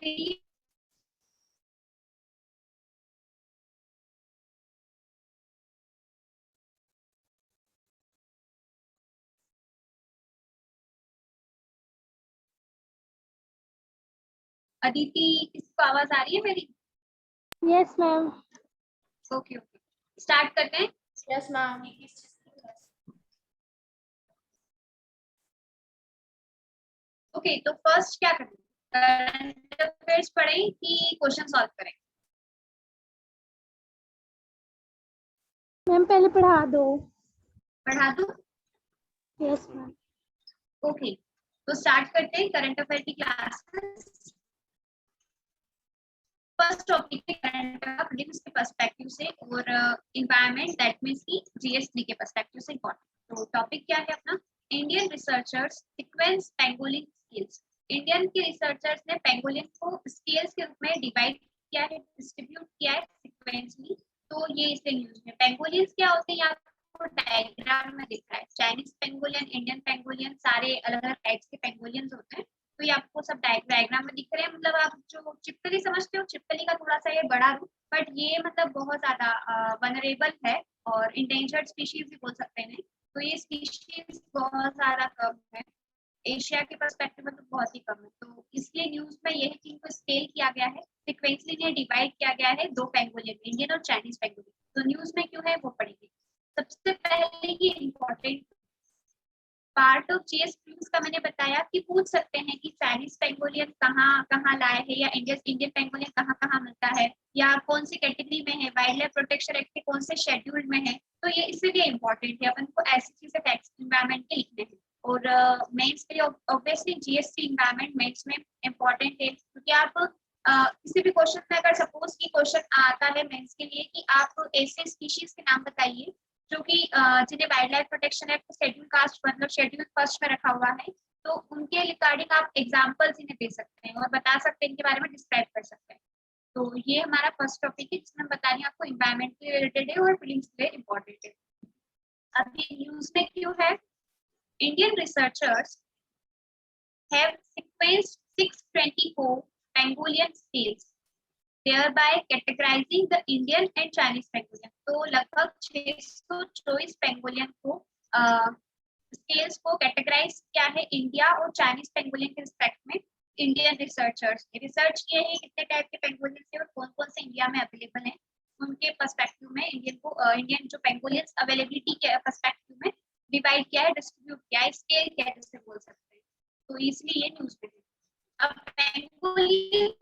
रही है? अदिति, किसको आवाज आ रही है मेरी? Yes ma'am. Okay okay, start करते हैं। Yes ma'am. ओके, तो फर्स्ट क्या करें? करंट अफेयर्स पढ़ें कि क्वेश्चन सॉल्व करें? मैम पहले पढ़ा दो। पढ़ा दूं? Yes ma'am. ओके, तो स्टार्ट करते हैं करंट अफेयर की क्लास। फर्स्ट टॉपिक है करंट अफेयर्स के पर्सपेक्टिव से और एनवायरनमेंट दैट मींस की जीएसटी के पर्सपेक्टिव से इम्पोर्टेंट। तो टॉपिक क्या है अपना? Indian researchers sequence pangolin scales. Indian के रिसर्चर्स ने पेंगोलिन को स्केल्स के रूप में डिवाइड किया है, डिस्ट्रीब्यूट किया है सीक्वेंसली। तो ये इससे न्यूज में पेंगोलिन्स क्या होते हैं यहाँ आपको डायग्राम में दिख रहा है। चाइनीज पेंगोलियन, इंडियन पेंगोलियन, सारे अलग अलग टाइप्स के पेंगोलियंस होते हैं। तो ये आपको सब डायग्राम में दिख रहे हैं। मतलब आप जो चिपकली समझते हो, चिपकली का थोड़ा सा ये बड़ा रूप, बट ये मतलब बहुत ज्यादा वनरेबल है और इंडेंजर्ड स्पीशीज भी बोल सकते हैं। तो ये स्पीशीज बहुत ज्यादा कम है, एशिया के पर्सपेक्टिव में तो बहुत ही कम है। तो इसलिए न्यूज में यही चीज को स्केल किया गया है, सिक्वेंसली ने डिवाइड किया गया है दो पेंगोलियन, इंडियन और चाइनीज पेंगोलियन। तो न्यूज में क्यों है वो पढ़ेंगे। सबसे पहले ही important part of GS cues का मैंने बताया कि पूछ सकते हैं कि चाइनीज पेंगोलियन कहाँ कहाँ लाए हैं, या इंडियन पेंगोलियन कहाँ कहाँ मिलता है, या कौन सी कैटेगरी में है, वाइल्ड लाइफ प्रोटेक्शन एक्ट के कौन से शेड्यूल में है। तो ये इसीलिए इम्पोर्टेंट है, अपन को ऐसी चीजें टैक्स इन्वायरमेंट के लिखने हैं। और मेंस के लिए ऑब्वियसली जीएसटी इन्वायरमेंट मेंस में इम्पोर्टेंट है, क्योंकि आप किसी भी क्वेश्चन में अगर सपोज की क्वेश्चन आता है मेंस के लिए कि आप ऐसे स्पीशीज के नाम बताइए जो कि जिन्हें wild life protection act schedule caste मतलब शेड्यूल फर्स्ट में रखा हुआ है, तो उनके रिगार्डिंग आप एग्जांपल्स इन्हें दे सकते हैं और बता सकते हैं, इनके बारे में डिस्क्राइब कर सकते हैं। तो ये हमारा फर्स्ट टॉपिक है जिसमें बता रही हूँ आपको इन्वायरमेंट के रिलेटेड है और फीलिंग्स के लिए इम्पोर्टेंट है। अब ये न्यूज में क्यों है? Indian researchers have sequenced 624 pangolin scales thereby categorizing the Indian and Chinese pangolin। तो लगभग 624 पेंगोलियन को स्केल्स को कैटेगराइज किया है इंडिया और चाइनीज पेंगोलिन के रिस्पेक्ट में। इंडियन रिसर्चर्स ने रिसर्च किए हैं कितने टाइप के पेंगोलिन है और कौन कौन से इंडिया में अवेलेबल हैं, उनके पर्सपेक्टिव में इंडियन जो पेंगोलिन अवेलेबिलिटी के पर्सपेक्टिव में डिवाइड किया है, डिस्ट्रीब्यूट किया है, स्केल किया है जिसे बोल सकते हैं। तो इसलिए ये न्यूज में अब पेंगोलिन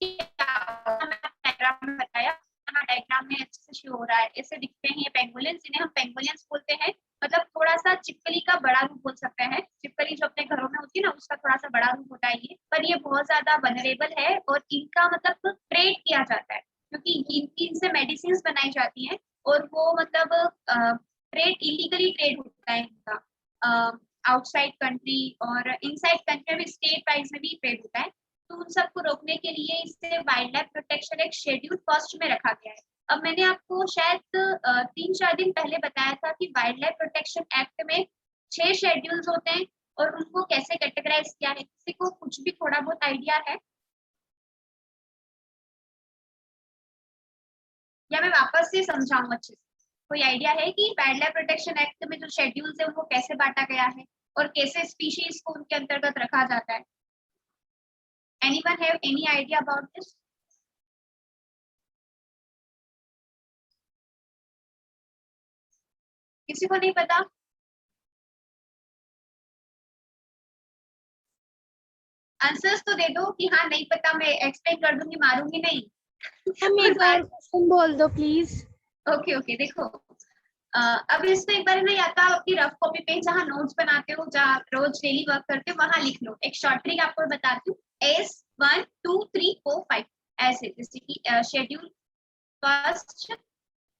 डायग्राम में बताया, डायग्राम में अच्छे से शो हो रहा है, ऐसे दिखते हैं ये पेंगोलिन्स, इन्हें हम पेंगोलिन्स बोलते हैं। मतलब थोड़ा सा चिपकली का बड़ा रूप बोल सकते हैं, चिपकली जो अपने घरों में होती है ना उसका थोड़ा सा बड़ा रूप होता है ये, पर ये बहुत ज्यादा वनरेबल है और इनका मतलब ट्रेड किया जाता है क्योंकि इनसे मेडिसिन बनाई जाती हैं और वो मतलब ट्रेड इलीगली ट्रेड होता है इनका आउटसाइड कंट्री और इनसाइड कंट्री में स्टेट वाइज में भी ट्रेड होता है। तो उन सबको रोकने के लिए इसे वाइल्ड लाइफ प्रोटेक्शन एक शेड्यूल फर्स्ट में रखा गया है। अब मैंने आपको शायद 3-4 दिन पहले बताया था कि वाइल्ड लाइफ प्रोटेक्शन एक्ट में 6 शेड्यूल्स होते हैं और उनको कैसे कैटेगराइज किया है, किसी को कुछ भी थोड़ा बहुत आइडिया है या मैं वापस से समझाऊं अच्छे से? कोई आइडिया है कि वाइल्ड लाइफ प्रोटेक्शन एक्ट में जो शेड्यूल्स है उनको कैसे बांटा गया है और कैसे स्पीशीज को उनके अंतर्गत रखा जाता है? Anyone have any idea about this? किसी को नहीं पता? आंसर्स तो दे दो कि हाँ नहीं पता, मैं एक्सप्लेन कर दूंगी, मारूंगी नहीं। हम एक बार क्वेश्चन बोल दो प्लीज। ओके ओके, देखो अब इसमें एक बार ना या तो आप अपनी रफ कॉपी पे जहाँ नोट्स बनाते हो, जहाँ रोज डेली वर्क करते हो वहां लिख लो। एक शॉर्ट ट्रिक आपको बताती हूँ, S1 2 3 4 5 ऐसे, जैसे कि schedule first,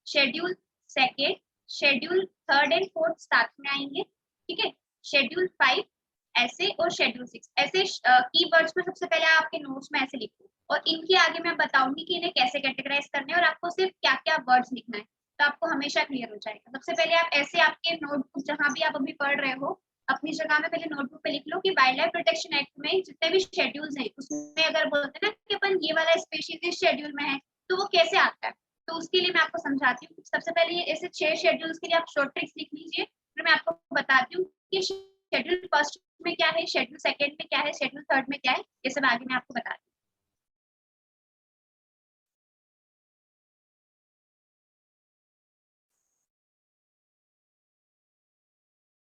schedule second, schedule third and fourth साथ में आएंगे, ठीक है, शेड्यूल 5 ऐसे और शेड्यूल 6 ऐसे। कीवर्ड्स में सबसे पहले आपके नोट्स में ऐसे लिखो और इनके आगे मैं बताऊंगी कि इन्हें कैसे कैटेगराइज करने हैं और आपको सिर्फ क्या क्या वर्ड्स लिखना है, तो आपको हमेशा क्लियर हो जाएगा। सबसे पहले आप ऐसे आपके नोटबुक जहां भी आप अभी पढ़ रहे हो अपनी जगह में पहले नोटबुक पे लिख लो कि वाइल्ड लाइफ प्रोटेक्शन एक्ट में जितने भी शेड्यूल्स हैं उसमें अगर बोलते हैं ना कि अपन ये वाला स्पीशीज इस शेड्यूल में है तो वो कैसे आता है। तो उसके लिए मैं आपको समझाती हूँ। सबसे पहले ये ऐसे 6 शेड्यूल्स के लिए आप शॉर्ट ट्रिक्स लिख लीजिए, फिर मैं आपको बताती हूँ कि शेड्यूल फर्स्ट में क्या है, शेड्यूल सेकंड में क्या है, शेड्यूल थर्ड में क्या है, ये सब आगे मैं आपको बताती हूँ।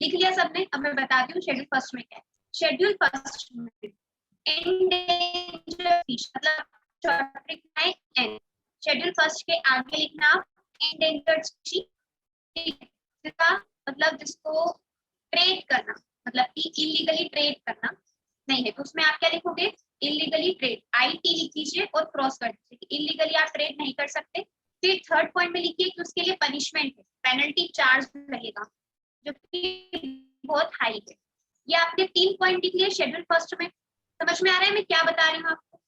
लिख लिया सबने? अब मैं बताती हूँ शेड्यूल फर्स्ट में क्या है। शेड्यूल फर्स्ट में endangered fish, मतलब शॉर्ट ट्रिक है एन। शेड्यूल फर्स्ट के आगे लिखना endangered species, जिसका मतलब जिसको ट्रेड करना, मतलब कि इलीगली ट्रेड करना नहीं है, तो उसमें आप क्या लिखोगे, इलीगली ट्रेड, IT लिख दीजिए और क्रॉस कर दीजिए कि इलीगली आप ट्रेड नहीं कर सकते। फिर थर्ड पॉइंट में लिखिए कि उसके लिए पनिशमेंट है, पेनल्टी चार्ज लगेगा जो कि बहुत हाई है। ये आपने 3 पॉइंट लिख लिए शेड्यूल फर्स्ट में। समझ में आ रहा है मैं क्या बता रही हूँ आपको?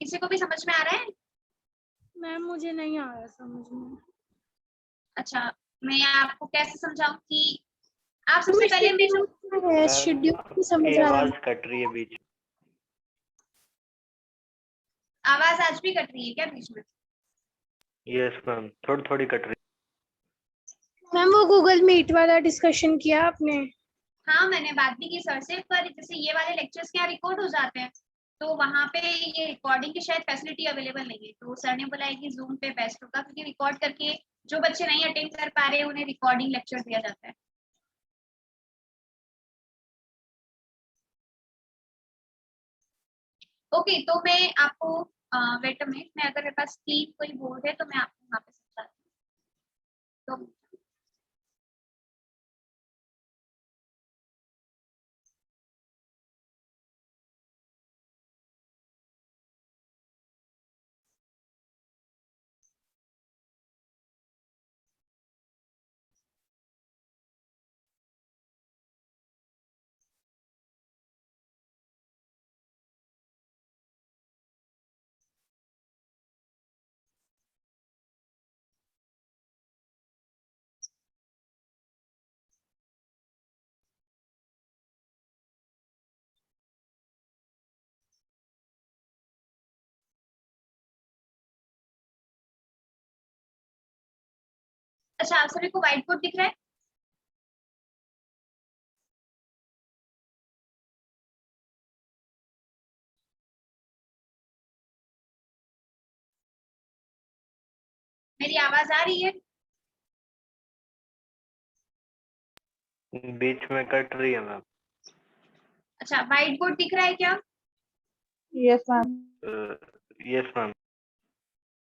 किसी को भी समझ में आ रहा है? मैम मुझे नहीं आ रहा समझ में। अच्छा, मैं आपको कैसे समझाऊं कि आप सबसे पहले मैं जो शेड्यूल नहीं समझ आपकी आ रहा। आवाज कट रही है बीच में। आवाज आज भी कट रही है क्या बीच में? यस मैम, थोड़ी थोड़ी कट रही मैम वो गूगल मीट वाला डिस्कशन किया आपने? हाँ, मैंने बात भी की सर से, पर जैसे ये वाले लेक्चर्स क्या रिकॉर्ड हो जाते हैं तो वहाँ पे ये रिकॉर्डिंग की शायद फैसिलिटी अवेलेबल नहीं है, तो सर ने बोला है कि जूम पे बेस्ट होगा क्योंकि रिकॉर्ड करके जो बच्चे नहीं अटेंड कर पा रहे उन्हें रिकॉर्डिंग लेक्चर दिया जाता है। ओके, तो मैं आपको वेट में मैं अगर मेरे पास क्लीन कोई बोर्ड है तो मैं आपको वहाँ पे समझाती हूँ। तो अच्छा, आप सभी को व्हाइट बोर्ड दिख रहा है? मेरी आवाज आ रही है? है, बीच में कट रही है मैम। अच्छा, व्हाइट बोर्ड दिख रहा है क्या? Yes ma'am. Yes ma'am.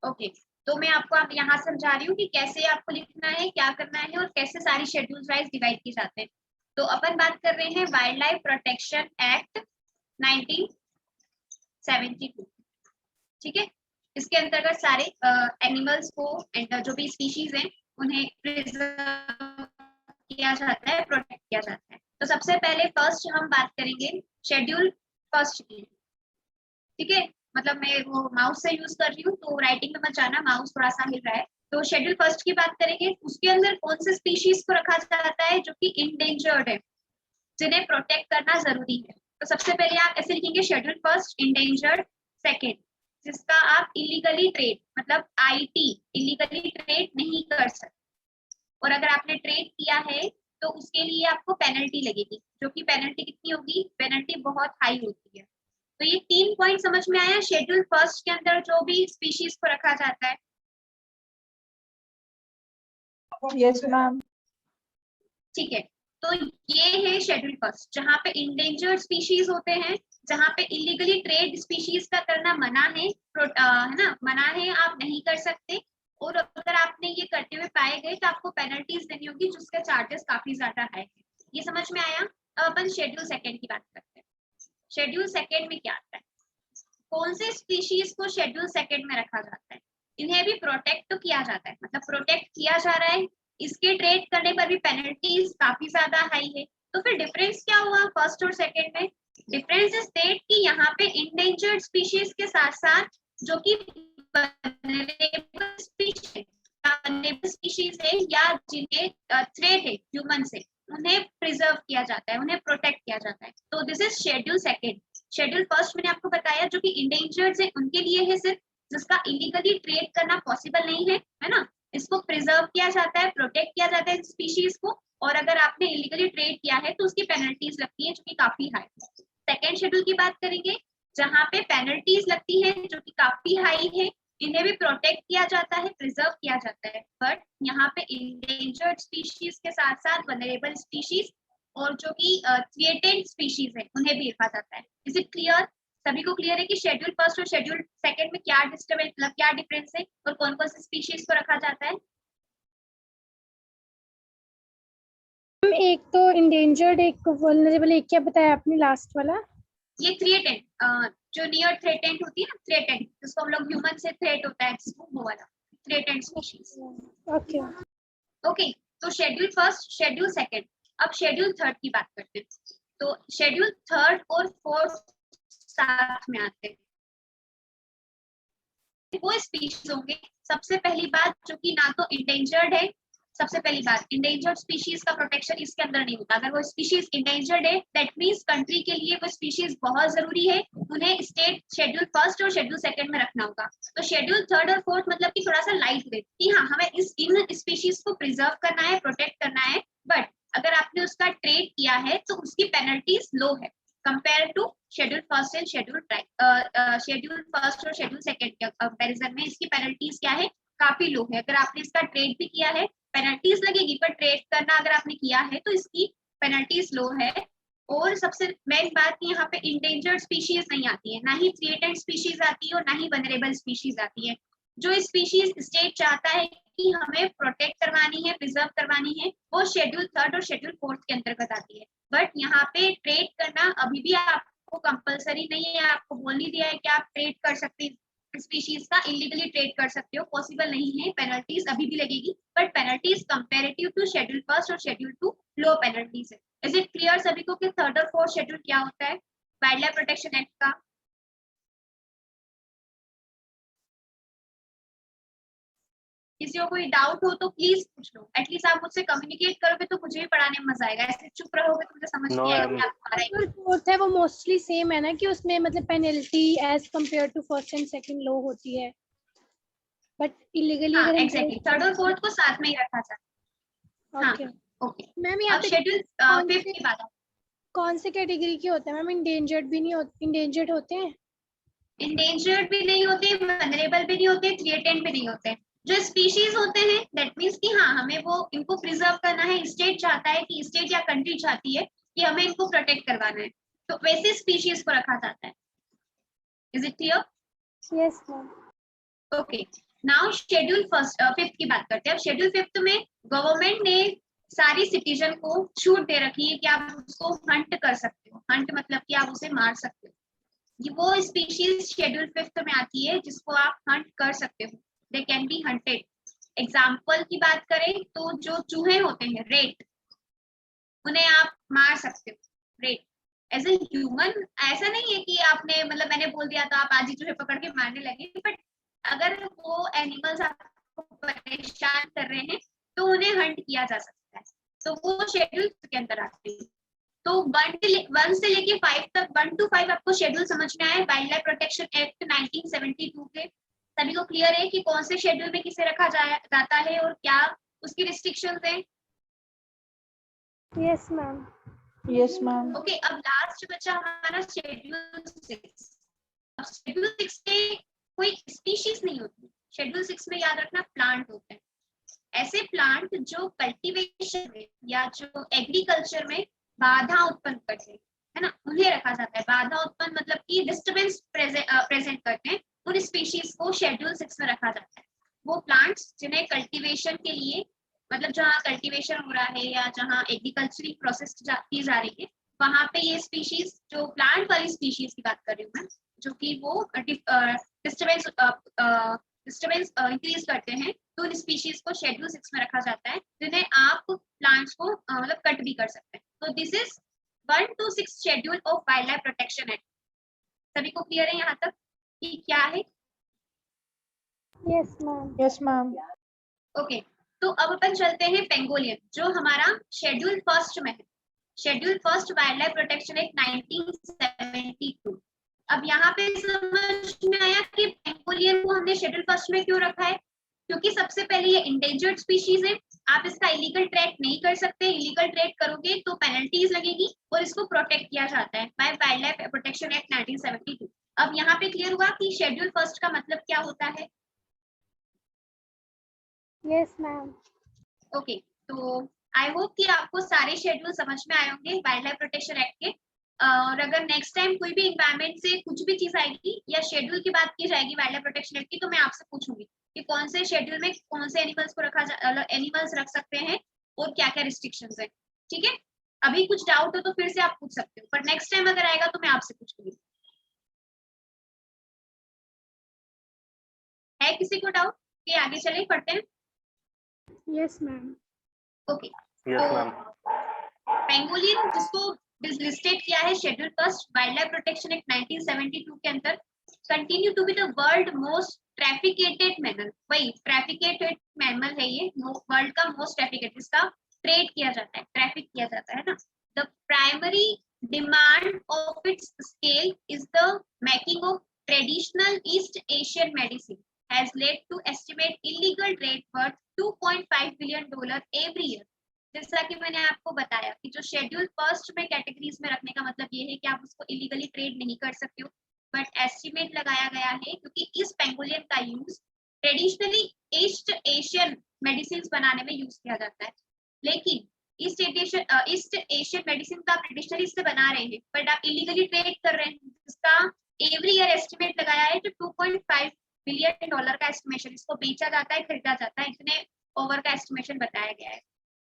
Okay, तो मैं आपको अब यहाँ समझा रही हूँ कि कैसे आपको लिखना है, क्या करना है और कैसे सारी शेड्यूल्स वाइज डिवाइड किए जाते हैं। तो अपन बात कर रहे हैं वाइल्ड लाइफ प्रोटेक्शन एक्ट 1972, ठीक है। इसके अंतर्गत सारे एनिमल्स को जो भी स्पीशीज हैं उन्हें प्रिजर्व किया जाता है, प्रोटेक्ट किया जाता है। तो सबसे पहले फर्स्ट हम बात करेंगे शेड्यूल फर्स्ट की, ठीक है। मतलब मैं वो माउस से यूज कर रही हूँ तो राइटिंग में मत जाना, माउस थोड़ा सा हिल रहा है। तो शेड्यूल फर्स्ट की बात करेंगे, उसके अंदर कौन से स्पीशीज को रखा जाता है जो कि इंडेंजर्ड है, जिन्हें प्रोटेक्ट करना जरूरी है। तो सबसे पहले आप ऐसे लिखेंगे शेड्यूल फर्स्ट इंडेंजर्ड, सेकेंड जिसका आप इलीगली ट्रेड मतलब IT इलीगली ट्रेड नहीं कर सकते, और अगर आपने ट्रेड किया है तो उसके लिए आपको पेनल्टी लगेगी, जो कि पेनल्टी कितनी होगी, पेनल्टी बहुत हाई होती है। तो ये 3 पॉइंट समझ में आया शेड्यूल फर्स्ट के अंदर जो भी स्पीशीज को रखा जाता है? Yes ma'am. ठीक है, तो ये है शेड्यूल फर्स्ट जहाँ पे इंडेंजर्ड स्पीशीज होते हैं, जहाँ पे इलीगली ट्रेड स्पीशीज का करना मना है, है ना, मना है, आप नहीं कर सकते। और अगर आपने ये करते हुए पाए गए तो आपको पेनल्टीज देनी होगी जिसके चार्जेस काफी ज्यादा हाई है। ये समझ में आया? अब अपन शेड्यूल सेकेंड की बात करते हैं। शेड्यूल सेकेंड में क्या आता है, कौन से स्पीशीज को शेड्यूल सेकेंड में रखा जाता है, इन्हें भी प्रोटेक्ट तो किया जाता है, मतलब प्रोटेक्ट किया जा रहा है, इसके ट्रेड करने पर भी पेनल्टीज काफी ज्यादा हाई है। तो फिर डिफरेंस क्या हुआ फर्स्ट और सेकेंड में? डिफरेंस इज दैट कि यहाँ पे इंडेंजर्ड स्पीशीज के साथ साथ जो कि स्पीशीज या स्पीशीज है या जिन्हें थ्रेट है ह्यूमन से, उन्हें प्रिजर्व किया जाता है, उन्हें प्रोटेक्ट किया जाता है। तो this is schedule second. Schedule first मैंने आपको बताया जो कि इंडेंजर्ड है उनके लिए है सिर्फ, जिसका इलीगली ट्रेड करना पॉसिबल नहीं है ना। इसको प्रिजर्व किया जाता है, प्रोटेक्ट किया जाता है स्पीशीज को, और अगर आपने इलीगली ट्रेड किया है तो उसकी पेनल्टीज लगती है जो कि काफी हाई। सेकेंड शेड्यूल की बात करेंगे जहाँ पे पेनल्टीज लगती है जो कि काफी हाई है। इन्हें भी प्रोटेक्ट किया जाता है, प्रिजर्व किया जाता है, बट यहाँ पे इंडेंजर्ड स्पीशीज के साथ साथ वनरेबल स्पीशीज और जो कि थ्रेटेड स्पीशीज है उन्हें भी रखा जाता है। Is it clear? सभी को क्लियर है कि शेड्यूल फर्स्ट और शेड्यूल सेकंड में क्या क्या डिफरेंस है और कौन कौन से स्पीशीज को रखा जाता है? एक तो इंडेंजर्ड, एक वल्नरेबल, एक क्या बताया आपने लास्ट वाला? ये थ्रेटेड, जो नियर थ्रेटेड होती है ना, थ्रेटेड जिसको हम लोग ह्यूमन से थ्रेट होता है जिसको, वो वाला थ्रेटेड स्पीशीज। ओके ओके, तो शेड्यूल फर्स्ट, शेड्यूल सेकंड। अब शेड्यूल थर्ड की बात करते हैं। तो शेड्यूल थर्ड और फोर्थ साथ में आते हैं। वो स्पीशीज होंगे, सबसे पहली बात जो कि ना तो इंडेंजर्ड है, सबसे पहली बात इंडेंजर्ड स्पीशीज का प्रोटेक्शन इसके अंदर नहीं होता। अगर वो स्पीशीज इंडेंजर्ड है दैट मींस कंट्री के लिए वो स्पीशीज बहुत जरूरी है, उन्हें स्टेट शेड्यूल फर्स्ट और शेड्यूल सेकंड में रखना होगा। तो शेड्यूल थर्ड और फोर्थ मतलब कि थोड़ा सा लाइट वेट कि हाँ हमें इन स्पीशीज को प्रिजर्व करना है, प्रोटेक्ट करना है, बट अगर आपने उसका ट्रेड किया है तो उसकी पेनल्टीज लो है compare to schedule first and schedule first और शेड्यूल सेकंड के कंपैरिजन में इसकी पेनल्टीज क्या है, काफी लो है। अगर आपने इसका ट्रेड भी किया है पेनल्टीज लगेगी, पर ट्रेड करना अगर आपने किया है तो इसकी पेनल्टीज लो है। और सबसे मेन बात कि यहाँ पे इंडेंजर्ड स्पीशीज नहीं आती है, ना ही थ्रेटेड स्पीशीज आती है और ना ही वनरेबल स्पीशीज आती है। जो स्पीशीज स्टेट चाहता है कि हमें प्रोटेक्ट करवानी है, प्रिजर्व करवानी है, वो शेड्यूल थर्ड और शेड्यूल फोर्थ के अंतर्गत आती है। बट यहाँ पे ट्रेड करना अभी भी आपको कंपलसरी नहीं है, आपको बोल नहीं दिया है कि आप ट्रेड कर सकते हैं स्पीशीज का, इलीगली ट्रेड कर सकते हो, पॉसिबल नहीं है, पेनल्टीज अभी भी लगेगी, but penalties comparative to schedule first और शेड्यूल टू लो पेनल्टीज है। इज इट क्लियर सभी को कि थर्ड और फोर्थ शेड्यूल क्या होता है वाइल्ड लाइफ प्रोटेक्शन एक्ट का? किसी को कोई डाउट हो तो प्लीज पूछ लो, एटलीस्ट आप मुझसे कम्युनिकेट करोगे तो मुझे भी पढ़ाने में मजा आएगा, ऐसे चुप रहोगे तो मुझे समझ नहीं आएगा कि आपको आ रहा है। फोर्थ है वो मोस्टली सेम है ना, कि उसमें मतलब penalty as compare to first and second low होती है, बट इलीगली हाँ अगर एग्जैक्टली, थर्ड और फोर्थ को साथ में ही रखा जाता है। ओके हाँ ओके, मैम यहाँ अब पे शेड्यूल फिफ्थ की बात। कौन से कैटेगरी के होते हैं मैम? इंडेंजर्ड भी नहीं होते, इंडेंजर्ड होते हैं? इंडेंजर्ड भी नहीं होते, वनरेबल भी नहीं होते, थ्रेटेड भी नहीं होते। जो स्पीशीज होते हैं दैट मींस कि हाँ हमें वो इनको प्रिजर्व करना है, स्टेट चाहता है कि स्टेट या कंट्री चाहती है कि हमें इनको प्रोटेक्ट करवाना है, तो वैसे स्पीशीज को रखा जाता है। Is it clear? Yes ma'am. Okay, now schedule first fifth की बात करते हैं। अब शेड्यूल फिफ्थ में गवर्नमेंट ने सारी सिटीजन को छूट दे रखी है कि आप उसको हंट कर सकते हो। हंट मतलब कि आप उसे मार सकते हो। ये वो स्पीशीज शेड्यूल फिफ्थ में आती है जिसको आप हंट कर सकते हो, they can be hunted. Example की बात करें तो जो चूहे होते हैं रेट, उन्हें आप मार सकते हो। रेट एज ए ह्यूमन ऐसा नहीं है कि आपने मतलब मैंने बोल दिया तो आप आज ही चूहे पकड़ के मारने लगे, बट अगर वो एनिमल्स आपको परेशान कर रहे हैं तो उन्हें हंट किया जा सकता है, तो वो शेड्यूल के अंदर आते हैं। तो 1 से लेके 5 तक, 1 to 5 आपको शेड्यूल समझ में आए वाइल्ड लाइफ प्रोटेक्शन एक्ट 1972 के? सभी को क्लियर है कि कौन से शेड्यूल में किसे रखा जाता है और क्या उसकी रिस्ट्रिक्शंस हैं? Yes ma'am. Yes ma'am. Okay, अब लास्ट बचा हमारा शेड्यूल 6। अब शेड्यूल 6 में कोई स्पीशीज नहीं होती, शेड्यूल 6 में याद रखना प्लांट होते हैं। ऐसे प्लांट जो कल्टीवेशन में या जो एग्रीकल्चर में बाधा उत्पन्न करते हैं, है ना, उन्हें रखा जाता है। बाधा उत्पन्न मतलब कि डिस्टर्बेंस प्रेजेंट करते हैं, उन स्पीशीज को शेड्यूल 6 में रखा जाता है। वो प्लांट्स जिन्हें कल्टीवेशन के लिए, मतलब जहाँ कल्टीवेशन हो रहा है या जहाँ एग्रीकल्चरल प्रोसेस की जा रही है, वहां पे ये स्पीशीज, जो प्लांट वाली स्पीशीज की बात कर रही हूँ मैं, जो कि वो डिस्टर्बेंस इंक्रीज करते हैं, तो उन स्पीशीज को शेड्यूल 6 में रखा जाता है, जिन्हें आप प्लांट्स को मतलब कट भी कर सकते हैं। तो this is 1 to 6 schedule of wild life protection act. सभी को क्लियर है यहाँ तक कि क्या है? Yes ma'am. Yes ma'am. Okay, तो अब अपन चलते हैं पेंगोलियन, जो हमारा शेड्यूल फर्स्ट में है, schedule first wildlife protection act 1972। अब यहाँ पे समझ में आया कि पेंगोलियन को हमने शेड्यूल फर्स्ट में क्यों रखा है, क्योंकि सबसे पहले ये इंडेंजर्ड स्पीशीज है, आप इसका इलीगल ट्रेड नहीं कर सकते, इलीगल ट्रेड करोगे तो पेनल्टीज लगेगी, और इसको प्रोटेक्ट किया जाता है by wildlife protection act 1972। अब यहाँ पे क्लियर हुआ कि शेड्यूल फर्स्ट का मतलब क्या होता है। Yes ma'am. ओके, तो आई होप कि आपको सारे शेड्यूल समझ में आए होंगे वाइल्ड लाइफ प्रोटेक्शन एक्ट के। और अगर नेक्स्ट टाइम कोई भी इन्वायरमेंट से कुछ भी चीज आएगी या शेड्यूल की बात की जाएगी वाइल्ड लाइफ प्रोटेक्शन एक्ट की, तो मैं आपसे पूछूंगी कि कौन से शेड्यूल में कौन से एनिमल्स को एनिमल्स रख सकते हैं और क्या क्या रिस्ट्रिक्शंस है। ठीक है, अभी कुछ डाउट हो तो फिर से आप पूछ सकते हो, पर नेक्स्ट टाइम अगर आएगा तो मैं आपसे पूछूंगी। है किसी को डाउट कि आगे चले पढ़ते हैं? Yes ma'am. Okay, yes ma'am. Pangolin जिसको लिस्टेड किया है schedule first wildlife protection act 1972 के अंदर, continue to be the world most trafficked mammal. वही ट्रैफिकेटेड मैमल है ये, वर्ल्ड का मोस्ट ट्रैफिकेटेड, जिसका ट्रेड किया जाता है, ट्रैफिक किया जाता है ना। The primary demand of its scale is the making of traditional east Asian medicine has led to estimate illegal trade worth $2.5 billion every year। जैसा कि मैंने आपको बताया कि जो शेड्यूल फर्स्ट में कैटेगरीज में रखने का मतलब ये है कि आप उसको इलीगली ट्रेड नहीं कर सकते हो, बट एस्टिमेट लगाया गया है क्योंकि इस पेंगोलियन का use traditionally east Asian medicine बनाने में यूज किया जाता है। लेकिन ईस्ट एशियन मेडिसिन तो आप ट्रेडिशनली इससे बना रहे हैं, बट आप इलीगली ट्रेड कर रहे हैं, जिसका एवरी ईयर एस्टिमेट लगाया है तो $2.5 बिलियन का एस्टिमेशन, इसको बेचा जाता है, खरीदा जाता है, इतने ओवर का एस्टिमेशन बताया गया है।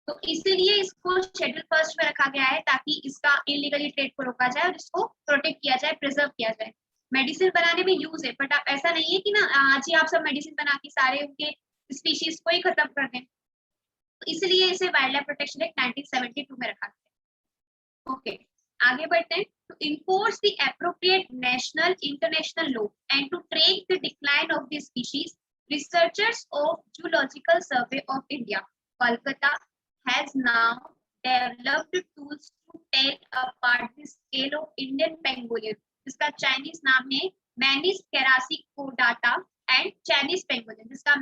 तो इसीलिए इसको शेड्यूल फर्स्ट में रखा गया है ताकि इसका इलीगली ट्रेड को रोका जाए और इसको प्रोटेक्ट किया जाए, प्रिजर्व किया जाए। मेडिसिन बनाने में यूज है, बट आप ऐसा नहीं है कि ना आज ही आप सब मेडिसिन बना के सारे उनके स्पीशीज को ही खत्म कर दें, तो इसलिए इसे वाइल्ड लाइफ प्रोटेक्शन एक्ट 1972 में रखा गया। ओके, आगे बढ़ते हैं। To enforce the appropriate national, international law and to track the decline of the species, researchers of Zoological Survey of India, Kolkata, has now developed tools to tell apart the scale of Indian pangolin. इसका Chinese नाम है मैनिस कैरासिकोडाटा and Chinese pangolin, जिसका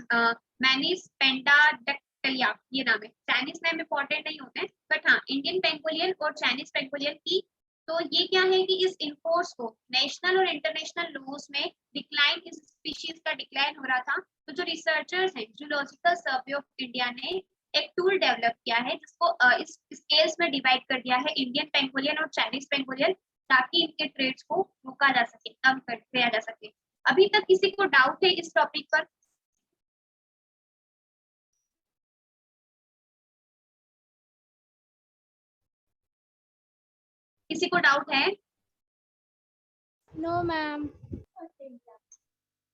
मैनिस पेंटाडक्टिलिया ये नाम है। Chinese name important नहीं होते हैं, बट हाँ इंडियन पेंगोलियन और चाइनीज पेंगोलियन की, तो ये क्या है कि इस इनफोर्स को नेशनल और इंटरनेशनल लॉज में डिक्लाइन, इस स्पीशीज का डिक्लाइन हो रहा था, तो जो रिसर्चर्स हैं जूलॉजिकल सर्वे ऑफ इंडिया ने एक टूल डेवलप किया है जिसको इस स्केल्स में डिवाइड कर दिया है, इंडियन पेंगोलियन और चाइनीज पेंगोलियन, ताकि इनके ट्रेड्स को रोका जा सके, कम कर दिया जा सके। अभी तक किसी को डाउट है इस टॉपिक पर? किसी को डाउट है? No ma'am.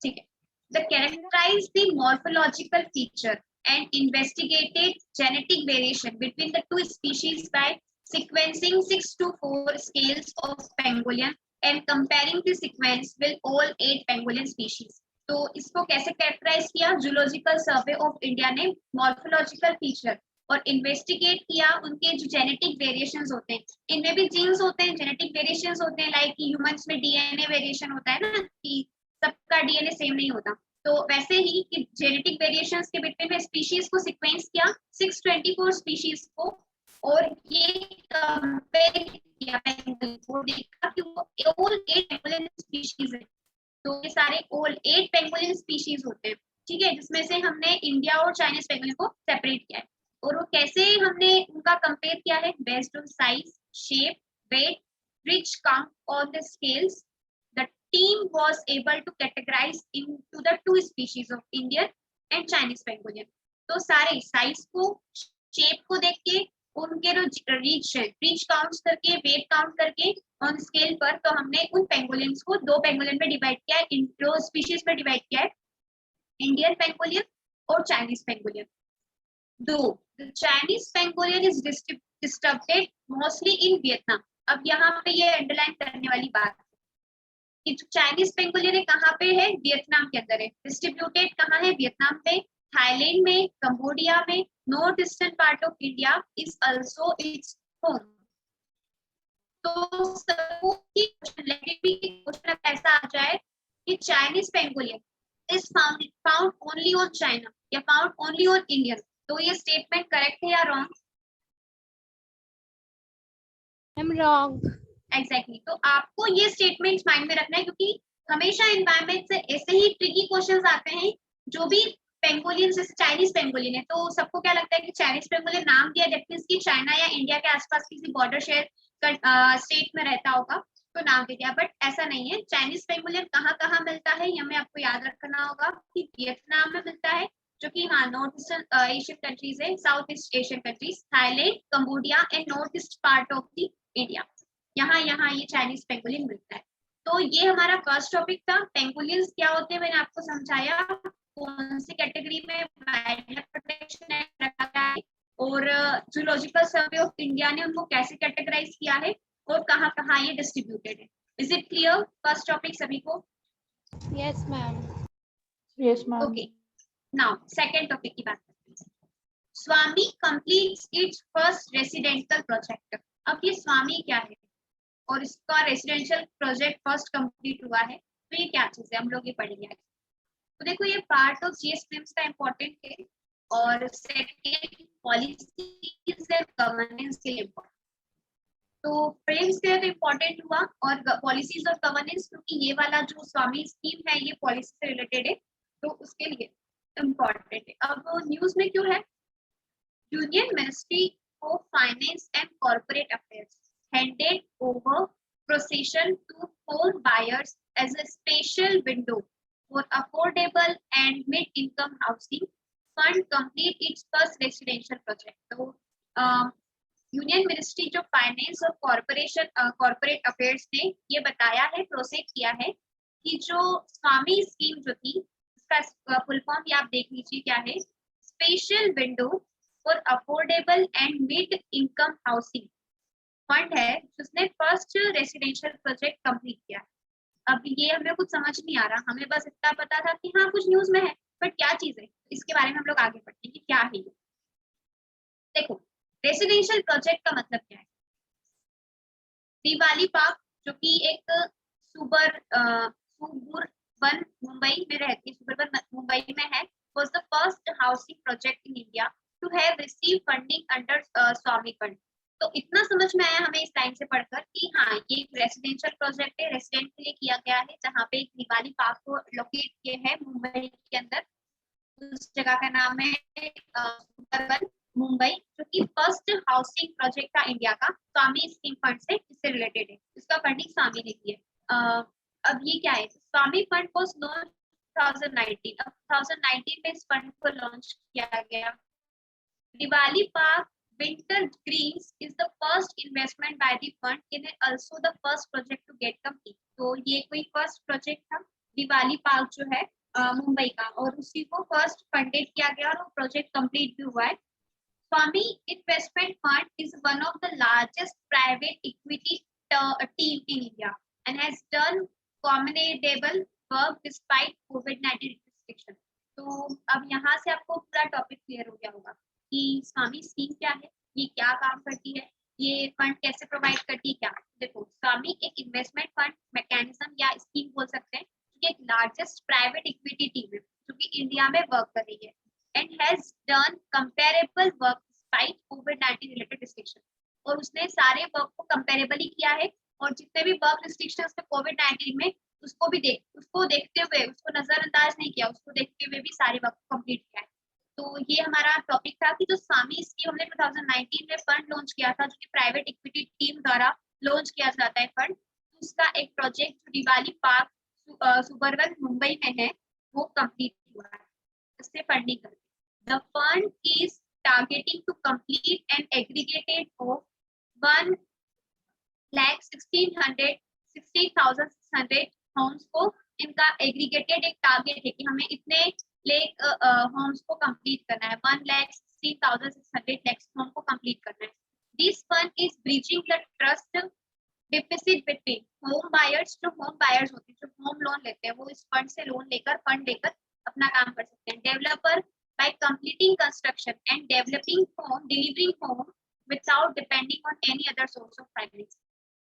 ठीक है। The characterize the morphological feature and investigated genetic variation between the two species by sequencing 6 to 4 scales of pangolin and comparing the sequence with all 8 pangolin species। तो इसको कैसे characterise किया? Zoological survey of India ने morphological feature और investigate किया उनके जो genetic variations होते हैं, इनमें भी जीन्स होते हैं, जेनेटिक वेरिएशंस होते हैं, लाइक ह्यूमंस में डीएनए वेरिएशन होता है ना, कि सबका डीएनए सेम नहीं होता, तो वैसे ही कि जेनेटिक वेरिएशंस के बिटवीन में स्पीशीज को सीक्वेंस किया 624 स्पीशीज को, और ये कंपेयर किया पेंगोलिन, देखा कि वो ऑल 8 पेंगोलिन स्पीशीज है, तो ये सारे ऑल 8 पेंगोलिन स्पीशीज होते हैं, ठीक है, जिसमें से हमने इंडिया और चाइनीज पेंगोलिन को सेपरेट किया है। और वो कैसे हमने उनका कंपेयर किया है? Based on size, shape, weight, rich count on the scales, the team was able to categorize into the two species of Indian and Chinese pangolin। तो सारे साइज को, शेप को देख के, उनके जो रिच काउंट्स करके, वेट काउंट करके ऑन स्केल पर, तो हमने उन पेंगोलिन्स को 2 पेंगोलिन में डिवाइड किया है, इन 2 स्पीशीज में डिवाइड किया है, इंडियन पेंगोलिन और चाइनीज पेंगोलिन। दो Chinese pangolin is distributed mostly in Vietnam. अब यहाँ पे ये अंडरलाइन करने वाली बात है कि जो चाइनीज पेंगोलिन है कहाँ पे है? वियतनाम के अंदर है। डिस्ट्रीब्यूटेड कहाँ है? वियतनाम पे। थाईलैंड में, कंबोडिया में, north eastern part of India is also its home. तो क्वेश्चन ऐसा आ जाए कि Chinese pangolin is found only on China या फाउंड ओनली ऑन इंडियन, तो ये स्टेटमेंट करेक्ट है या रॉन्ग? I'm wrong. एग्जैक्टली तो आपको ये स्टेटमेंट माइंड में रखना है, क्योंकि हमेशा एनवायरमेंट से ऐसे ही ट्रिकी क्वेश्चंस आते हैं। जो भी पेंगोलिन जैसे चाइनीज पेंगोलिन है, तो सबको क्या लगता है कि चाइनीज पेंगोलिन नाम दिया दैट मींस कि चाइना या इंडिया के आसपास किसी बॉर्डर शेयर स्टेट में रहता होगा तो नाम दे दिया, बट ऐसा नहीं है। चाइनीज पेंगोलिन कहाँ कहाँ मिलता है ये हमें आपको याद रखना होगा कि वियतनाम में मिलता है, जो कि हाँ नॉर्थ ईस्टर्न एशियन कंट्रीज है, south east Asian countries, Thailand, Cambodia and north east part of the India, यहाँ यहाँ ये चाइनीज पेंगोलिन मिलता है। तो ये हमारा फर्स्ट टॉपिक था। पेंगोलिन्स क्या होते हैं मैंने आपको समझाया, कौन सी कैटेगरी में वाइल्ड लाइफ प्रोटेक्शन एक्ट रखा गया है और जूलॉजिकल सर्वे ऑफ इंडिया ने उनको कैसे कैटेगराइज किया है और कहाँ कहाँ ये डिस्ट्रीब्यूटेड है। Is it clear first topic सभी को? Yes, ma'am. Yes, ma'am. Okay, now second topic की बात करते हैं। Swami completes its first residential project. अब ये स्वामी क्या है और इसका रेसिडेंशियल प्रोजेक्ट फर्स्ट कंप्लीट हुआ है, तो ये क्या चीज है हम लोग ये पढ़ेंगे आगे। तो देखो ये पार्ट ऑफ जीएस प्रीम्स का इम्पोर्टेंट है और सेकंड पॉलिसीज एंड गवर्नेंस के लिए इम्पोर्टेंट। तो प्रीम्स के लिए तो इम्पोर्टेंट हुआ और पॉलिसीज और गवर्नेंस, क्योंकि ये वाला जो स्वामी स्कीम है ये पॉलिसी से रिलेटेड है, तो उसके लिए इम्पोर्टेंट है। अब न्यूज में क्यों है? Union ministry of finance and corporate affairs handed over possession to home buyers as a special window for affordable and mid-income housing fund complete its first residential project। तो यूनियन मिनिस्ट्री जो finance और corporate affairs ने ये बताया है, process किया है कि जो स्वामी स्कीम जो थी उसका फुल फॉर्म ये आप देख लीजिए क्या है, special window for affordable and mid income housing fund है जिसने फर्स्ट रेसिडेंशियल प्रोजेक्ट कंप्लीट किया। अब ये हमें कुछ समझ नहीं आ रहा, हमें बस इतना पता था कि हाँ कुछ न्यूज में है, बट क्या चीज है इसके बारे में हम लोग आगे पढ़ते हैं कि क्या है ये। देखो रेसिडेंशियल प्रोजेक्ट का मतलब क्या है। दिवाली पार्क जो कि एक सुबुर्बन मुंबई में रहती है, सुबुर्बन मुंबई में है, was the first housing project in India to have receive funding under Swamih fund. तो इतना समझ में आया हमें इस लाइन से पढ़कर कि हाँ ये एक रेसिडेंशियल प्रोजेक्ट है, रेसिडेंट के लिए किया गया है, जहाँ पे एक दिवाली पार्क को लोकेट किए हैं मुंबई के अंदर। उस जगह का नाम है सुबुर्बन मुंबई, जो कि फर्स्ट हाउसिंग प्रोजेक्ट था इंडिया का, स्वामी स्कीम फंड से इससे रिलेटेड है, इसका फंडिंग स्वामी ने की है। अब ये क्या है, स्वामी फंड वाज लॉन्च 2019। अब 2019 में इस फंड को लॉन्च किया गया। Diwali park Winter Greens is the first investment by the fund and also the first project to get complete। तो ये कोई फर्स्ट प्रोजेक्ट था दिवाली पार्क जो है मुंबई का, और उसी को फर्स्ट फंडेड किया गया और वो प्रोजेक्ट कंप्लीट भी हुआ है। Swami investment fund is one of the largest private equity team in India and has done commendable work despite कोविड-19 रिस्ट्रिक्शन। तो अब यहाँ से आपको पूरा टॉपिक क्लियर हो गया होगा कि स्वामी स्कीम क्या है, ये क्या काम करती है, ये फंड कैसे प्रोवाइड करती है क्या। देखो स्वामी एक इन्वेस्टमेंट फंड मैकेनिज्म या स्कीम बोल सकते हैं, जो एक लार्जेस्ट प्राइवेट इक्विटी टीम है जो कि इंडिया में वर्क कर रही है and has done comparable work despite covid related restriction. और उसने सारे वर्क को कंपेरेबली किया है और जितने भी वर्क रिस्ट्रिक्शंस थे कोविड-19 में उसको देखते हुए उसको नजरअंदाज नहीं किया, उसको देखते हुए भी सारे वर्क को कंप्लीट किया है। तो ये हमारा टॉपिक था कि जो स्वामी स्कीम हमने 2019 में फंड लॉन्च किया था, जो कि प्राइवेट इक्विटी टीम द्वारा लॉन्च किया जाता है फंड, उसका एक प्रोजेक्ट जो दिवाली पार्क सुबुर्बन मुंबई में है वो कंप्लीट हुआ है, इससे फंडिंग करते। The fund is targeting to complete and aggregated of 1,16,600 homes को। इनका एग्रीगेटेड एक टारगेट है कि हमें इतने लेक होम्स को कंप्लीट करना है, 1,16,600 होम को कंप्लीट करना है। This fund is bridging the trust deficit between home buyers, जो होम बायर्स होते हैं जो होम लोन लेते हैं वो इस फंड से लोन लेकर फंड लेकर अपना काम कर सकते हैं, developer by completing construction and delivering home without depending on any other source of finance.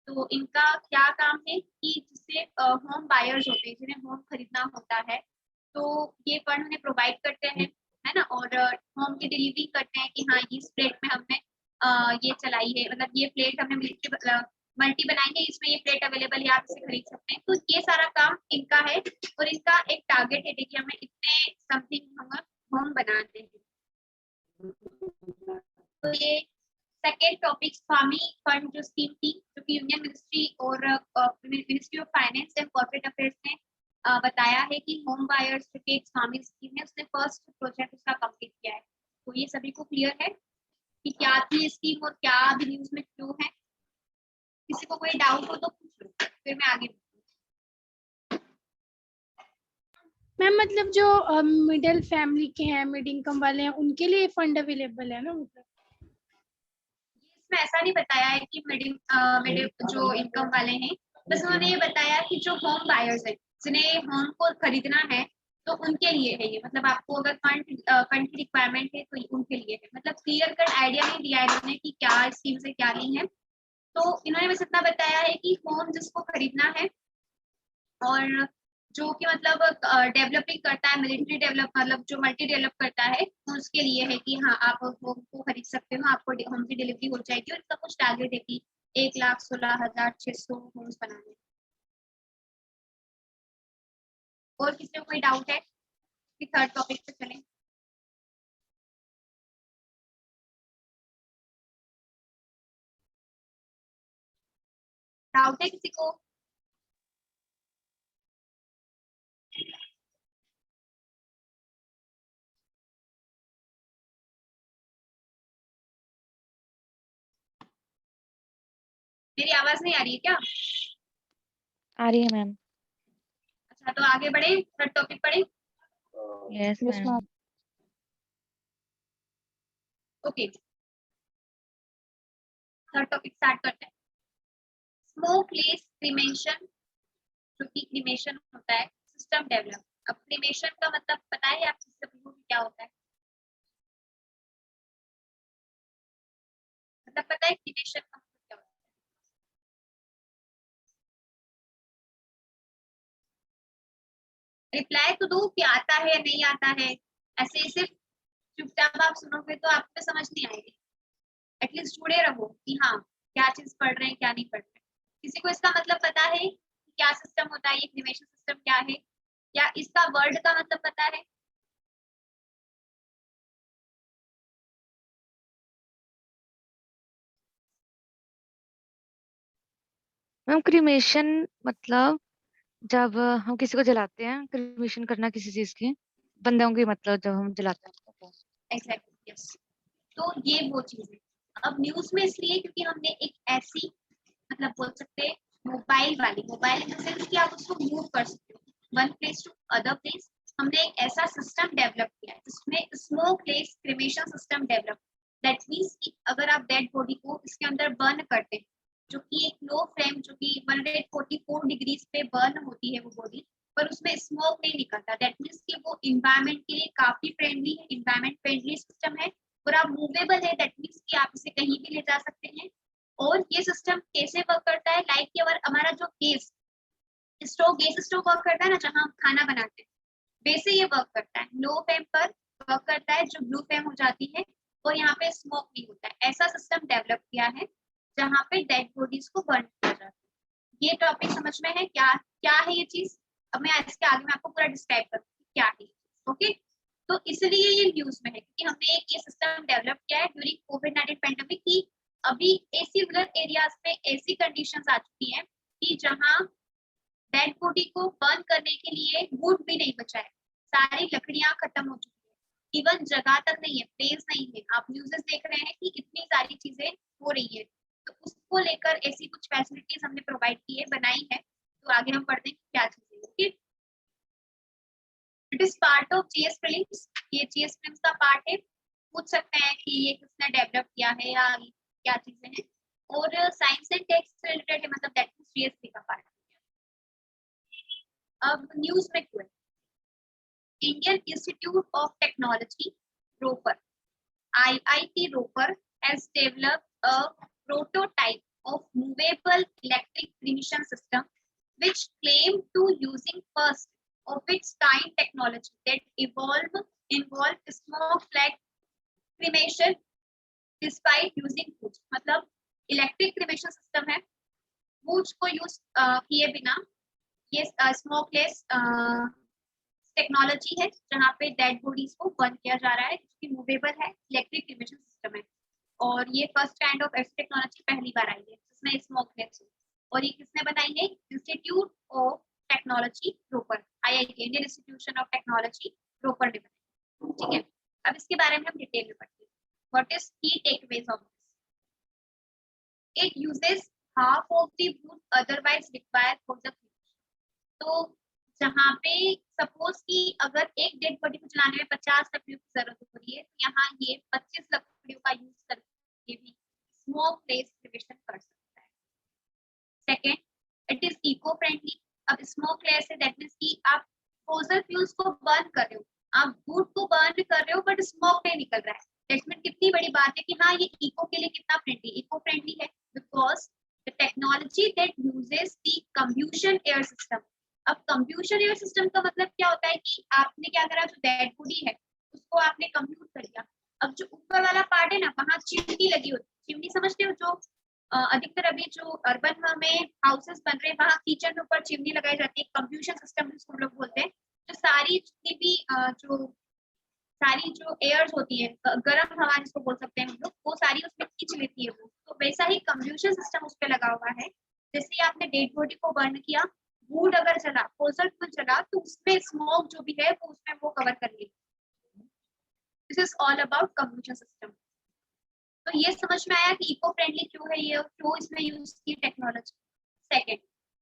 तो इनका क्या काम है कि जिससे होम बायर्स होते हैं जिन्हें होम खरीदना होता है तो ये फंड उन्हें प्रोवाइड करते हैं, है ना, और होम की डिलीवरी करते हैं कि हाँ इस प्लेट में हमने ये चलाई है, मतलब ये प्लेट हमने मल्टी बनाएंगे, इसमें ये प्लेट अवेलेबल है, आप इसे खरीद सकते हैं। तो ये सारा काम इनका है और इनका एक टारगेट है कि हमें इतने समथिंग हम होम बनाते हैं। तो ये सेकेंड टॉपिक स्वामी फंड जो स्कीम थी जो कि यूनियन मिनिस्ट्री और ministry of finance and corporate affairs ने बताया है कि होम बायर्स जो कि एक स्वामी स्कीम है उसने फर्स्ट प्रोजेक्ट उसका कंप्लीट किया है। तो ये सभी को क्लियर है कि क्या थी स्कीम और क्या अभी न्यूज में क्यों है? किसी को कोई डाउट हो तो पूछ लो, फिर मैं आगे। मैम मतलब जो मिडिल फैमिली के हैं, मिड इनकम वाले हैं, उनके लिए फंड अवेलेबल है ना? मतलब इसमें ऐसा नहीं बताया है कि मिडिल जो इनकम वाले हैं, बस उन्होंने ये बताया कि जो होम बायर्स हैं जिन्हें होम को खरीदना है तो उनके लिए है ये, मतलब आपको अगर फंड की रिक्वायरमेंट है तो उनके लिए है, मतलब क्लियर कट आइडिया नहीं दिया है इन्होंने कि क्या स्कीम से क्या नहीं है। तो इन्होंने बस इतना बताया है कि होम जिसको खरीदना है और जो कि मतलब डेवलपिंग करता है, मिलिट्री डेवलप मतलब जो मल्टी डेवलप करता है, तो उसके लिए है कि हाँ आप होम को खरीद सकते हो, आपको होम की डिलीवरी हो जाएगी और इसका कुछ टारगेट है कि 1,16,600 होम्स बनाने। और किसी को कोई डाउट है कि थर्ड टॉपिक पे चलें? डाउट है किसी को? मेरी आवाज नहीं आ रही है क्या? आ रही है मैम। अच्छा तो आगे बढ़े, थर्ड टॉपिक पढ़े। Yes Yes, ma'am. ma'am. Okay third topic start करते हैं। स्मोकलेस क्रीमेशन, जो कि क्रीमेशन होता है, सिस्टम डेवलप। अब क्रीमेशन का मतलब पता है आप सभी को क्या होता है? मतलब पता है क्रीमेशन का मतलब क्या होता है? रिप्लाई तो दो कि आता है या नहीं आता है, ऐसे ही सिर्फ चुपचाप आप सुनोगे तो आपको समझ नहीं आएगी। एटलीस्ट जुड़े रहो कि हाँ क्या चीज पढ़ रहे हैं क्या नहीं पढ़ रहे हैं। किसी को इसका मतलब पता है कि क्या सिस्टम होता है, ये क्रीमेशन सिस्टम क्या है, या इसका वर्ड का मतलब पता है? मैम क्रीमेशन मतलब जब हम किसी को जलाते हैं, क्रीमेशन करना किसी चीज की, बंदों की, मतलब जब हम जलाते हैं तो। Exactly yes. तो ये वो चीज है। अब न्यूज में इसलिए क्योंकि हमने एक ऐसी मतलब बोल सकते हैं मोबाइल इन द सेंस कि आप उसको मूव कर सकते हो one place to other place. हमने एक ऐसा सिस्टम डेवलप किया है जिसमें smokeless cremation system develop. That means कि अगर आप डेड बॉडी को इसके अंदर बर्न करते हैं, जो कि एक लो फ्लेम जो कि 144 डिग्रीज पे बर्न होती है वो बॉडी, पर उसमें स्मोक नहीं निकलता। दैट मींस कि वो इन्वायरमेंट के लिए काफी फ्रेंडली है, इन्वायरमेंट फ्रेंडली सिस्टम है और आप मूवेबल है। दैट मींस कि आप इसे कहीं भी ले जा सकते हैं। और ये सिस्टम कैसे वर्क करता है, लाइक कि अगर हमारा जो गैस स्टोव वर्क करता है ना, जहाँ हम खाना बनाते हैं, वैसे ये वर्क करता है। लो फ्लेम पर वर्क करता है जो ब्लू फ्लेम हो जाती है और यहाँ पे स्मोक नहीं होता है। ऐसा सिस्टम डेवलप किया है जहाँ पे डेड बॉडीज को बर्न किया जाता है। ये टॉपिक समझ में है क्या क्या है ये चीज? अब मैं इसके आगे मैं आपको पूरा डिस्क्राइब करूँगी क्या है। ओके तो इसलिए ये न्यूज में है क्योंकि हमने एक ये सिस्टम डेवलप किया है ड्यूरिंग कोविड-19 पेंडेमिक की। अभी ऐसी रूरल एरियाज में ऐसी कंडीशंस आ चुकी हैं कि जहाँ डेड बॉडी को बर्न करने के लिए वुड भी नहीं बचा है, सारी लकड़ियां खत्म हो चुकी है, इवन जगह तक नहीं है, प्लेस नहीं है। आप न्यूज़ेस देख रहे हैं कि इतनी सारी चीजें हो रही है, तो उसको लेकर ऐसी कुछ फैसिलिटीज हमने प्रोवाइड की है, बनाई है। तो आगे हम पढ़ते हैं क्या चीजें। Okay it is part of GS prelims. ये जीएस प्रीलिम्स का पार्ट है। पूछ सकते हैं कि ये किसने डेवलप किया है या क्या चीजें हैं। और साइंस एंड टेक से रिलेटेड है, मतलब दैट इज जीएसपी का पार्ट। अब न्यूज में क्यों है? Indian institute of technology Roper. IIT Roper has developed a prototype of movable electric cremation system which claim to using first of its kind technology that involve smoke flag cremation despite using foods. मतलब electric cremation system है, foods को use किए बिना ये smokeless technology है जहाँ पे dead bodies को बर्न किया जा रहा है, जिसकी मूवेबल है, इलेक्ट्रिक क्रिमेशन सिस्टम है। और ये फर्स्ट काइंड ऑफ ऐसी टेक्नोलॉजी पहली बार आई है जिसमें स्मोकलेस हो। और ये किसने बनाई है? Institute of technology Ropar, IIT, Indian institution of technology Ropar ने बनाई। ठीक है, अब इसके बारे में हम डिटेल में पढ़ते हैं। व्हाट इज की takeaways of this? It uses half of the wood otherwise required for the cremation. तो जहाँ पे सपोज कि अगर एक डेड बॉडी को जलाने में 50 लकड़ियों की जरूरत हो रही है, तो यहाँ ये 25 लकड़ियों का यूज करके भी स्मोक लेस क्रिमेशन कर सकता है। Second, it is eco friendly. अब स्मोक लेस है, दैट मीन्स कि आप फोसिल फ्यूल्स को बर्न कर रहे हो, आप वुड को बर्न कर रहे हो बट स्मोक नहीं निकल रहा है। दैट्स कितनी बड़ी बात है कि हाँ ये इको के लिए कितना फ्रेंडली, इको फ्रेंडली है because the technology that uses the combustion air system. अब combustion air system का मतलब क्या होता है कि आपने क्या करा, जो डेड बॉडी है उसको आपने कंप्यूट कर लिया। अब जो ऊपर वाला पार्ट है ना, वहाँ चिमनी लगी होती है। चिमनी समझते हो? जो अधिकतर अभी जो अर्बन में हाउसेस बन रहे हैं वहाँ किचन के ऊपर चिमनी लगाई जाती है, कंप्यूशन सिस्टम जिसको हम लोग बोलते हैं। तो सारी जितनी भी सारी जो एयर्स होती है, गर्म हवा जिसको बोल सकते हैं हम लोग, वो सारी उसमें खींच लेती है वो। तो वैसा ही कंप्यूशन सिस्टम उस पे लगा हुआ है। जैसे आपने डेड बॉडी को बर्न किया, वुड अगर चला, फोसिल फ्यूल चला, तो उसमें स्मोक जो भी है वो उसमें वो कवर कर लेगी। This is all about combustion system. तो ये समझ में आया कि इको फ्रेंडली क्यों है ये और क्यों इसमें यूज की technology. Second,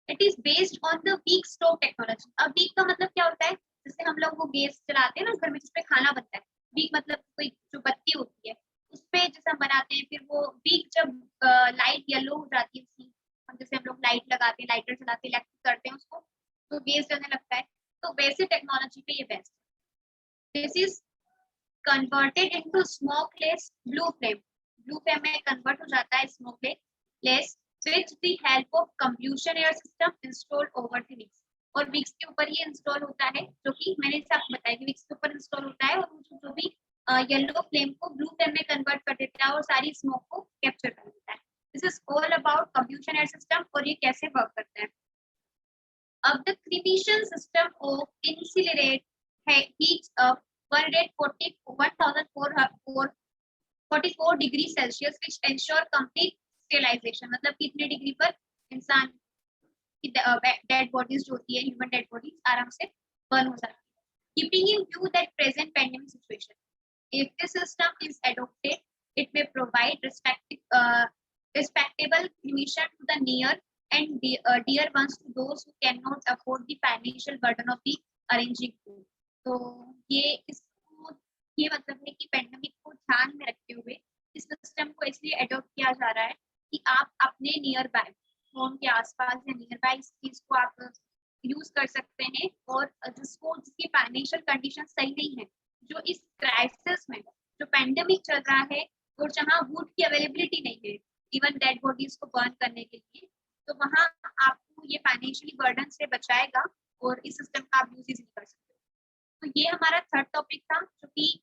it is based on the wick stove technology. अब वीक का मतलब क्या होता है? जैसे हम लोग वो गैस जलाते हैं ना घर में जिसपे खाना बनता है, वीक मतलब कोई जो बत्ती होती है उस पे जैसे हम बनाते हैं, फिर वो वीक जब लाइट येलो हो जाती है उसकी, जैसे हम लोग लाइट लगाते हैं, लाइटर चलाते हैं, इलेक्ट्रिक करते हैं उसको, तो गैस जलने लगता है। तो वैसे टेक्नोलॉजी पे ये बेस्ट है। This is converted into smokeless blue flame. Blue flame में कन्वर्ट हो जाता है smokeless with the help of combustion air system installed over the wicks. और विक्स के ऊपर ये इंस्टॉल होता है, जो कि मैंने इसे आपको बताया कि विक्स के ऊपर इंस्टॉल होता है, और जो भी येलो फ्लेम को ब्लू फ्लेम में कन्वर्ट कर देता है और सारी स्मोक को कैप्चर कर देता है। This is all about combustion air system और ये कैसे वर्क करता है। अब the cremation system of incinerate heats up 144 degree Celsius which ensure complete sterilisation. मतलब कितने डिग्री पर इंसान की डेड बॉडीज जो होती है, ह्यूमन डेड बॉडीज आराम से बर्न हो सकती है। Keeping in view that present pandemic situation, if this system is adopted, it may provide respectable cremation to the near and dear ones to those who cannot afford the financial burden of the arranging food. तो ये मतलब है कि pandemic को ध्यान में रखते हुए इस सिस्टम को इसलिए अडॉप्ट किया जा रहा है कि आप अपने नियर बाय, होम के आसपास या नियर बाय इस चीज को आप यूज कर सकते हैं। और जिसकी फाइनेंशियल कंडीशन सही नहीं है, जो इस क्राइसिस में जो पेंडेमिक चल रहा है और जहाँ वुड की अवेलेबिलिटी नहीं है इवन डेड बॉडीज को बर्न करने के लिए, तो वहाँ आपको ये फाइनेंशियली बर्डन से बचाएगा और इस सिस्टम का आप यूज नहीं कर सकते। तो ये हमारा थर्ड टॉपिक था, जो कि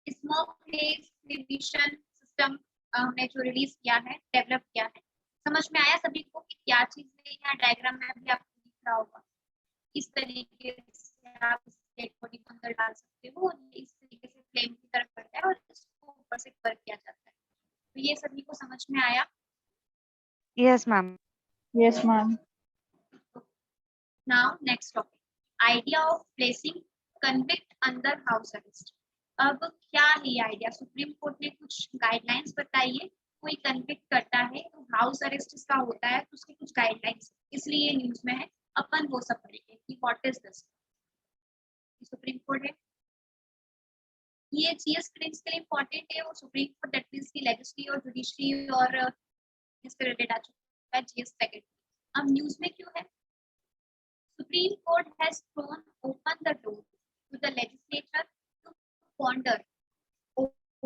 स्मोकलेस क्रिमेशन सिस्टम हमने जो रिलीज किया है, डेवलप किया है। समझ में आया सभी को कि क्या चीज है? यहाँ डायग्राम में भी आपको दिख रहा होगा, इस तरीके से आप डेड बॉडी को अंदर डाल सकते हो, इस तरीके से फ्लेम की तरफ करता है और इसको ऊपर से कवर किया जाता है। तो ये सभी को समझ में आया? Yes, ma'am. Yes, ma'am. Now next topic, idea of placing convict under house arrest. अब क्या है ये आइडिया? सुप्रीम कोर्ट ने कुछ गाइडलाइंस बताई है, कोई कन्विक्ट करता है तो हाउस अरेस्ट इसका होता है, तो उसकी कुछ गाइडलाइंस इसलिए न्यूज में है, अपन वो सब पढ़ेंगे कि what is this. Supreme court है, ये जीएस प्रिंस के लिए इंपॉर्टेंट है। वो सुप्रीम कोर्ट दैट मींस की लेजिस्लेटिव और जुडिशरी और इससे रिलेटेड आ चुका है जीएस सेक्रेटरी। अब न्यूज में क्यों है? Supreme court has thrown open the door to the legislature to ponder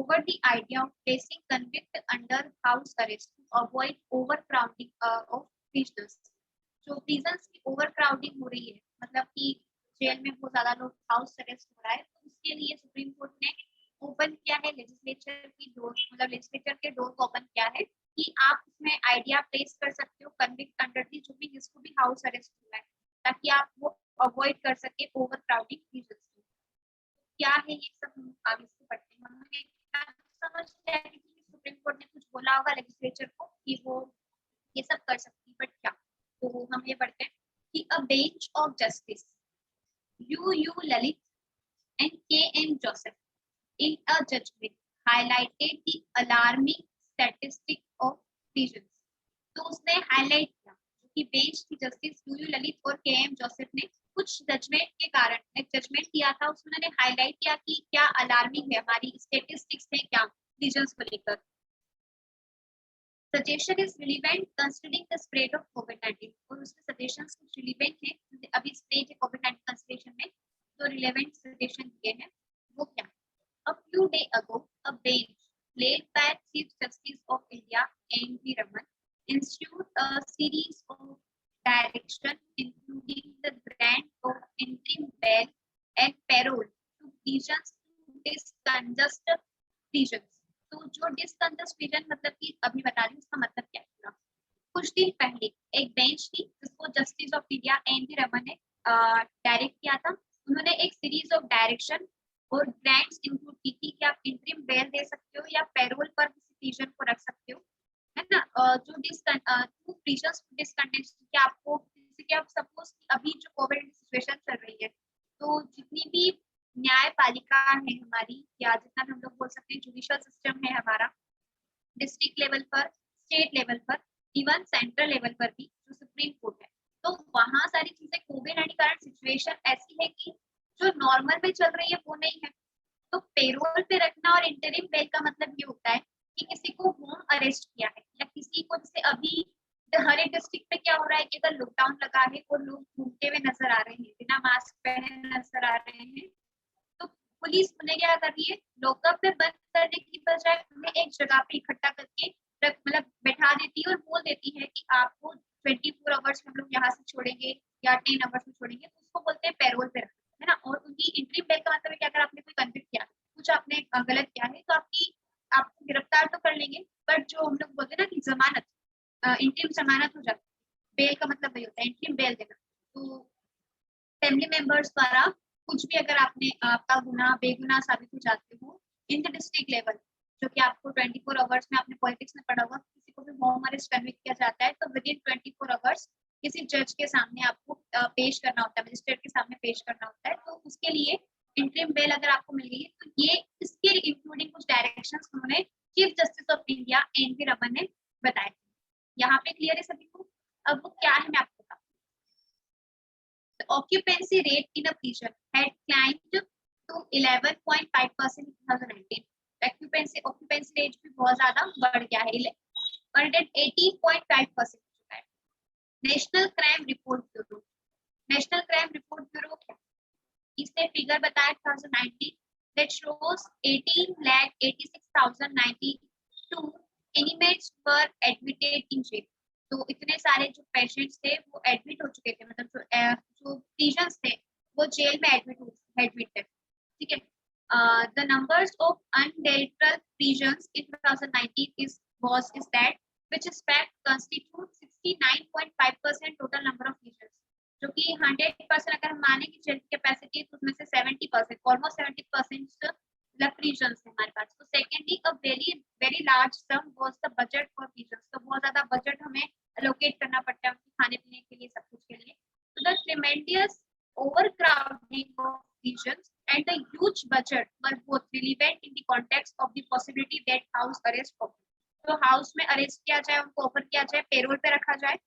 over the idea of placing convict under house arrest to avoid overcrowding of prisoners. जो prisons की overcrowding हो रही है, मतलब कि जेल में बहुत ज्यादा लोग हाउस अरेस्ट हो रहा है, तो उसके लिए सुप्रीम कोर्ट ने ओपन किया है लेजिस्लेचर की डोर, मतलब लेजिस्लेचर के डोर को ओपन किया है कि आप उसमें आइडिया प्लेस कर सकते हो कन्विक्ट अंडर दी जो भी जिसको भी हाउस अरेस्ट हुआ है, ताकि आप वो अवॉइड कर सके ओवर क्राउडिंग प्रिजन्स में। क्या है ये सब हम आगे से पढ़ते हैं। हमने समझते हैं कि सुप्रीम कोर्ट ने कुछ बोला होगा लेजिस्लेचर को कि वो ये सब कर सकती है, बट क्या, तो हम ये पढ़ते हैं कि अ bench of justice U Lalit and K.M. Joseph in a judgment highlighted the alarming statistic of prisons. तो उसने हाईलाइट किया कि बेंच की जस्टिस यू ललित और के.एम. जोसेफ ने कुछ जजमेंट के कारण एक जजमेंट दिया था, उसमें उन्होंने हाईलाइट किया कि क्या अलार्मिंग है, हमारी स्टैटिस्टिक्स है क्या प्रिजन्स को लेकर। Suggestion is relevant considering the spread of कोविड-19, और उसके सजेशंस कुछ रिलेवेंट है अभी स्प्रेड है कोविड-19 कंसीडरेशन में, तो रिलेवेंट सजेशन दिए हैं वो क्या। A few days ago, a bench led by Chief Justice of India N.V. Raman issued a series of directions including the grant of interim bail and parole to prisons to discongest prisons. तो जो discongest prison मतलब कि अभी बता रही हूँ उसका मतलब क्या है। कुछ दिन पहले एक बेंच थी जिसको justice of India N.V. Raman ने डायरेक्ट किया था, उन्होंने एक सीरीज ऑफ डायरेक्शन और ग्रांट्स इंक्लूड की थी कि आप इंटरिम बेल दे सकते हो या पैरोल पर किसी प्रिजन को रख सकते हो, है ना। जो प्रिजन्स डिसकंटेंट कि आपको जैसे कि आप सपोज अभी जो कोविड सिचुएशन चल रही है, तो जितनी भी न्यायपालिका है हमारी, या जितना भी हम लोग बोल सकते हैं जुडिशियल सिस्टम है हमारा, डिस्ट्रिक्ट लेवल पर, स्टेट लेवल पर, इवन सेंट्रल लेवल पर भी जो सुप्रीम कोर्ट है, तो वहाँ सारी चीजें कोविड-19 कारण सिचुएशन ऐसी है कि जो नॉर्मल में चल रही है वो नहीं है। तो पेरोल पे रखना और इंटरिम बेल का मतलब ये होता है कि किसी को होम अरेस्ट किया है या किसी को, जैसे अभी हर एक डिस्ट्रिक्ट में क्या हो रहा है कि अगर लॉकडाउन लगा है और लोग घूमते हुए नजर आ रहे हैं, बिना मास्क पहने नजर आ रहे हैं, तो पुलिस उन्हें क्या कर रही है, लॉकअप में बंद करने की बजाय उन्हें एक जगह पे इकट्ठा करके मतलब बैठा देती है और बोल देती है कि आपको 24 आवर्स हम लोग यहाँ से छोड़ेंगे या 10 आवर्स में छोड़ेंगे, तो उसको बोलते हैं पैरोल पे रखना, है ना। और उनकी इंटरिम बेल का मतलब है कि अगर आपने कोई कन्विक्ट किया, कुछ आपने गलत किया है, तो आपको गिरफ्तार तो कर लेंगे, बट जो हम लोग बोलते हैं ना कि जमानत, इंटरिम जमानत हो जाती है, बेल का मतलब वही होता है इंटरिम बेल देना। तो फैमिली मेंबर्स द्वारा कुछ भी अगर आपका गुनाह बेगुनाह साबित हो जाते हो इन द डिस्ट्रिक्ट लेवल, जो कि आपको 24 आवर्स में आपने पॉलिटिक्स में पढ़ा होगा, किसी को भी होम अरेस्ट कन्विक्ट किया जाता है तो विद इन 24 आवर्स किसी जज के सामने आपको पेश करना होता है, मजिस्ट्रेट के सामने पेश करना होता है। तो उसके लिए इंटरिम बेल अगर आपको मिल गई है, तो ये इसके इंक्लूडिंग कुछ डायरेक्शंस उन्होंने chief justice of India N.V. Raman ने बताए। यहाँ पे क्लियर है सभी को? अब वो क्या है मैं आपको बताऊँ। The occupancy rate in a prison had climbed to 11.5% in 2019. Occupancy rate भी बहुत ज्यादा बढ़ गया है, 18.5% हो चुका है। National crime report bureau, national crime report bureau क्या, इसने फिगर बताया 2019 that shows 18,86,092 inmates were admitted in jail. तो इतने सारे जो पेशेंट्स थे वो एडमिट हो चुके थे, मतलब जो प्रिजन्स थे वो जेल में एडमिट थे, ठीक है। The numbers of undealt prisons in 2019 is that which is fact constitute 69.5% total number of prisons, जो कि 100% अगर हम माने कि जेल की कैपेसिटी तो उसमें से 70%, ऑलमोस्ट 70% prisons है हमारे पास। तो secondly a very large some was the budget for prisons, तो बहुत ज्यादा बजट हमें एलोकेट करना पड़ता है खाने पीने के लिए, सब कुछ के लिए। तो the tremendous overcrowding of prisons and the huge budget were both relevant in the context of the possibility that house arrest occur. तो हाउस में अरेस्ट किया जाए, उनको ऑफर किया जाए, पेरोल पे रखा जाए,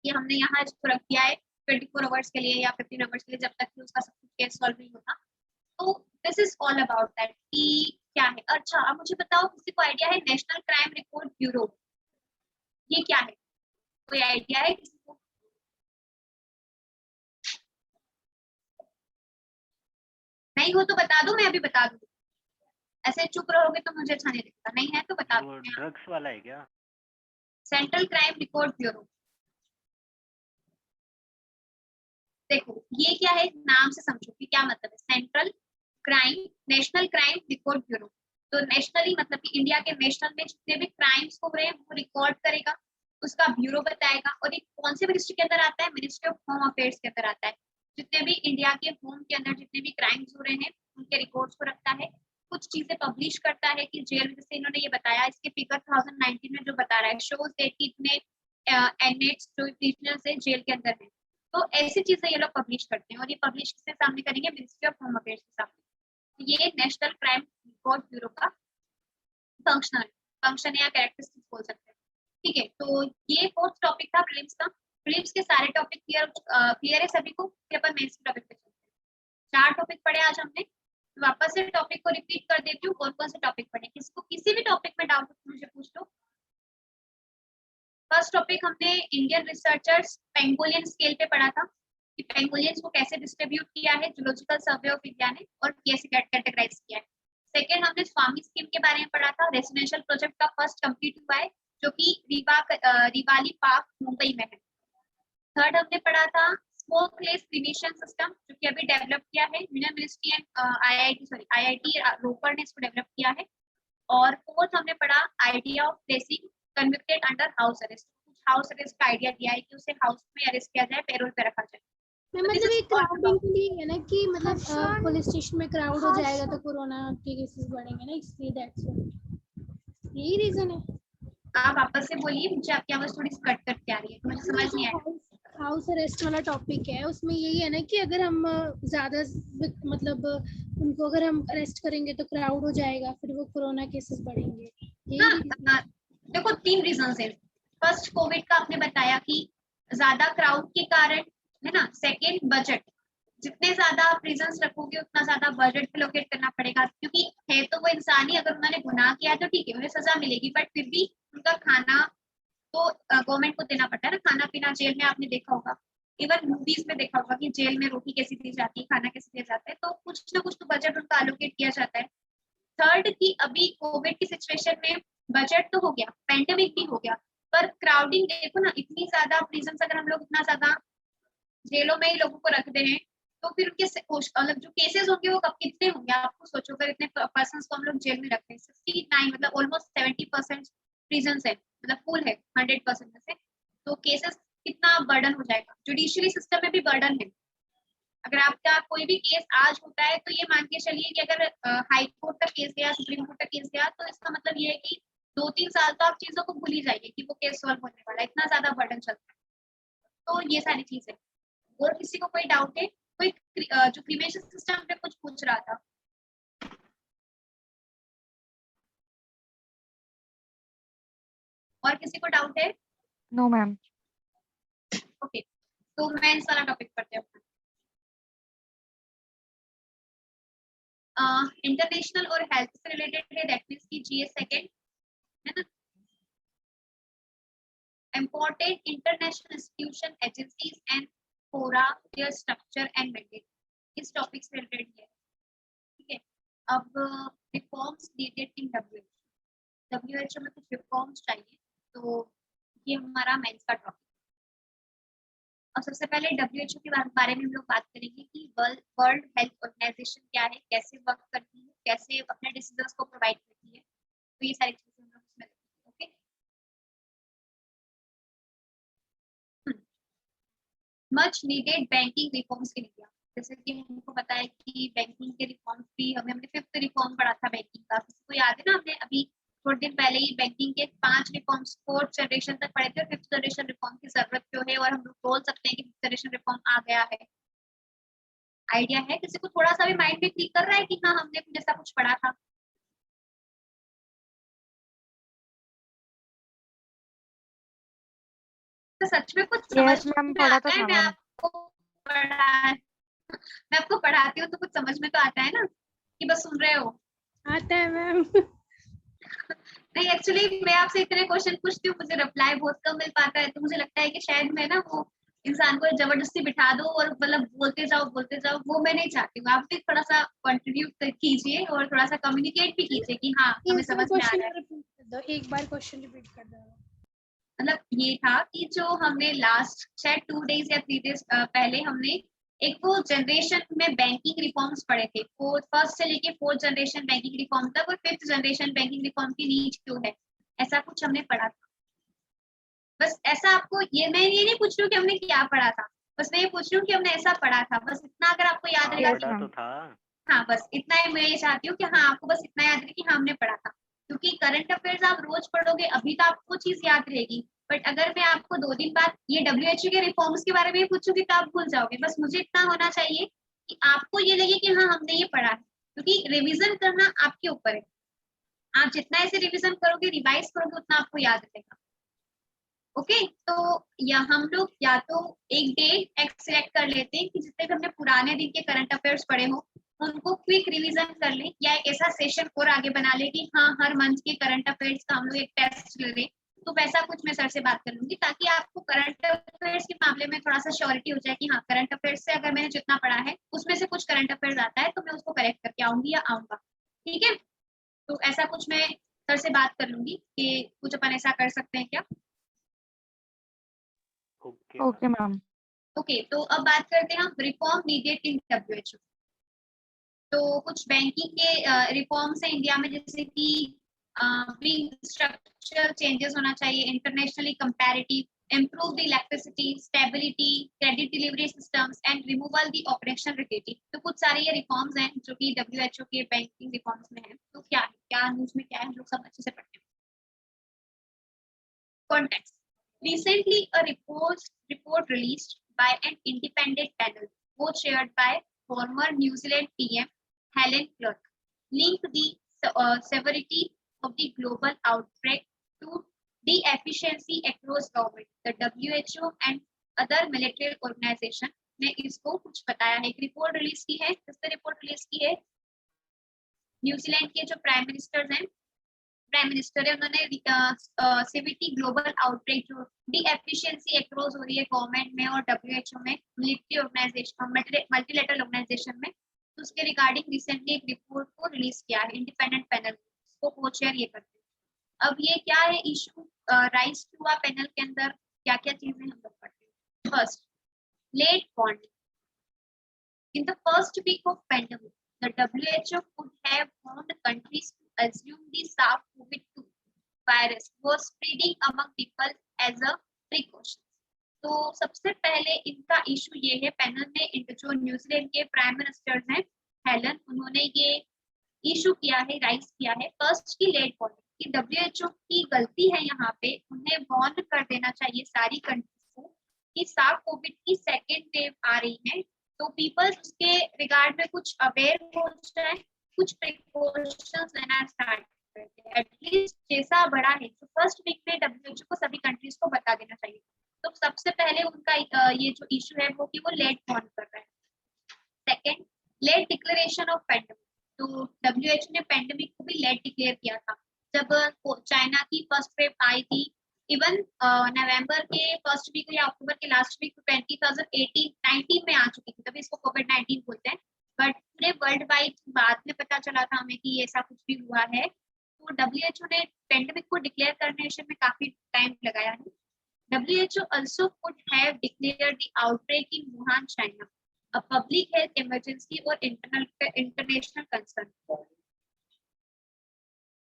ये हमने यहाँ इसको रख दिया है 24 आवर्स के लिए या 15 आवर्स के लिए, जब तक कि उसका सब कुछ केस सॉल्व नहीं होता। तो this is all about that कि क्या है। अच्छा अब मुझे बताओ, किसी को आइडिया है नेशनल क्राइम रिपोर्ट ब्यूरो ये क्या है? कोई आइडिया है किसी को? नहीं हो तो बता दो, मैं अभी बता दूँ। ऐसे चुप रहोगे तो मुझे अच्छा नहीं लगता, नहीं है तो बता वो दो। ड्रग्स वाला है क्या? Central crime record bureau. देखो ये क्या है, नाम से समझो कि क्या मतलब है। Central crime, national crime record bureau, तो नेशनली मतलब कि इंडिया के नेशनल में जितने भी क्राइम्स हो रहे हैं वो रिकॉर्ड करेगा, उसका ब्यूरो बताएगा। और ये कौन से मिनिस्ट्री के अंदर आता है? मिनिस्ट्री ऑफ होम अफेयर्स के अंदर आता है। जितने भी इंडिया के होम के अंदर जितने भी क्राइम्स हो रहे हैं उनके रिकॉर्ड्स को रखता है। कुछ चीजें पब्लिश करता है कि जेल में, जैसे इन्होंने ये बताया, इसके फिगर 2019 में जो बता रहा है शोज दैट कि इतने एनएट्स जो प्रिजनर्स है जेल के अंदर है। तो ऐसी चीजें ये लोग पब्लिश करते हैं, और ये पब्लिश किसके सामने करेंगे? मिनिस्ट्री ऑफ होम अफेयर्स के सामने। ये नेशनल क्राइम रिकॉर्ड ब्यूरो का फंक्शन या कैरेक्टरिस्टिक्स बोल सकते हैं। ठीक है, तो ये फोर्थ टॉपिक था प्रीलिम्स का। प्रीलिम्स के सारे टॉपिक क्लियर है सभी को? फिर अपन मेंस के टॉपिक पे चलते हैं। 4 टॉपिक पढ़े आज हमने, तो वापस से टॉपिक को रिपीट कर देती हूँ। कौन कौन से टॉपिक पढ़े, किसको किसी भी टॉपिक में डाउट हो तो मुझे पूछ लो। फर्स्ट टॉपिक हमने इंडियन रिसर्चर्स पेंगोलियन स्केल पे पढ़ा था कि पेंगोलियंस को कैसे डिस्ट्रीब्यूट किया है जूलॉजिकल सर्वे ऑफ इंडिया ने, और कैसे कैटेगराइज किया है। सेकेंड हमने स्वामी स्कीम के बारे में पढ़ा था, रेसिडेंशियल प्रोजेक्ट का फर्स्ट कंप्लीट हुआ है जो कि रिवाली पार्क मुंबई में है। थर्ड हमने पढ़ा था स्मोकलेस क्रीमेशन सिस्टम जो कि अभी डेवलप किया है, यूनियन मिनिस्ट्री एंड आईआईटी रोपड़ ने इसको डेवलप किया है। और फोर्थ हमने पढ़ा idea of placing convicted under house arrest. House arrest का आइडिया दिया है कि उसे हाउस में अरेस्ट किया जाए, पैरोल पे रखा जाए। मतलब ये क्राउडिंग के लिए है ना कि मतलब पुलिस स्टेशन में क्राउड हो जाएगा तो कोरोना के केसेस बढ़ेंगे ना, इसलिए दैट्स यही रीजन है। आप वापस से बोलिए, मुझे आपकी आवाज थोड़ी कट कट के आ रही है, मुझे समझ नहीं आया। हाउस अरेस्ट वाला टॉपिक है, उसमें यही है ना कि अगर हम ज्यादा मतलब उनको अगर हम अरेस्ट करेंगे तो क्राउड हो जाएगा, फिर वो कोरोना केसेस बढ़ेंगे। देखो 3 रीजन है। फर्स्ट कोविड का आपने बताया कि ज्यादा क्राउड के कारण है ना। सेकेंड बजट, जितने ज्यादा प्रिजन्स रखोगे उतना ज्यादा बजट पे लोकेट करना पड़ेगा, क्योंकि है तो वो इंसान ही, अगर उन्होंने गुनाह किया तो ठीक है उन्हें सजा मिलेगी, बट फिर भी उनका खाना तो गवर्नमेंट को देना पड़ता है ना, खाना पीना। जेल में आपने देखा होगा, इवन मूवीज में देखा होगा कि जेल में रोटी कैसी दी जाती है, खाना कैसे दिया जाता है, तो कुछ ना कुछ तो बजट उनका एलोकेट किया जाता है। थर्ड की अभी कोविड की सिचुएशन में बजट तो हो गया, पेंडेमिक भी हो गया, पर क्राउडिंग देखो ना, इतनी ज्यादा प्रिजन्स अगर हम लोग इतना ज्यादा जेलों में ही लोगों को रखते हैं तो फिर उनके मतलब जो केसेस होंगे वो कब कितने होंगे आपको सोचो। अगर इतने पर्सन्स को हम लोग जेल में रखते हैं 69 मतलब ऑलमोस्ट 70% प्रिजन्स है, मतलब फुल है 100% में से, तो केसेस कितना बर्डन हो जाएगा। जुडिशियरी सिस्टम में भी बर्डन है। अगर आपका कोई भी केस आज होता है तो ये मान के चलिए कि अगर हाई कोर्ट तक केस गया, सुप्रीम कोर्ट तक केस गया, तो इसका मतलब ये है कि 2-3 साल तो आप चीजों को भूल ही जाइए कि वो केस सॉल्व होने वाला है, इतना ज्यादा बर्डन चलता है। तो ये सारी चीजें। और किसी को कोई डाउट है? कोई जो क्रीमेशन सिस्टम पे कुछ पूछ रहा था? और किसी को डाउट है? No ma'am. ओके, तो मैं इस वाला टॉपिक पढ़ते हैं। इंटरनेशनल और हेल्थ से रिलेटेड है, दैट मींस की जीएस सेकंड है ना। Important international institution agencies and फोरा, देयर स्ट्रक्चर एंड मैंडेट, इस टॉपिक से रिलेटेड है। ठीक है, अब रिफॉर्म्स नीडेड इन डब्ल्यूएचओ में कुछ रिफॉर्म्स चाहिए, तो ये हमारा मेंस का टॉपिक। और सबसे पहले डब्ल्यूएचओ के बारे में हम लोग बात करेंगे कि वर्ल्ड हेल्थ ऑर्गेनाइजेशन क्या है, कैसे वर्क करती है, कैसे अपने डिसीजंस को प्रोवाइड करती है, तो ये सारी चीजें हम लोग इसमें देखेंगे। Okay, much needed banking reforms in India. जैसे कि हमको पता है कि बैंकिंग के रिफॉर्म्स भी हमने 5th रिफॉर्म पढ़ा था बैंकिंग का, किसी को याद है ना? हमने अभी थोड़े दिन पहले ही बैंकिंग के 5 रिफॉर्म्स 4th जनरेशन तक पढ़े थे, और 5th जनरेशन रिफॉर्म की जरूरत क्यों है, और हम लोग बोल सकते हैं कि 5th जनरेशन रिफॉर्म आ गया है। आइडिया है किसी को? थोड़ा सा भी माइंड में क्लिक कर रहा है कि हाँ हमने कुछ ऐसा कुछ पढ़ा था? तो सच में कुछ समझ यस मैम, में पढ़ा तो आता है? था मैं मैम। आपको मैं आपको पढ़ाती हूँ तो कुछ समझ में तो आता है ना, कि बस सुन रहे हो? आता है मैम। नहीं, एक्चुअली मैं आपसे इतने क्वेश्चन पूछती हूँ, मुझे रिप्लाई बहुत कम मिल पाता है, तो मुझे लगता है कि शायद मैं ना वो इंसान को जबरदस्ती बिठा दो और मतलब बोलते जाओ, वो मैं नहीं चाहती हूँ। आप भी थोड़ा सा कंट्रीब्यूट कीजिए और थोड़ा सा कम्युनिकेट भी कीजिए कि हाँ हमें एक बार समझ में आ क्वेश्चन रहा है। रिपीट कर दो, एक बार क्वेश्चन रिपीट कर दो। मतलब ये था कि जो हमने लास्ट शायद 2 डेज या 3 डेज पहले हमने एक वो जनरेशन में बैंकिंग रिफॉर्म्स पढ़े थे, फर्स्ट से लेके 4th जनरेशन बैंकिंग रिफॉर्म तक और 5th जनरेशन बैंकिंग रिफॉर्म की नीड क्यों है, ऐसा कुछ हमने पढ़ा था। बस ऐसा आपको मैं ये नहीं पूछ रही हूँ कि हमने क्या पढ़ा था, बस मैं ये पूछ रही हूँ कि हमने ऐसा पढ़ा था, बस इतना अगर आपको याद हाँ रहेगा Yes, कि पढ़ा ma'am. तो था। हाँ बस इतना ही मैं ये चाहती हूँ कि हाँ आपको बस इतना याद रहे कि हाँ हमने पढ़ा था, क्योंकि करंट अफेयर्स आप रोज पढ़ोगे अभी तो आपको चीज याद रहेगी, बट अगर मैं आपको 2 दिन बाद ये WHO के रिफॉर्म्स के बारे में पूछूंगी तो आप भूल जाओगे। बस मुझे इतना होना चाहिए कि आपको ये लगे कि हाँ हमने ये पढ़ा है, क्योंकि रिविजन करना आपके ऊपर है। आप जितना ऐसे रिविजन करोगे, रिवाइज करोगे, उतना आपको याद रहेगा। ओके, तो या हम लोग या तो एक डे सेलेक्ट कर लेते हैं कि जितने भी हमने पुराने दिन के करंट अफेयर्स पढ़े हो उनको क्विक रिवीजन कर लें, या एक ऐसा सेशन और आगे बना ले कि हाँ हर मंथ के करंट अफेयर्स का हम लोग एक टेस्ट ले लें। तो वैसा कुछ मैं सर से बात कर लूंगी ताकि आपको करंट अफेयर्स के मामले में थोड़ा सा श्योरिटी हो जाए कि हाँ करंट अफेयर्स से अगर मैंने जितना पढ़ा है उसमें से कुछ करंट अफेयर्स आता है तो मैं उसको करेक्ट करके आऊंगी या आऊंगा। ठीक है, तो ऐसा कुछ मैं सर से बात कर लूंगी कि कुछ अपन ऐसा कर सकते हैं क्या। Okay Okay, ma'am. ओके, तो अब बात करते हैं हम रिफॉर्म नीडेड इन WHO। तो कुछ बैंकिंग के रिफॉर्म्स है इंडिया में, जैसे कि स्ट्रक्चरल चेंजेस होना चाहिए, internationally comparative, improve the electricity stability, credit delivery systems and removal the operation related। तो कुछ सारे ये रिफॉर्म्स हैं जो कि WHO के बैंकिंग रिफॉर्म्स में है। तो क्या है, क्या न्यूज में क्या है, हम लोग सब अच्छे से पढ़ते हैं। Context. Recently, a report released by an independent panel, co-chaired by former New Zealand PM Helen Clark, linked the severity of the global outbreak to the efficiency across government, the WHO and other military organization ने इसको कुछ बताया है। एक report release की है, किसने report release की है? न्यूजीलैंड के जो प्राइम मिनिस्टर हैं, प्राइम मिनिस्टर है, उन्होंने सीवीटी ग्लोबल आउटब्रेक जो डी एफिशिएंसी अक्रॉस हो रही है गवर्नमेंट में और WHO में, मिलिट्री ऑर्गेनाइजेशन, मल्टीलेटरल ऑर्गेनाइजेशन में, तो उसके रिगार्डिंग रिसेंटली एक रिपोर्ट को रिलीज किया है इंडिपेंडेंट पैनल को को-चेयर ये करते हैं। अब ये क्या है इशू राइज हुआ पैनल के अंदर, क्या क्या चीजें हम लोग पढ़ते हैं। First, late warning. In the first week of pandemic, the WHO could have warned countries to assume the SARS-CoV-2 virus was spreading among people as a precaution। तो सबसे पहले इनका इशू ये है, पैनल में जो न्यूजीलैंड के प्राइम मिनिस्टर हैं हेलन, उन्होंने ये इशू किया है, राइज किया है फर्स्ट की लेट वार्निंग कि WHO की गलती है यहाँ पे, उन्हें वार्न कर देना चाहिए सारी कंट्रीज को कि SARS-CoV की सेकेंड वेव आ रही है, तो पीपल उसके रिगार्ड में कुछ अवेयर हो जाए, कुछ प्रिकॉशंस लेना स्टार्ट करें। एटलीस्ट जैसा बड़ा है तो फर्स्ट वीक में WHO को सभी कंट्रीज को बता देना चाहिए। तो सबसे पहले उनका ये जो इशू है वो कि वो लेट वार्न कर रहे हैं। Second, late declaration of pandemic. तो WHO ने पेंडेमिक को भी लेट डिक्लेयर किया था जब चाइना की फर्स्ट वेव आई थी। इवन नवंबर के फर्स्ट वीक या अक्टूबर के लास्ट वीक 2018-19 में आ चुकी थी, तभी इसको कोविड-19 बोलते हैं, बट पूरे वर्ल्ड वाइड बाद में पता चला था हमें कि ऐसा कुछ भी हुआ है। तो WHO ने पेंडेमिक को डिक्लेयर करने में काफी टाइम लगाया है। WHO also could have declared the outbreak in Wuhan, China, a public health emergency or international concern.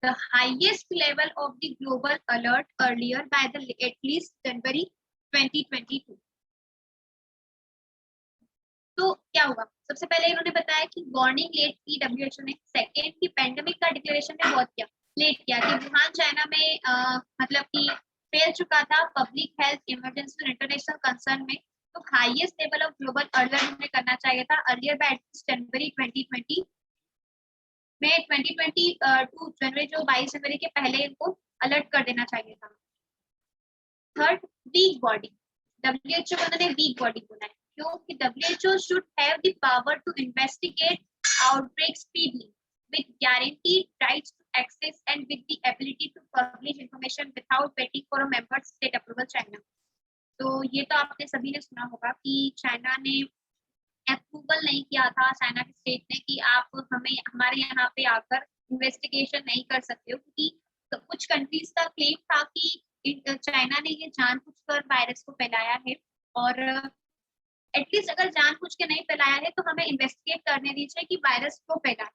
The highest level of the global alert earlier by at least January 2022. तो क्या हुआ? सबसे पहले इन्होंने बताया कि वार्निंग लेट की WHO ने। सेकेंड की पेंडेमिक का डिक्लेरेशन ने बहुत किया लेट किया कि वुहान चाइना में मतलब कि फैल चुका था पब्लिक हेल्थ इमरजेंसी और इंटरनेशनल कंसर्न में। तो highest level of global alert उन्हें करना चाहिए था अर्लियर बाय जनवरी 2020 में। 2022 जनवरी जो 22 जनवरी के पहले इनको अलर्ट कर देना चाहिए था। Third, week body. WHO को उन्होंने वीक बॉडी बोला है क्योंकि WHO should have the power to investigate outbreaks speedily with guaranteed rights to access and with the ability to publish information without waiting for a member state approval. China तो ये तो आपने सभी ने सुना होगा कि चाइना ने अप्रूवल नहीं किया था, चाइना के स्टेट ने, कि आप हमें हमारे यहाँ पे आकर इन्वेस्टिगेशन नहीं कर सकते हो, क्योंकि तो कुछ कंट्रीज का क्लेम था कि चाइना ने ये जानबूझकर वायरस को फैलाया है, और एटलीस्ट अगर जानबूझ के नहीं फैलाया है तो हमें इन्वेस्टिगेट करने दीजिए कि वायरस को फैला।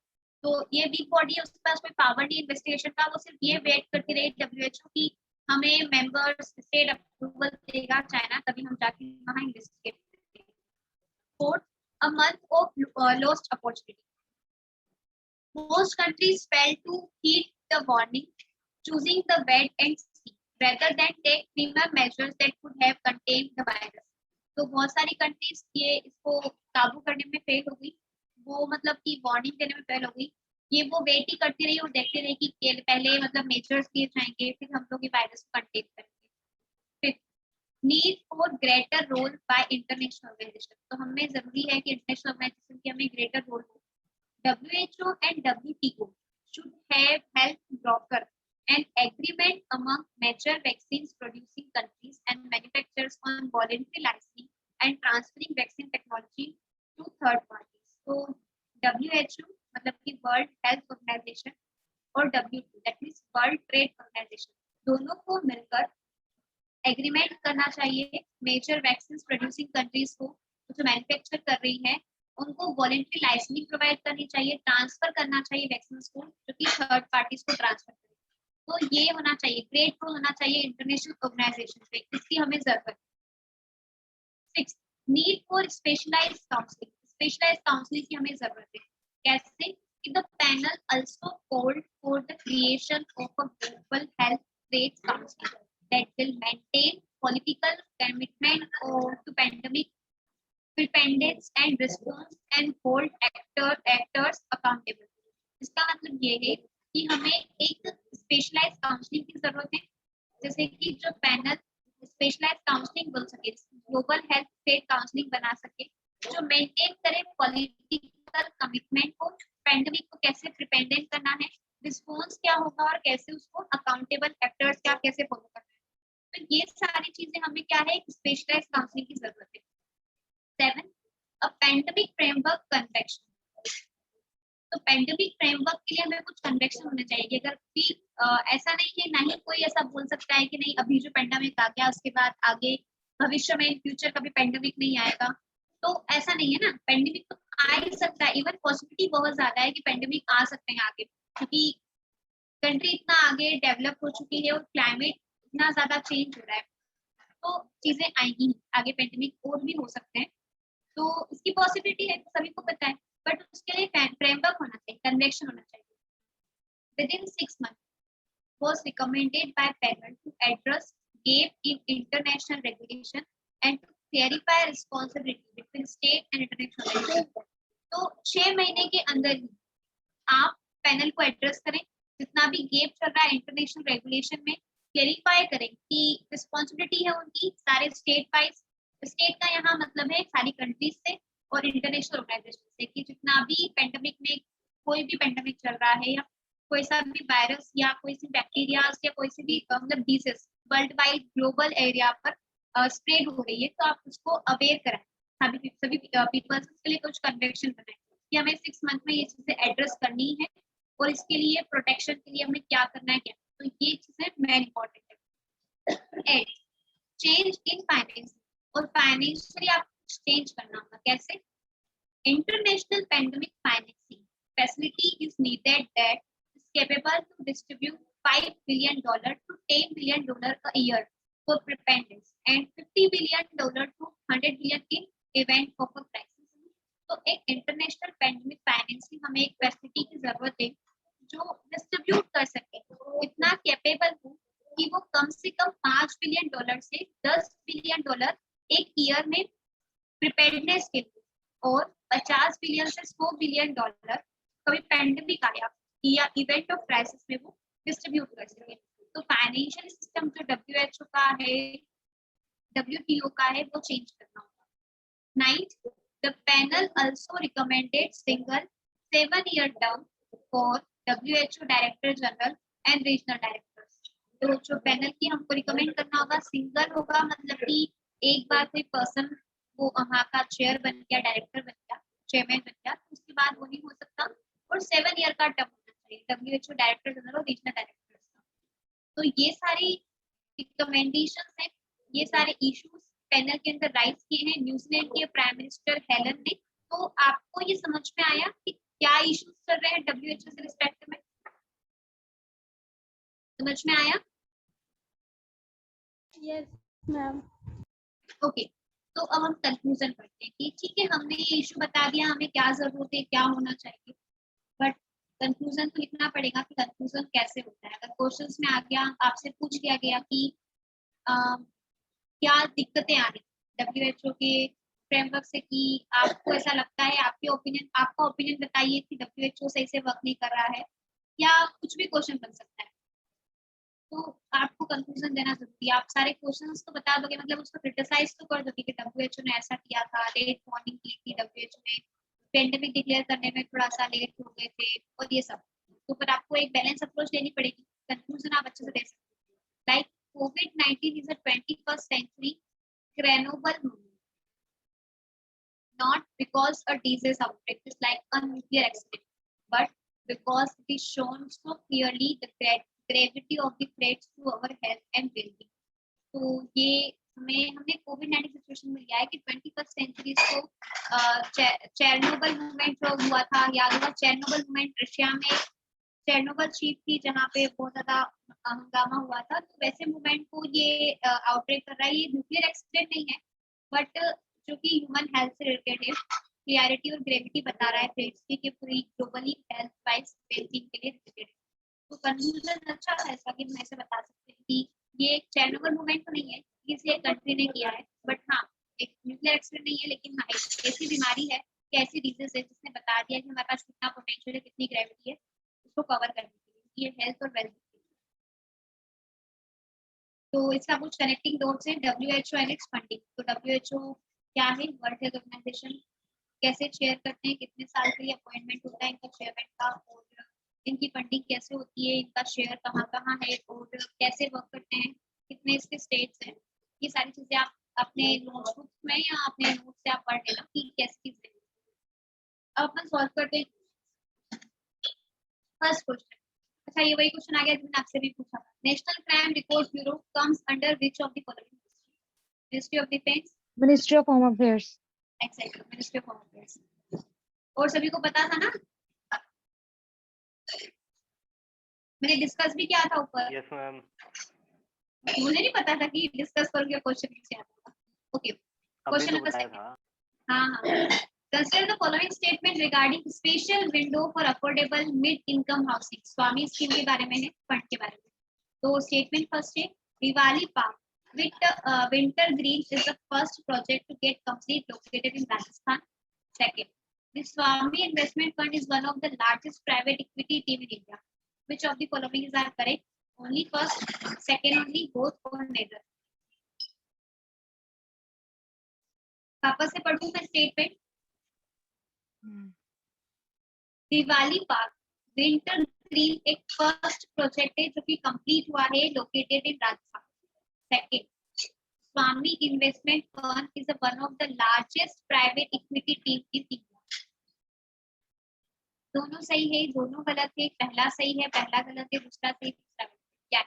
तो ये वीक बॉडी है, उसके पास कोई पावर नहीं इन्वेस्टिगेशन का, वो सिर्फ ये वेट करती रही WHO की हमें मेंबर्स स्टेट अप्रूवल देगा चाइना, तभी हम जाके वहाँ इन्वेस्टिगेट करेंगे। Fourth, a month of lost opportunity. Most countries failed to heed the warning, choosing the wait and see rather than take firmer measures that could have contained the virus. तो बहुत सारी countries ये इसको काबू करने में fail हो गई, वो मतलब कि वार्निंग देने में फेल हो गई, ये वो वेट ही करती रही और देखती रही कि पहले मतलब मेजर्स लिए जाएंगे, फिर हम लोग ये वायरस को कंटेन करेंगे। फिर need for greater role by international organisation, तो हमें जरूरी है कि इंटरनेशनल ऑर्गेनाइजेशन की हमें ग्रेटर रोल हो। WHO and WTO should have helped broker an agreement among major vaccines producing countries and manufacturers on voluntary licensing and transferring vaccine technology to third parties. So WHO मतलब कि world health organisation और WTO that means world trade organisation, दोनों को मिलकर agreement करना चाहिए major vaccine producing countries को, जो मैन्युफैक्चर कर रही है उनको वॉलंटरी लाइसेंसिंग प्रोवाइड करनी चाहिए, ट्रांसफर करना चाहिए वैक्सीन को, जो कि थर्ड पार्टीज को ट्रांसफर करे। तो ये होना चाहिए, ग्रेट रोल होना चाहिए इंटरनेशनल ऑर्गेनाइजेशन पे, इसकी हमें जरूरत है। 6, need for specialised counselling, specialised counselling की हमें जरूरत है। कैसे? कि the panel also called for the creation of a global health trade council that will maintain political commitment to pandemic preparedness and response and hold actors accountable. इसका मतलब ये है कि हमें एक स्पेशलाइज्ड काउंसलिंग की जरूरत है, जैसे कि जो पैनल स्पेशलाइज्ड काउंसलिंग बोल सके, ग्लोबल हेल्थ ट्रेड काउंसलिंग बना सके, जो मेंटेन करे पॉलिटिकल कमिटमेंट को, पैंडेमिक को कैसे प्रिपेंडेंट करना है, रिस्पॉन्स क्या होगा और कैसे उसको अकाउंटेबल एक्टर्स क्या कैसे फॉलो करना है। तो ये सारी चीजें हमें क्या है, एक स्पेशलाइज्ड काउंसलिंग की जरूरत है। 7, अ पैंडेमिक फ्रेमवर्क कन्वेंशन, तो पैंडेमिक फ्रेमवर्क के लिए हमें कुछ कन्वेंशन होने चाहिए। अगर भी ऐसा नहीं है, ना ही कोई ऐसा बोल सकता है कि नहीं अभी जो पैंडेमिक आ गया उसके बाद आगे भविष्य में फ्यूचर कभी पैंडेमिक नहीं आएगा, तो ऐसा नहीं है ना, पैंडेमिक तो आ ही सकता है, इवन पॉसिबिलिटी बहुत ज्यादा है कि पैंडेमिक आ सकते हैं आगे, क्योंकि कंट्री इतना आगे डेवलप हो चुकी है और क्लाइमेट इतना ज्यादा चेंज हो रहा है, तो चीजें आएंगी आगे, पैंडेमिक और भी हो सकते हैं, तो इसकी पॉसिबिलिटी है, सभी को पता है, बट उसके लिए फ्रेमवर्क होना चाहिए, कन्वेंशन होना चाहिए। Within 6 months was recommended by panel to address gap in international regulation and to clarify responsibility between state and international organizations. तो 6 महीने के अंदर ही आप पैनल को एड्रेस करें, जितना भी गैप चल रहा है इंटरनेशनल रेगुलेशन में, क्लेरिफाई करें कि रिस्पॉन्सिबिलिटी है उनकी सारे स्टेट वाइज, स्टेट का यहाँ मतलब है सारी कंट्रीज से और इंटरनेशनल ऑर्गेनाइजेशन से, कि जितना भी पेंडेमिक में कोई भी पेंडेमिक चल रहा है या कोई सा भी वायरस या कोई सी बैक्टीरिया या कोई सी भी मतलब disease world wide global area पर स्प्रेड हो रही है, तो आप उसको अवेयर कराएं, सभी पीपल्स के लिए कुछ कन्वेंशन बनाएं कि हमें 6 मंथ में ये चीजें एड्रेस करनी है और इसके लिए प्रोटेक्शन के लिए हमें क्या करना है, क्या, तो ये चीजें मेन इंपॉर्टेंट है। 8, चेंज इन फाइनेंस, और फाइनेंशियली आप चेंज करना होगा, कैसे? International pandemic financing facility is needed that is capable to distribute $5 billion to $10 billion a year for preparedness and $50 billion to $100 billion in event of a crisis. तो एक international pandemic financing हमें एक facility की जरूरत है जो distribute कर सके, इतना कैपेबल हो कि वो कम से कम $5 बिलियन से $10 बिलियन एक ईयर में प्रिपेयर्डनेस के लिए, और 50 बिलियन से $100 बिलियन कभी पैंडेमिक आया या इवेंट ऑफ क्राइसिस में वो डिस्ट्रीब्यूट कर सके। तो फाइनेंशियल सिस्टम जो WHO का है, WTO का है, वो चेंज करना होगा। 9, the panel also recommended single 7-year term for WHO Director General and Regional Directors। तो जो पैनल की हमको रिकमेंड करना होगा, सिंगल होगा मतलब कि एक बार कोई पर्सन वो वहाँ का चेयर बन गया, डायरेक्टर बन गया, चेयरमैन बन गया, तो उसके बाद वो नहीं हो सकता। और 7 ईयर का टर्म होना चाहिए WHO डायरेक्टर जनरल और रीजनल डायरेक्टर। तो ये सारी रिकमेंडेशंस हैं, ये सारे इश्यूज पैनल के अंदर राइज किए हैं न्यूजीलैंड के प्राइम मिनिस्टर हेलन ने। तो आपको ये समझ में आया कि क्या इश्यूज चल रहे हैं WHO से रिस्पेक्ट में? समझ में आया? Yes ma'am. ओके, तो अब हम कंक्लूजन करते हैं कि ठीक है, हमने ये इशू बता दिया, हमें क्या जरूरत है, क्या होना चाहिए, बट कंक्लूजन तो लिखना पड़ेगा कि कंक्लूजन कैसे होता है। अगर क्वेश्चंस में आ गया, आपसे पूछ लिया गया कि क्या दिक्कतें आ रही WHO के फ्रेमवर्क से, कि आपको ऐसा लगता है, आपका ओपिनियन बताइए कि WHO सही से वर्क नहीं कर रहा है, या कुछ भी क्वेश्चन बन सकता है, तो आपको कंक्लूजन देना जरूरी है। आप सारे क्वेश्चंस तो बता दोगे, मतलब उसको क्रिटिसाइज तो कर दोगे कि WHO ने ऐसा किया था, लेट वार्निंग की थी, WHO ने पेंडेमिक डिक्लेयर करने में थोड़ा सा लेट हो गए थे, और ये सब। तो फिर आपको एक बैलेंस अप्रोच लेनी पड़ेगी, कंक्लूजन आप अच्छे से दे सकते हो। Like COVID-19 is a 21st century global movement, not because a disease outbreak is like a nuclear accident, but because it is shown so clearly the gravity of the threats to our health and well-being. तो ये हमने कोविड-19 situation में लिया है कि 21st century को Chernobyl movement जो हुआ था, याद होगा चेरनोबिल मूवमेंट रशिया में चेरनोबिल शीप थी जहाँ पे बहुत ज्यादा हंगामा हुआ था, तो वैसे मूवमेंट को ये आउटब्रेक कर रहा है। ये न्यूक्लियर एक्सीडेंट नहीं है, बट जो कि ह्यूमन हेल्थ से रिलेटेड है, क्लियरिटी और ग्रेविटी बता रहा है थ्रेट्स की कि पूरी ग्लोबली हेल्थ वाइज वेलबींग के लिए रिलेटेड है। तो कंक्लूजन अच्छा है इसका कि हम ऐसे बता सकते हैं कि ये एक चेरनोबिल मूवमेंट तो नहीं है, किसी एक कंट्री ने किया है, बट हाँ एक न्यूक्लियर एक्सीडेंट नहीं है, लेकिन हाँ एक ऐसी बीमारी है कि ऐसी डिजीज है जिसने बता दिया कि हमारे पास कितना पोटेंशियल है, कितनी ग्रेविटी है उसको कवर करने के लिए, ये हेल्थ और वेल्थ। तो इसका कुछ कनेक्टिंग डॉट्स है WHO एंड इट्स फंडिंग। तो WHO क्या है, वर्ल्ड हेल्थ ऑर्गेनाइजेशन, कैसे चेयर करते हैं, कितने साल के लिए अपॉइंटमेंट होता है इनका चेयरमैन का, और इनकी फंडिंग कैसे होती है, इनका शेयर कहाँ कहाँ है, और कैसे वर्क करते हैं, कितने इसके स्टेट्स हैं, ये सारी चीजें आप अपने नोटबुक में या अपने नोट से आप पढ़ लेना कि कैसी चीजें। अब अपन सॉल्व करते हैं फर्स्ट क्वेश्चन। अच्छा, ये वही क्वेश्चन आ गया जो मैंने आपसे भी पूछा था। National crime record bureau comes under which of the following? Ministry of defence, ministry of home affairs. Exactly, ministry of home affairs. और सभी को पता था ना, मैंने डिस्कस भी किया था ऊपर। Yes ma'am. मुझे नहीं पता था कि डिस्कस करोगे क्वेश्चन कैसे आता था। ओके, अभी क्वेश्चन तो नंबर बताया 2। था। हाँ, consider the following statement regarding special window for affordable mid income housing। Swami scheme के बारे में है, फंड के बारे में। तो स्टेटमेंट फर्स्ट है, Diwali park winter green is the first project to get complete located in Rajasthan। Second, the Swami Investment Fund is one of the largest private equity team in India. Which of the following is correct? Only first, second only, both, or neither? वापस से पढ़ूं मैं statement. Diwali park winter green एक first project है जो कि complete हुआ है, located in Rajasthan. Second, Swami investment fund is one of the largest private equity team in India. दोनों सही है, दोनों गलत है, पहला सही है, पहला गलत है, दूसरा सही, तीसरा गलत। क्या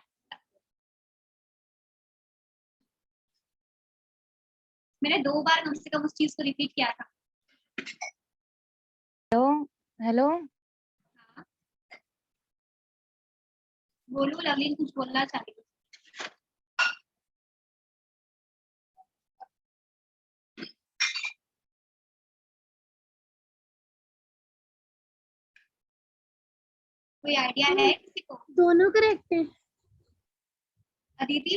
मैंने 2 बार कम से कम उस चीज को रिपीट किया था। हेलो हेलो, हाँ, बोलो लवलीन, कुछ बोलना चाहती हूँ। कोई आइडिया है किसी को? दोनों करेक्ट है। अदिति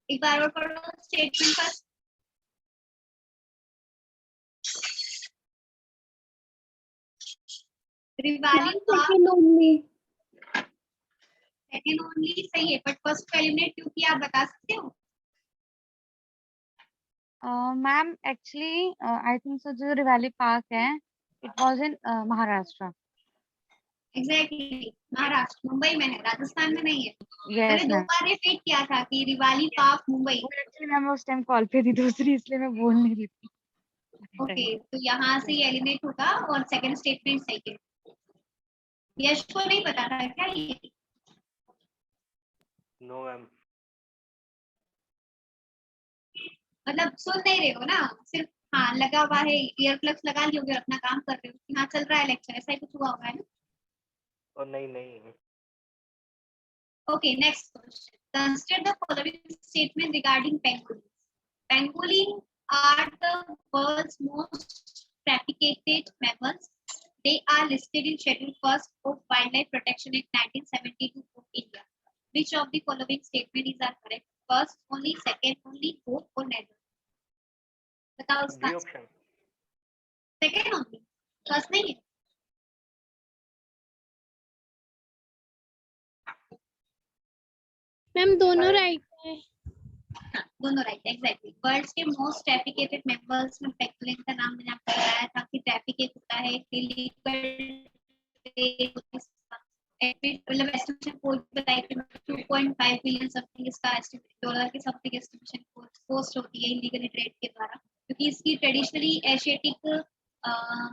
एक बार और पढ़ो statement first. Diwali park second only. Second only सही है, बट फर्स्ट को एलिमिनेट क्यों किया, आप बता सकते हो? Ma'am actually I think so जो रिवाली पार्क है, it was in Maharashtra. Exactly Maharashtra, Mumbai में है, राजस्थान में नहीं है। मैंने यस दो मैम। बार रिपीट किया था कि रिवाली पार्क मुंबई। एक्चुअली मैम उस टाइम कॉल पे थी दूसरी, इसलिए मैं बोल नहीं रही थी। ओके, तो यहाँ से एलिमिनेट होगा और सेकंड स्टेटमेंट सही है। यश को नहीं पता था क्या ये? No ma'am. मतलब सुन नहीं रहे हो ना, सिर्फ हाँ लगा हुआ है, ईयर प्लग्स लगा लिए होगे, अपना काम कर रहे हो कि हाँ चल रहा है लेक्चर, ऐसा ही कुछ हुआ होगा है ना। और नहीं Okay, next question. Consider the following statement regarding pangolins. Pangolins are the world's most trafficked mammals. They are listed in Schedule First of Wildlife Protection Act 1972 of India. Which of the following statements are correct? First only, second only, fourth or neither? बताओ इसका B option. Second only, first नहीं है। Ma'am दोनों शायद। Right है। दोनों right, exactly. World के most trafficked members में पेंगुइन का नाम मैंने आपको बताया था कि ट्रैफिकेट होता है मतलब एस्टिमेशन कोड बताई थी 2.5 बिलियन समथिंग इसका डॉलर के समथिंग एस्टिमेशन कॉस्ट होती है इलीगली ट्रेड के द्वारा, क्योंकि इसकी ट्रेडिशनली एशियाटिक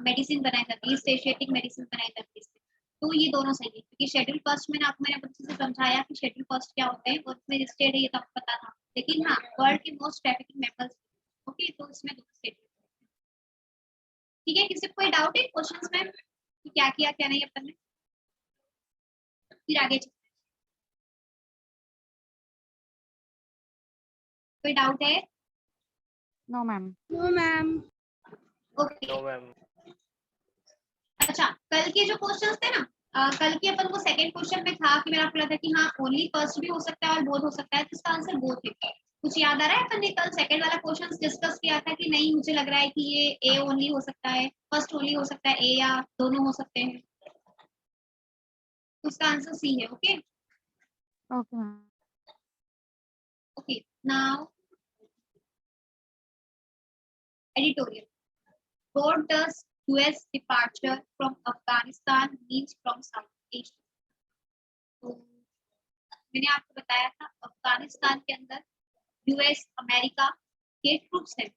मेडिसिन बनाई जाती है, ईस्ट एशियाटिक मेडिसिन बनाई जाती है। तो ये दोनों सही है, क्योंकि शेड्यूल फर्स्ट में आपको मैंने अच्छे से समझाया कि शेड्यूल फर्स्ट क्या होते हैं और उसमें लिस्टेड है, ये तो आपको पता था। लेकिन हाँ, वर्ल्ड के मोस्ट ट्रैफिकिंग मेंबर्स, ओके, तो इसमें दोनों स्टेट। ठीक है, किसी को कोई डाउट है क्वेश्चंस में कि क्या किया क्या नहीं अपन ने? फिर आगे चलते हैं। कोई डाउट है? No ma'am. No ma'am. Okay, no ma'am. अच्छा, कल के जो क्वेश्चंस थे ना, कल के अपन को सेकंड क्वेश्चन में था कि मेरा बोला था कि हाँ ओनली फर्स्ट भी हो सकता है और बोथ हो सकता है, तो इसका आंसर बोथ है। कुछ याद आ रहा है अपन ने कल सेकंड वाला क्वेश्चन डिस्कस किया था कि नहीं, मुझे लग रहा है कि ये ए ओनली हो सकता है, फर्स्ट ओनली हो सकता है, ए या दोनों हो सकते हैं, तो उसका आंसर सी है। Okay okay ma'am. Okay, now editorial. What does US departure from Afghanistan means from South Asia? तो मैंने आपको बताया था अफगानिस्तान के अंदर यूएस अमेरिका के ट्रूप्स हैं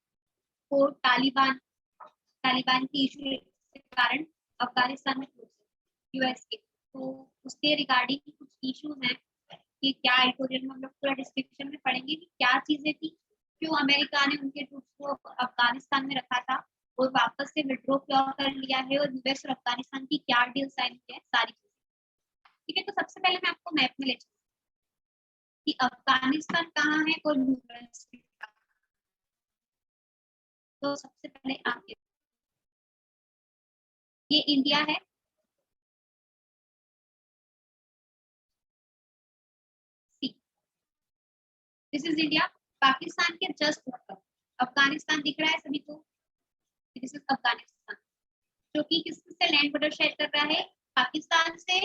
और तालिबान की इशू के कारण अफगानिस्तान में ट्रूप्स हैं यूएस के, तो उसके रिगार्डिंग कुछ इश्यूज हैं कि क्या एडिटोरियल में हम लोग पूरा डिस्क्रिप्शन में पढ़ेंगे कि क्या चीजें थी, क्यों अमेरिका ने उनके ट्रूप्स को अफगानिस्तान में रखा था और वापस से विड्रॉ क्यों कर लिया है, और यूएस और अफगानिस्तान की क्या डील साइन की है, सारी चीजें। ठीक है, तो सबसे पहले मैं आपको मैप में ले चलूँ कि अफगानिस्तान कहाँ है और यूएस कहाँ है। तो सबसे पहले आप ये इंडिया है, दिस इज इंडिया। पाकिस्तान के जस्ट ऊपर अफगानिस्तान दिख रहा है सभी को, दिस इज अफगानिस्तान, जो कि किससे लैंड बॉर्डर शेयर कर रहा है, पाकिस्तान से।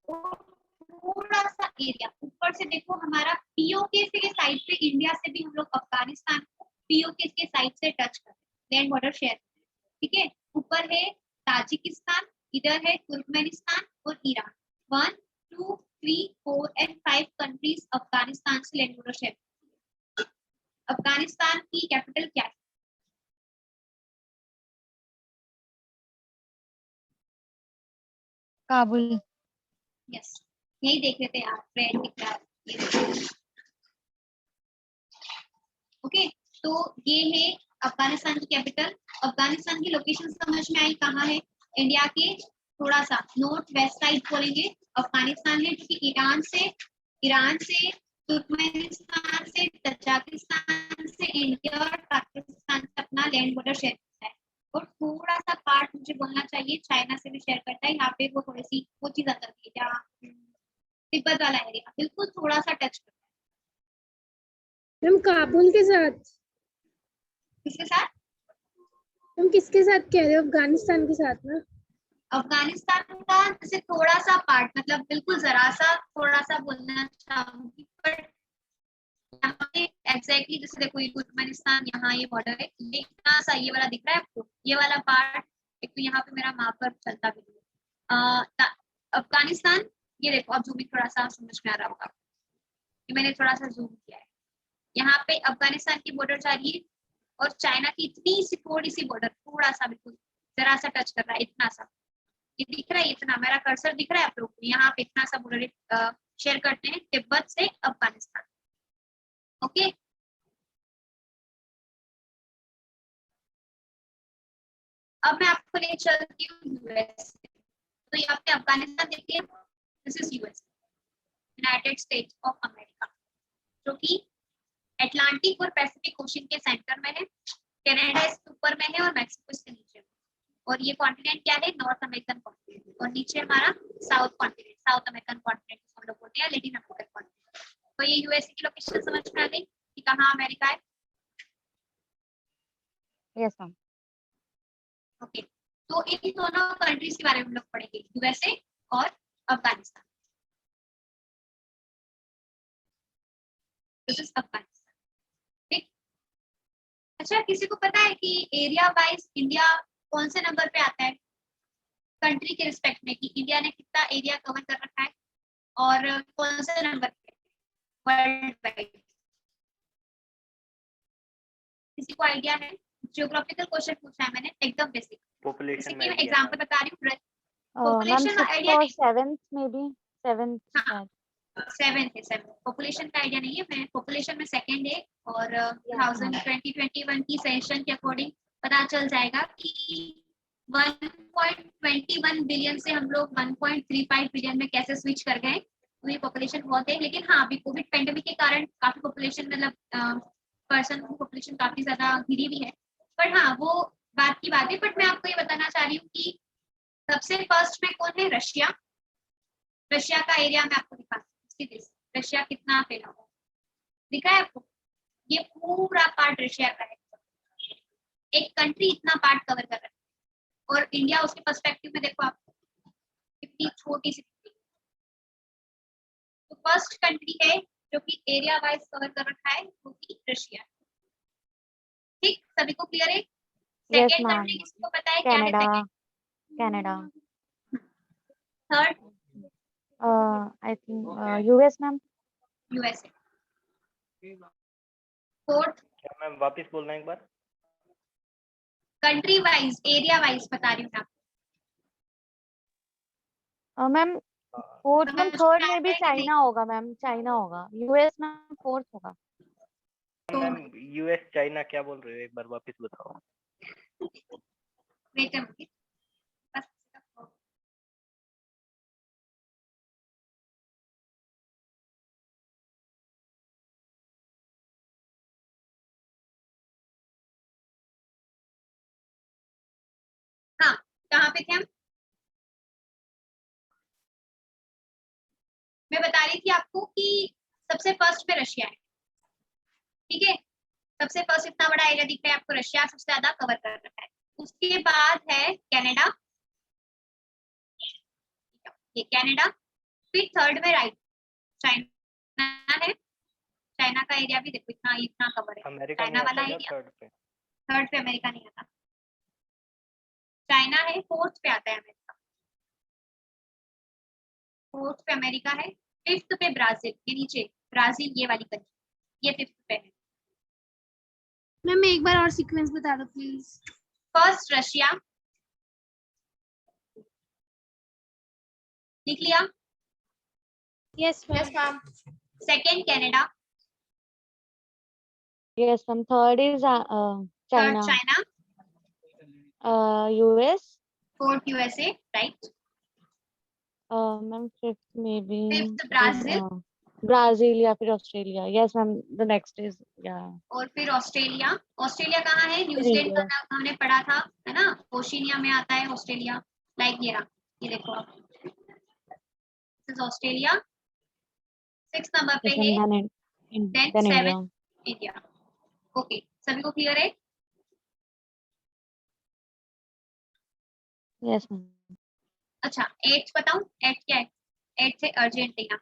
थोड़ा सा एरिया ऊपर से देखो, हमारा पीओके के साइड पे इंडिया से भी हम लोग अफगानिस्तान को पीओके के साइड से टच कर रहे हैं, लैंड बॉर्डर शेयर कर रहे हैं। ठीक है, ऊपर है ताजिकिस्तान, इधर है तुर्कमेनिस्तान और ईरान। 1 2 3 4 एंड 5 कंट्रीज अफगानिस्तान से लैंड बॉर्डर शेयर। अफगानिस्तान की कैपिटल क्या है? काबुल। यस, यही देख रहे थे आप, रेड दिख रहा है। ओके, तो ये है अफगानिस्तान की कैपिटल। अफगानिस्तान की लोकेशन समझ में आई, कहाँ है? इंडिया के थोड़ा सा नॉर्थ वेस्ट साइड बोलेंगे अफगानिस्तान है, जो कि ईरान से तुर्कमेनिस्तान से तजाकिस्तान से इंडिया और पाकिस्तान से अपना लैंड बॉर्डर शेयर करता है। और थोड़ा सा पार्ट मुझे बोलना चाहिए चाइना से भी शेयर करता है, यहाँ पे वो थोड़ी सी वो चीज अंदर की जहाँ तिब्बत वाला एरिया बिल्कुल थोड़ा सा टच करता है। हम काबुल के साथ, किसके साथ? हम किसके साथ कह रहे हो? अफगानिस्तान के साथ ना? अफगानिस्तान का जैसे थोड़ा सा पार्ट, मतलब बिल्कुल जरा सा थोड़ा सा बोलना चाहूंगी, बट यहाँ पे एग्जैक्टली जैसे देखो ये तुर्कमेनिस्तान, यहाँ ये बॉर्डर है, ये इतना सा ये वाला दिख रहा है आपको, ये वाला पार्ट। एक तो यहाँ पे मेरा मार्कर चलता भी है, अफगानिस्तान, ये देखो अब जूम थोड़ा सा समझ में आ रहा होगा, ये मैंने थोड़ा सा जूम किया है। यहाँ पे अफगानिस्तान की बॉर्डर जा रही है और चाइना की इतनी सी थोड़ी सी बॉर्डर, थोड़ा सा बिल्कुल जरा सा टच कर रहा है, इतना सा, ये दिख रहा है, इतना मेरा कर्सर दिख रहा है आप लोग को, यहाँ पे इतना सा बॉर्डर शेयर करते हैं तिब्बत से अफगानिस्तान। ओके, अब मैं आपको ले चलती हूँ यूएस। तो यहाँ पे अफगानिस्तान देखिए, this is US, United states of America, जो कि अटलांटिक और पैसिफिक ओशन के सेंटर में है। कनाडा इसके ऊपर में है और मैक्सिको इसके नीचे में। और ये कॉन्टिनेंट क्या है? नॉर्थ अमेरिकन कॉन्टिनेंट, और नीचे हमारा south continent, south American continent हम लोग बोलते हैं, लेटिन अमेरिकन कॉन्टिनेंट। तो ये यूएसए की लोकेशन समझ में आ गई कि कहाँ अमेरिका है। Yes ma'am. ओके, तो इन दोनों कंट्रीज के बारे में हम लोग पढ़ेंगे, यूएसए और अफगानिस्तान। दिस इज अफगानिस्तान, ठीक। अच्छा, किसी को पता है कि एरिया वाइज इंडिया कौन से नंबर पे आता है कंट्री के रिस्पेक्ट में, कि इंडिया ने कितना एरिया कवर कर रखा है और कौन से नंबर पे वर्ल्ड वाइड? किसी को आइडिया है? जियोग्राफिकल क्वेश्चन पूछा है मैंने, एकदम बेसिक। पॉपुलेशन जैसे में कि मैं idea एग्जांपल है। बता रही हूँ, मैम पॉपुलेशन का आइडिया 6th or नहीं, 7th में भी 7th हाँ, 7 पॉपुलेशन का आइडिया नहीं है। मैं पॉपुलेशन में सेकंड है, और 2020-21 की सेशन के अकॉर्डिंग पता चल जाएगा कि 1.21 बिलियन से हम लोग 1.35 बिलियन में कैसे स्विच कर गए। तो ये पॉपुलेशन बहुत है, लेकिन हाँ, अभी कोविड पेंडेमिक के कारण काफी पॉपुलेशन, मतलब पर्सन की पॉपुलेशन काफी ज्यादा गिरी भी है। पर हाँ, वो बात की बात है। बट मैं आपको ये बताना चाह रही हूँ कि सबसे फर्स्ट में कौन है? रशिया। रशिया का एरिया मैं आपको दिखाती हूँ, रशिया कितना फैला हुआ दिखा है आपको? ये पूरा पार्ट रशिया का है, एक कंट्री इतना पार्ट कवर कर रहा है। और इंडिया उसके पर्सपेक्टिव में देखो आप, कितनी छोटी सी कंट्री। तो फर्स्ट कंट्री है जो कि एरिया वाइज कवर कर रखा है, वो की रशिया। ठीक, सभी को क्लियर है? Yes second ma'am. कंट्री किसी को पता है क्या है? Canada. Second, Canada. Third I think US ma'am. USA, fourth क्या मैम वापस बोलना एक बार? कंट्री वाइज, एरिया वाइज बता रही हूँ मैं आपको। मैम फोर्थ मैम, समझ थर्ड में में आता भी है कि नहीं? चाइना होगा मैम, चाइना होगा। यूएस मैम फोर्थ होगा। मैम यूएस चाइना क्या बोल रहे हो, एक बार वापस बताओ। वेट अ मिनट, बस हाँ, कहाँ पे थे हम? मैं बता रही थी आपको कि सबसे फर्स्ट में रशिया है, ठीक है। सबसे फर्स्ट इतना बड़ा एरिया दिख रहा है आपको, रशिया सबसे ज्यादा कवर कर रखा है। उसके बाद है कनाडा, ये कनाडा। फिर थर्ड में राइट चाइना है। चाइना का एरिया भी देखो, इतना इतना कवर है, अमेरिका चाइना नहीं वाला आता क्या एरिया। थर्ड पे? थर्ड पे अमेरिका नहीं आता, चाइना है। फोर्थ पे आता है अमेरिका, फोर्थ पे अमेरिका है। फिफ्थ पे ब्राजील, ये नीचे ब्राजील, ये वाली कंट्री, ये फिफ्थ पे है। मैम एक बार और सीक्वेंस बता दो प्लीज। फर्स्ट रशिया, लिख लिया? Yes ma'am. Second Canada, yes ma'am. Third is third China. China, US. Fourth USA, right. Ma'am fifth में भी फिफ्थ ब्राजील, ब्राजील या फिर Australia. Yes ma'am. The next is या और फिर ऑस्ट्रेलिया। ऑस्ट्रेलिया कहाँ है? न्यूजीलैंड का नाम हमने पढ़ा था, है ना, ओशिनिया में आता है ऑस्ट्रेलिया। लाइक ये रहा, ये देखो आप, दिस इज ऑस्ट्रेलिया। 6 नंबर पे है, then then 7 India. India. Okay, सभी को क्लियर है? Yes ma'am. अच्छा, 8 बताऊं? 8 क्या है? 8 है अर्जेंटीना,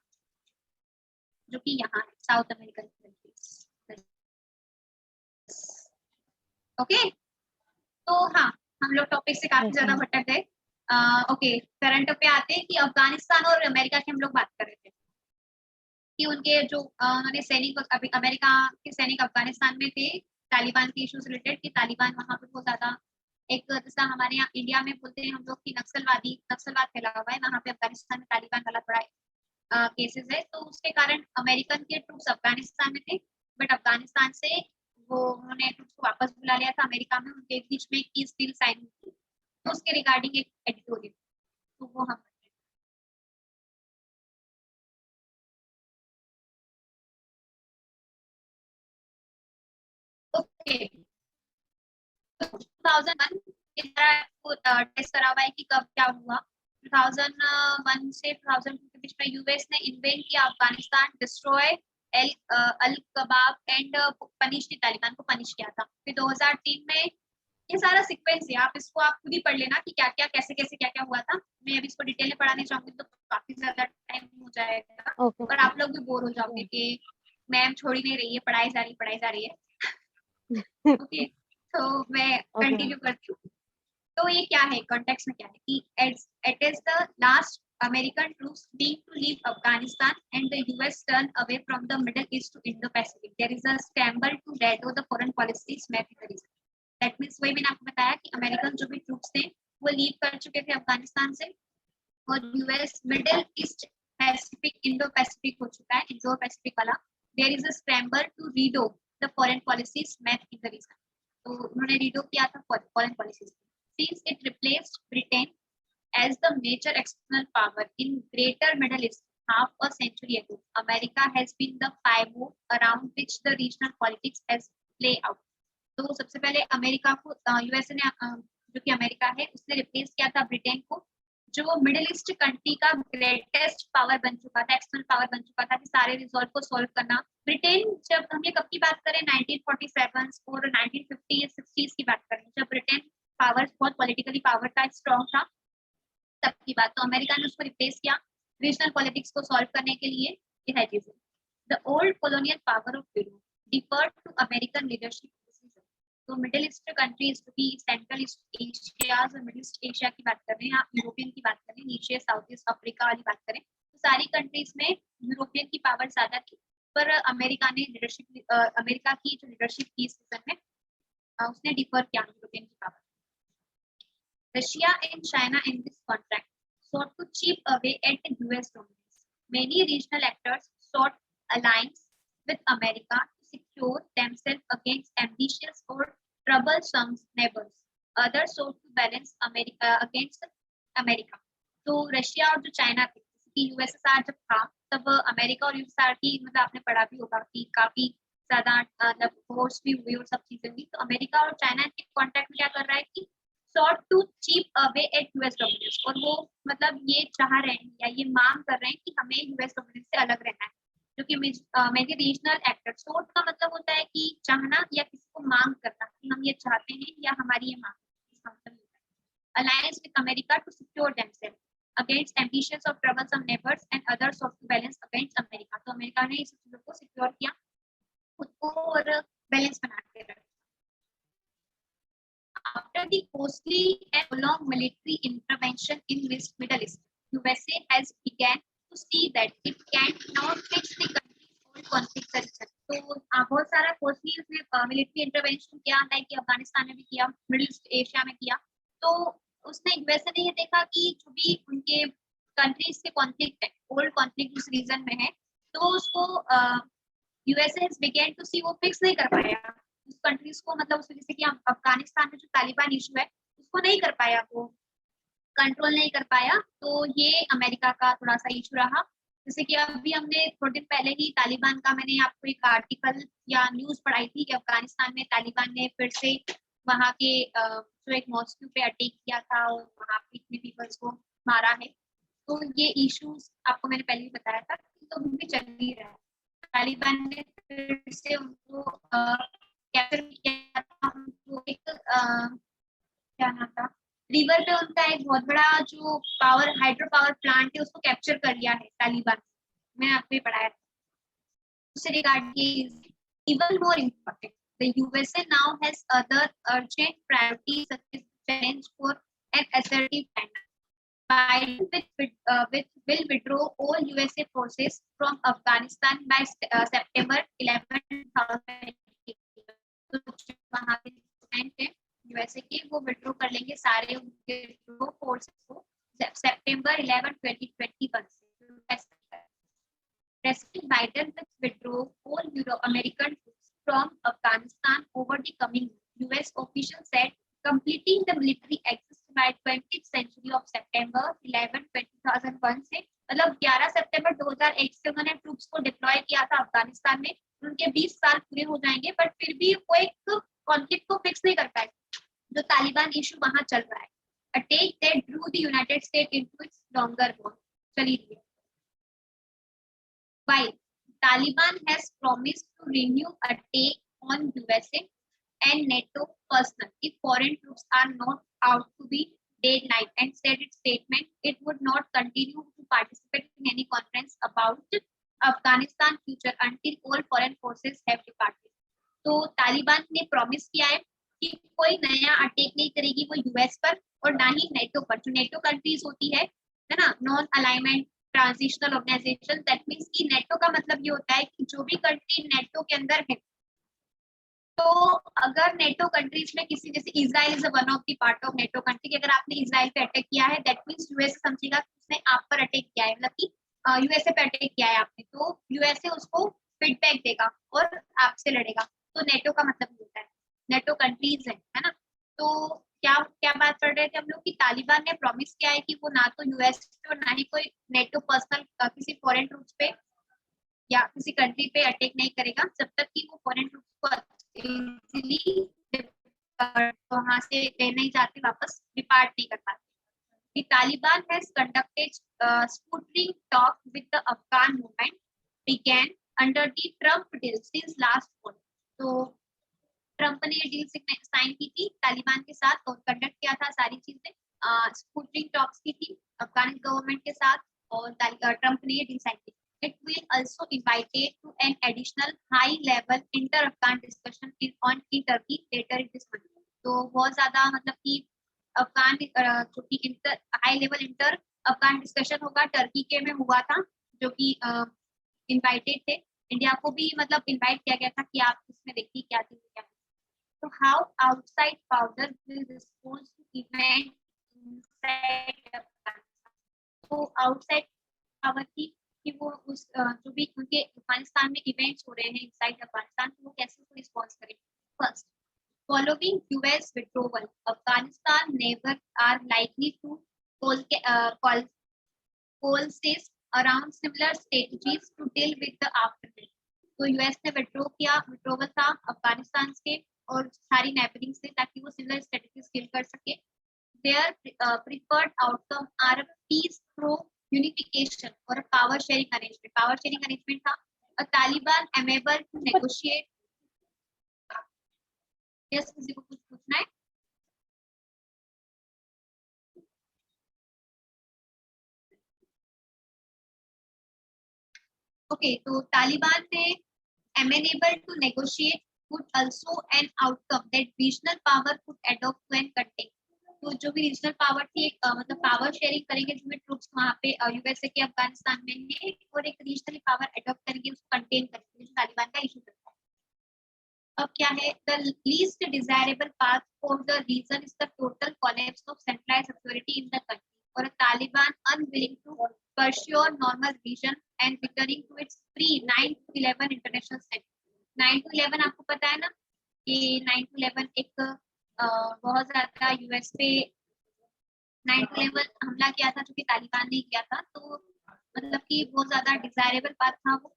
जो कि यहाँ है, साउथ अमेरिकन कंट्रीज। ओके, तो हाँ, हम लोग टॉपिक से काफी यस ज्यादा मैम। भटक गए। ओके, करंट पे आते हैं कि अफगानिस्तान और अमेरिका की हम लोग बात कर रहे थे कि उनके जो उन्होंने सैनिक अभी अमेरिका के सैनिक अफगानिस्तान में थे तालिबान के इशू से रिलेटेड कि तालिबान वहाँ पे बहुत ज्यादा एक जैसा हमारे यहाँ इंडिया में बोलते हैं हम लोग की नक्सलवाद फैला हुआ है, वहाँ पे अफगानिस्तान में तालिबान वाला थोड़ा केसेस है, तो उसके कारण अमेरिकन के ट्रूप्स अफगानिस्तान में थे, बट अफगानिस्तान से वो उन्होंने ट्रूप्स को वापस बुला लिया था अमेरिका में, उनके बीच में पीस डील साइन हुई थी, तो उसके रिगार्डिंग एक एडिटोरियल तो वो हम ओके 2001 टेस्ट करा हुआ है कि कब क्या हुआ। 2001 से 2002 के बीच में यूएस ने इन्वेड किया अफगानिस्तान, डिस्ट्रॉय अल कबाब एंड पनिश तालिबान को पनिश किया था। फिर 2003 में ये सारा सीक्वेंस है, आप इसको आप खुद ही पढ़ लेना कि क्या क्या कैसे कैसे क्या क्या हुआ था। मैं अभी इसको डिटेल में पढ़ाने चाहूंगी तो काफी ज्यादा टाइम हो जाएगा ओके और आप लोग भी बोर हो जाओगे कि मैम छोड़ ही नहीं रही है, पढ़ाई जा रही है। ओके तो मैं ओके कंटिन्यू करती हूँ। तो ये क्या है, कॉन्टेक्स्ट में क्या है कि it is the last American troops being to leave Afghanistan and the US turn away from the Middle East to Indo-Pacific. There is a scramble to redo the foreign policies map the reason. That means वही मैंने आपको बताया कि American जो भी troops थे वो leave कर चुके थे अफगानिस्तान से और US middle east pacific Indo pacific हो चुका है, इंडो पैसिफिक वाला। There is a scramble to redo the foreign policies map in the region. तो उन्होंने रीडो किया था foreign policies since it replaced Britain as the major external power in Greater Middle East half a century ago. America has been the pivot around which the regional politics has played out. तो सबसे पहले America को USA ने जो कि America है उसने replace किया था ब्रिटेन को, जो मिडिल ईस्ट कंट्री का ग्रेटेस्ट पावर बन चुका था, एक्सटर्नल पावर बन चुका था कि सारे रिजॉल्व को सॉल्व करना। ब्रिटेन जब हम ये कब की बात करें 1947 और 1950 60s की बात करें, जब ब्रिटेन पावर बहुत पॉलिटिकली पावर का स्ट्रॉन्ग था तब की बात, तो अमेरिका ने उसको रिप्लेस किया रीजनल पॉलिटिक्स को सॉल्व करने के लिए। ये है चीजें। The old colonial power of Europe deferred to American leadership. तो मिडिल ईस्ट कंट्रीज जो कि सेंट्रल ईस्ट एशिया और मिडिल ईस्ट एशिया की बात कर रहे हैं, आप यूरोपियन की बात करें, नीचे साउथ ईस्ट अफ्रीका वाली बात करें, तो सारी कंट्रीज में यूरोपियन की पावर ज्यादा थी, पर अमेरिका ने लीडरशिप अमेरिका की जो लीडरशिप थी इस सीजन में उसने डिफर किया यूरोपियन की power. Russia and China in this contract sought to chip away at US dominance. Many regional actors sought alliance with America to secure themselves against ambitious or troublesome neighbors. Others sought to balance America against America. तो Russia और जो China थे, कि USSR जब था तब America और USSR की मतलब आपने पढ़ा भी होगा कि काफी ज्यादा मतलब वॉर्स भी हुई और सब चीजें हुई। तो अमेरिका और चाइना के कॉन्ट्रैक्ट में क्या कर रहा है कि sought to chip away at US dominance, और वो मतलब ये चाह रहे हैं या ये मांग कर रहे हैं कि हमें यूएस डोमिनेंस से अलग रहना है, जो कि मेरी रीजनल एक्टर। सोट का मतलब होता है कि चाहना या किसी को मांग करना कि हम ये चाहते हैं या हमारी ये मांग है। Alliance with America to secure themselves against ambitions of troublesome neighbours and others of to balance against America. तो अमेरिका ने इस चीजों को सिक्योर किया, खुद को और बैलेंस बना के रखा। After the costly and long military intervention in Middle East, USA has begun to see that it cannot fix the country's old conflict solution. तो बहुत सारा costly उसने मिलिट्री इंटरवेंशन किया, लाइक कि अफगानिस्तान में भी किया, मिडिल ईस्ट एशिया में किया। तो उसने यूएसए ने ये देखा कि जो भी उनके कंट्रीज के कॉन्फ्लिक्ट है, ओल्ड कॉन्फ्लिक्ट उस रीजन में है, तो उसको यूएसए हैज बिगन टू सी वो फिक्स नहीं कर पाया उस कंट्रीज को, मतलब उस वजह से कि अफगानिस्तान में जो तालिबान इशू है उसको नहीं कर पाया, वो कंट्रोल नहीं कर पाया। तो ये अमेरिका का थोड़ा सा इशू रहा। जैसे कि अभी हमने थोड़े दिन पहले ही तालिबान का मैंने आपको एक आर्टिकल या न्यूज पढ़ाई थी कि अफगानिस्तान में तालिबान ने फिर से वहाँ के जो एक मॉस्क्यू पे अटैक किया था और वहाँ पे इतने पीपल्स को मारा है। तो ये इश्यूज आपको मैंने पहले ही बताया था, तो भी चल ही रहा है। तालिबान ने फिर से उनको कैप्चर किया था, उनको एक क्या नाम था, रिवर पे उनका एक बहुत बड़ा जो पावर हाइड्रो पावर प्लांट है उसको कैप्चर कर लिया है तालिबान। मैंने आपको ये पढ़ाया था। उससे regarding even more important, the USA now has other urgent priorities such as challenge for an assertive China. Biden will withdraw all USA forces from Afghanistan by September 11, 2020. तो वहाँ पे है यूएसए के, वो विड्रॉ कर लेंगे सारे उनके फोर्सेस को सितंबर 11, 2021 से। President Biden will withdraw all Euro-American troops from Afghanistan over the coming years, US officials said, completing the military exercise by 20th century of September 11, 2001 से, मतलब 11 सितंबर 2001 से उन्होंने ट्रूप्स को डिप्लॉय किया था अफगानिस्तान में। उनके 20 साल पूरे हो जाएंगे, बट फिर भी वो एक कॉन्फ्लिक्ट को फिक्स नहीं कर पाए जो तालिबान इशू वहां चल रहा है। Attack that Drew the United state into its longer war. चलिए, while Taliban has promised to renew attack on USA and NATO personnel if foreign troops are not out to the deadline, and said its statement it would not continue to participate in any conference about Afghanistan future until all foreign forces have departed. तो तालिबान ने promise किया है कि कोई नया attack नहीं करेगी वो यूएस पर और ना ही नेटो पर। जो नेटो कंट्रीज होती है ना, non alignment transitional organisation, that means कि नेटो का मतलब ये होता है कि जो भी कंट्री नेटो के अंदर है, तो अगर नेटो कंट्रीज में किसी, जैसे Israel is one of the part of NATO country, अगर आपने इजराइल पे अटैक किया है दैट मींस यूएसए समझेगा कि उसने आप पर अटैक किया है, मतलब कि यूएसए पे अटैक किया है आपने, तो यूएसए उसको फीडबैक देगा और आपसे लड़ेगा। तो नेटो का मतलब ये होता है, नेटो कंट्रीज है ना। तो क्या क्या बात कर रहे थे हम लोग कि तालिबान ने प्रॉमिस किया है कि वो ना तो यूएस पे और ना ही कोई नेटो पर्सनल किसी फॉरेन ट्रूप्स पे या किसी कंट्री पे अटैक नहीं करेगा जब तक कि वो फॉरेन ट्रूप्स को इजीली वहां से ले नहीं जाते, वापस डिपार्ट नहीं कर पाते। The Taliban has conducted sputtering talk with the Afghan movement began under the Trump deal since last fall. तो ट्रम्प ने ये डील साइन की थी तालिबान के साथ और कंडक्ट किया था सारी चीजें, स्पूटरिंग टॉक्स की थी अफगान गवर्नमेंट के साथ और ट्रम्प ने ये डील साइन की। It will also invited to an additional high-level inter-Afghan discussion in Turkey later this month. तो बहुत ज्यादा मतलब कि अफगान जो कि high level inter Afghan discussion होगा टर्की के में हुआ था, जो कि इनवाइटेड थे। इंडिया को भी मतलब इनवाइट किया गया था कि आप इसमें देखिए क्या चीज क्या है। तो how outside power will respond to event inside Afghanistan. तो आउटसाइड पावर की कि वो उस जो भी उनके अफगानिस्तान में इवेंट्स हो रहे हैं इनसाइड अफगानिस्तान, तो वो कैसे उसको रिस्पॉन्स करें। First, following US withdrawal, Afghanistan neighbors are likely to coalesce around similar strategies to deal with the aftermath. तो यूएस ने विड्रॉवल था अफगानिस्तान से और सारी नेबरिंग से ताकि वो सिमिलर स्ट्रेटजीज किल कर सके। Their preferred outcome are peace through unification or a power sharing arrangement. Power sharing arrangement था a Taliban amenable to negotiate. Yes, किसी को कुछ पूछना है? Okay, तो तालिबान ने amenable to negotiate would also an outcome that regional power could adopt when contain. तो जो भी रीजनल पावर थी एक मतलब पावर शेयरिंग करेंगे जो भी ट्रूप्स वहाँ पे यूएसए के अफगानिस्तान में है और एक रीजनली पावर अडॉप्ट करेंगे, उसको कंटेन करेंगे, जो तालिबान का इशू करता है। अब क्या है, the least desirable path for the region is the total collapse of centralised security in the country और Taliban unwilling to pursue normal vision and returning to its pre-9/11 international standard. 9/11 आपको पता है ना कि 9/11 एक बहुत ज्यादा यूएस पे 9/11 हमला किया था जो कि तालिबान ने किया था, तो मतलब कि बहुत ज्यादा डिजायरेबल बात था वो।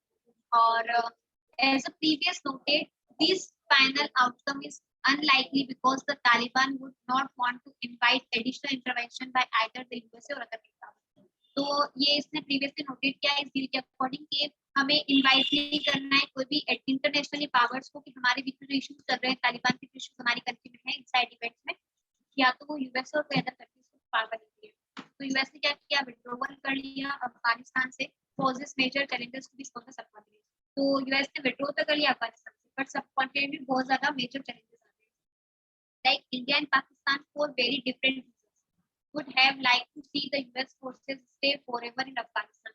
और as a previous noted, this final outcome is unlikely because the Taliban would not want to invite additional intervention by either the USA or other powers. तो ये इसने प्रीवियसली नोटेट किया इस डील के अकॉर्डिंग कि हमें इनवाइट नहीं करना है कोई भी इंटरनेशनली पावर्स को कि हमारे बीच में इश्यूज चल रहे हैं, तालिबान के इश्यूज हमारी कंट्री में है इनसाइड इवेंट्स में, या तो वो यूएस और कोई अदर कंट्रीज को पावर देती है। तो यूएस ने क्या किया, विड्रॉवल कर लिया अफगानिस्तान से, poses major challenges to be solved subcontinent. तो यूएस ने विड्रॉ तो कर लिया अफगानिस्तान से, बट सबकॉन्टिनेंट में बहुत ज्यादा मेजर चैलेंजेस आ रहे हैं, like India and Pakistan for very different reasons. would have liked to see the US forces stay forever in Afghanistan.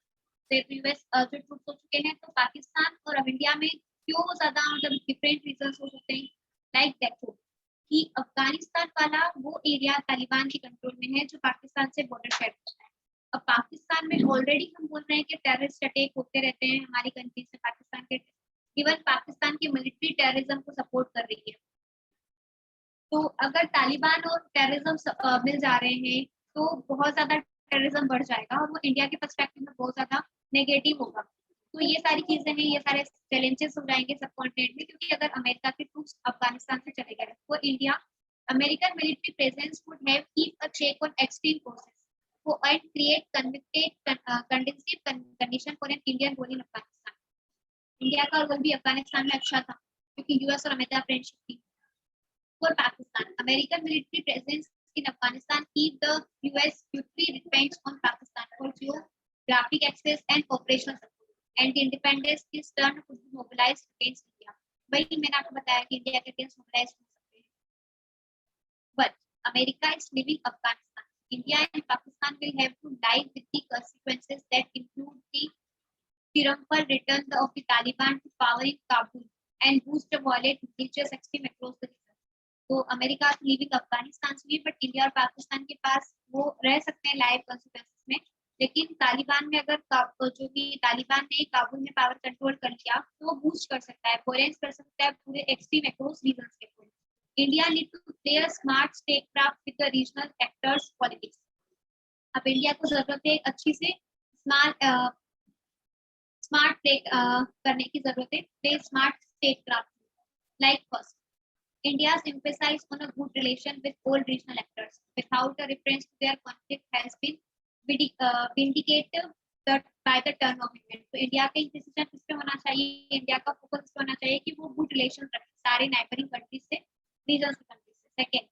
तो US जो ट्रूप्स हो चुके हैं, तो पाकिस्तान और इंडिया में क्यों ज्यादा मतलब डिफरेंट रीजंस हो सकते हैं लाइक दैट कि अफगानिस्तान वाला वो एरिया तालिबान के कंट्रोल में है जो पाकिस्तान से बॉर्डर शेयर करता है। अब पाकिस्तान में ऑलरेडी हम बोल रहे हैं कि टेररिस्ट अटैक होते रहते हैं हमारी कंट्री से पाकिस्तान के, इवन पाकिस्तान की मिलिट्री टेररिज्म को सपोर्ट कर रही है। तो अगर तालिबान और टेररिज्म मिल जा रहे हैं तो बहुत ज्यादा टेररिज्म बढ़ जाएगा और वो इंडिया के पर्सपेक्टिव में बहुत ज्यादा नेगेटिव होगा। तो ये सारी चीजें हैं, ये सारे चैलेंजेस हो जाएंगे सब कॉन्टिनेंट में, क्योंकि अगर अमेरिका के ट्रूप्स अफगानिस्तान से चले गए तो India American military presence would have keep a check on extreme forces and create conducive condition for an Indian role in Afghanistan. India का रोल भी अफगानिस्तान में अच्छा था क्योंकि यूएस और अमेरिका फ्रेंडशिप थी। For Pakistan, American military presence in Afghanistan keep the US hugely depends on Pakistan for geographic access and operational support, and the independence is turn could be mobilized against India. वही मैंने आपको बताया कि India के against mobilise हो सकते हैं। But America is leaving Afghanistan. India and Pakistan will have to live with the consequences that include the triumphal return of the Taliban to power in Kabul and boost the violent religious extreme across the region. तो America living Afghanistan से भी, but India और पाकिस्तान के पास वो रह सकते हैं live consequences में। लेकिन तालिबान में अगर जो भी तालिबान ने काबुल में पावर कंट्रोल कर लिया तो वो बूस्ट कर सकता है, वायलेंस कर सकता है पूरे एक्सट्रीम अक्रॉस रीजन्स के ऊपर। India need to play a smart statecraft with the regional actors politics. अब इंडिया को जरूरत है अच्छी से स्मार्ट प्ले करने की जरूरत है, play smart statecraft like first India's emphasis on a good relation with all regional actors without a reference to their conflict has been vindicated by the turn of events. तो India का decision किस पे होना चाहिए, India का focus इस पे होना चाहिए कि वो गुड रिलेशन रखे सारे नाइबरिंग कंट्रीज से, रीजन्स कंट्रीज से। Second,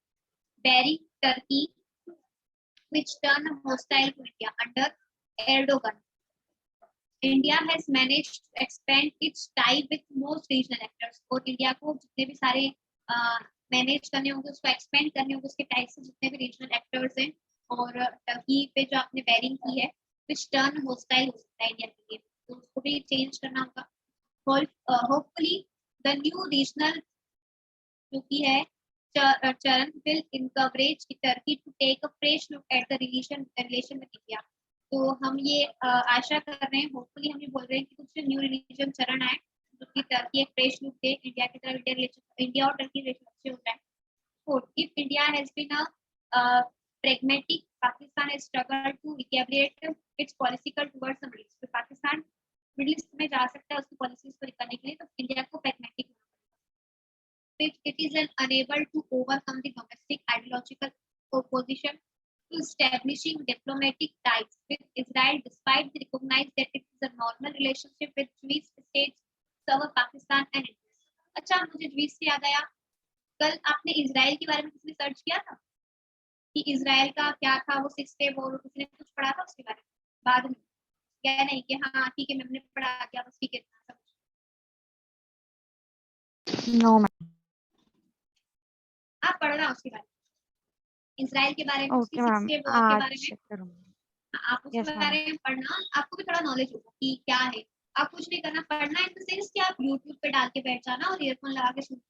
bearing Turkey which turned hostile to India under Erdogan. India has managed to expand its tie with most regional actors. और इंडिया को जितने भी सारे मैनेज करने होंगे, उसको एक्सपेंड करने होंगे, उसके टाइप से जितने भी रीजनल एक्टर्स हैं। और टर्की पे जो आपने बैरिंग की है विच टर्न होस्टाइल हो सकता है इंडिया के लिए, तो उसको भी चेंज करना होगा। होपफुली द न्यू रीजनल जो की है चरण will encourage Turkey to take a fresh look at the relation with India. तो हम ये आशा कर रहे हैं, होपफुली हम ये बोल रहे हैं कि कुछ न्यू रिलीजन चरण आए जो कि टर्की एक फ्रेश लुक दे इंडिया की तरफ, इंडिया और टर्की रिलेशन अच्छे हो जाए। Fourth, if India has been a pragmatic, Pakistan has struggled to recalibrate its political towards the Middle East. तो पाकिस्तान मिडिल ईस्ट में जा सकता है उसकी पॉलिसीज को करने के लिए, तो इंडिया को pragmatic होना पड़ेगा। Fifth, it is unable to overcome the domestic ideological opposition to establishing diplomatic ties with Israel, despite the recognize that it is a normal relationship with Jewish states, serve Pakistan and India. अच्छा, मुझे Jewish से याद आया, कल आपने Israel के बारे में किसी ने सर्च किया था कि इजराइल का क्या था वो 6 स्टेप, और किसी ने कुछ पढ़ा था उसके बारे में बाद में? क्या नहीं कि हाँ ठीक है मैंने पढ़ा क्या बस ठीक है सब? No ma'am. आप पढ़ना उसके बारे में, इजराइल के बारे में, उसकी ओके 6 मैम, स्टेप वॉर के आज बारे में चेक करूंगी। आप उसके यस मैम। बारे में पढ़ना, आपको भी थोड़ा नॉलेज होगा कि क्या है। आप कुछ नहीं करना, पढ़ना इन द सेंस कि आप यूट्यूब पे डाल के बैठ जाना और ईयरफोन लगा के सुन,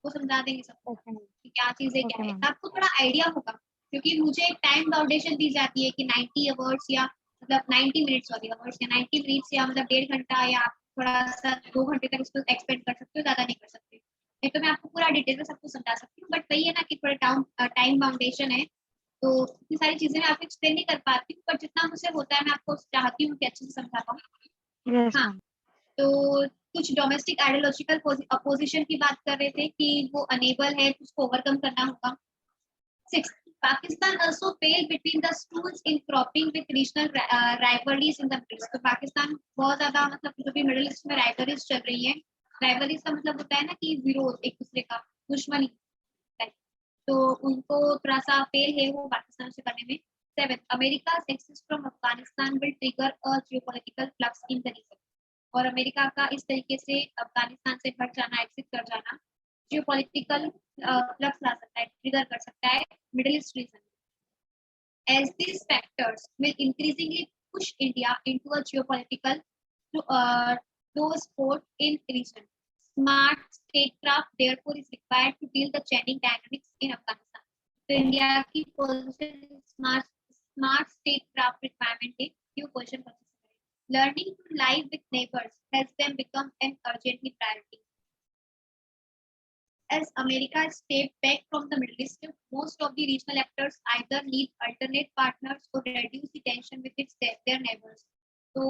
वो समझा देंगे सबको ओके मैम। कि क्या चीजें क्या ओके है, मैम। आपको थोड़ा आइडिया होगा। क्योंकि मुझे एक टाइम बाउंडेशन दी जाती है कि 90 आवर्स या मतलब 90 मिनट्स सॉरी आवर्स या 90 मिनट्स या मतलब 1.5 घंटा या आप थोड़ा सा 2 घंटे तक इसको एक्सपेंड कर सकते हो, ज्यादा नहीं कर सकते। नहीं तो मैं आपको पूरा डिटेल में सब कुछ समझा सकती हूँ, बट वही है ना कि थोड़ा टाइम बाउंडेशन है, तो इतनी सारी चीजें मैं आपको एक्सप्लेन नहीं कर पाती हूँ, पर जितना मुझे होता है मैं आपको चाहती हूँ कि अच्छे से समझा पाऊँ। यस हाँ, मैम। तो कुछ डोमेस्टिक आइडियोलॉजिकल अपोजिशन की बात कर रहे थे कि वो अनेबल है, उसको ओवरकम करना होगा। 6, Pakistan also failed between the stools in cropping with regional rivalries in the Middle East. तो पाकिस्तान बहुत ज्यादा मतलब जो भी मिडिल ईस्ट में राइवलरीज चल रही है, राइवलरीज का मतलब होता है ना कि विरोध, एक दूसरे का दुश्मनी, तो उनको थोड़ा सा फेल है वो पाकिस्तान से करने में। 7, America's exit from Afghanistan will trigger a geopolitical flux in the region. और अमेरिका का इस तरीके से अफगानिस्तान से हट जाना, एक्सिट कर जाना, जियोपॉलिटिकल फ्लक्स ला सकता है, ट्रिगर कर सकता है middle east region. as these factors will increasingly push India into a geopolitical close port in region. Smart statecraft therefore is required to deal the changing dynamics in Afghanistan. तो India की position smart statecraft requirement है, क्यों question कर सकते हैं. Learning to live with neighbors has then become an urgently priority. As America stepped back from the Middle East, most of the regional actors either need alternate partners or reduce the tension with their neighbors. तो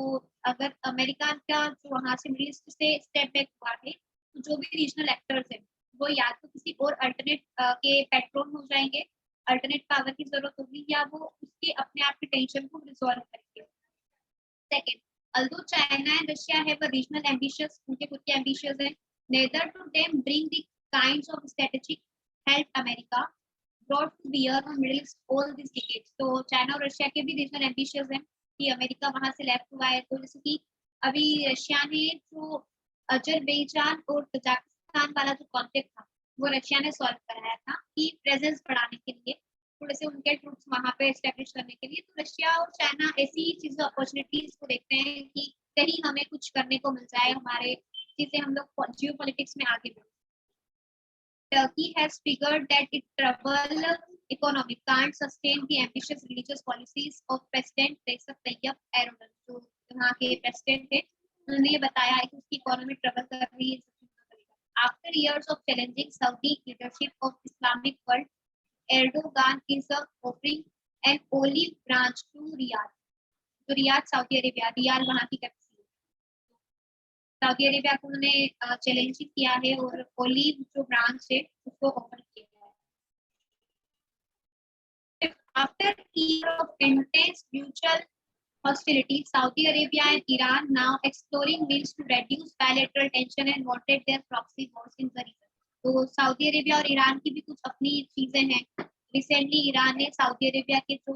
अगर America का जो वहाँ से middle east से step back हुआ है, तो जो भी रीजनल एक्टर्स हैं वो या तो किसी और अल्टरनेट के पैट्रोन हो जाएंगे, अल्टरनेट पावर की जरूरत होगी, या वो उसके अपने आप के टेंशन को रिजॉल्व करेंगे. Second, although China and Russia have a regional ambitions, उनके खुद के ambitions हैं, neither to them bring the kinds of strategic help America brought to bear on Middle East all these decades. तो China और Russia के भी regional ambitions हैं कि अमेरिका वहां से लेफ्ट हुआ है. तो जैसे कि अभी रशिया ने जो अजरबैजान और कजाकिस्तान वाला जो कॉन्फ्लिक्ट था वो रशिया ने सॉल्व कराया था कि प्रेजेंस बढ़ाने के लिए, थोड़े से उनके ट्रूप्स वहां पे एस्टेब्लिश करने के लिए. तो रशिया और चाइना ऐसी चीजें अपॉर्चुनिटीज को देखते हैं कि कहीं हमें कुछ करने को मिल जाए, हमारे चीजें हम लोग जियो पॉलिटिक्स में आगे बढ़े. Turkey has figured that its troubled economy can't sustain the ambitious religious policies of President Recep Tayyip Erdogan. जो वहाँ के प्रेसिडेंट थे, उन्होंने ये बताया है कि उसकी इकोनॉमी ट्रबल कर रही है. After years of challenging Saudi leadership of Islamic world, Erdogan is offering an olive branch to Riyadh. तो रियाद सऊदी अरेबिया, रियाद वहाँ की कैपिटल, सऊदी अरेबिया को उन्होंने चैलेंज किया है और ओलिव जो ब्रांच है उसको ओपन किया है. After year of intense mutual hostility, Saudi Arabia and Iran now exploring means to reduce bilateral tension and moderate their proxy wars in the region. तो सऊदी अरेबिया और ईरान की भी कुछ अपनी चीजें हैं. रिसेंटली ईरान ने सऊदी अरेबिया के जो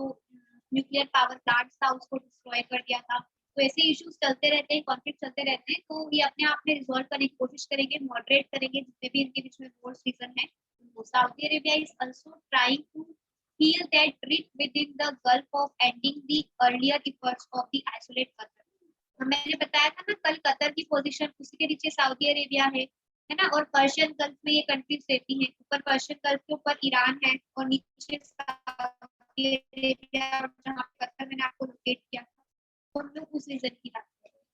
न्यूक्लियर पावर प्लांट था उसको डिस्ट्रॉय कर दिया था. तो ऐसे इश्यूज चलते रहते हैं, कॉन्फ्लिक्ट चलते रहते हैं. तो ये अपने आप में रिजॉल्व करने की कोशिश करेंगे, मॉडरेट करेंगे जितने भी इनके बीच में वॉर्स रीजन है. Saudi Arabia is also trying to heal that rift within the Gulf of ending the earlier efforts of the isolate Qatar. मैंने बताया था ना कल कतर की पोजीशन, उसी के नीचे सऊदी अरेबिया है ना, और पर्शियन गल्फ में ये कंट्रीज रहती हैं. ऊपर पर्शियन गल्फ के ऊपर ईरान है और नीचे सऊदी अरेबिया, और जहाँ कतर मैंने आपको लोकेट किया था उन लोग उस रीजन की बात कर रहे हैं.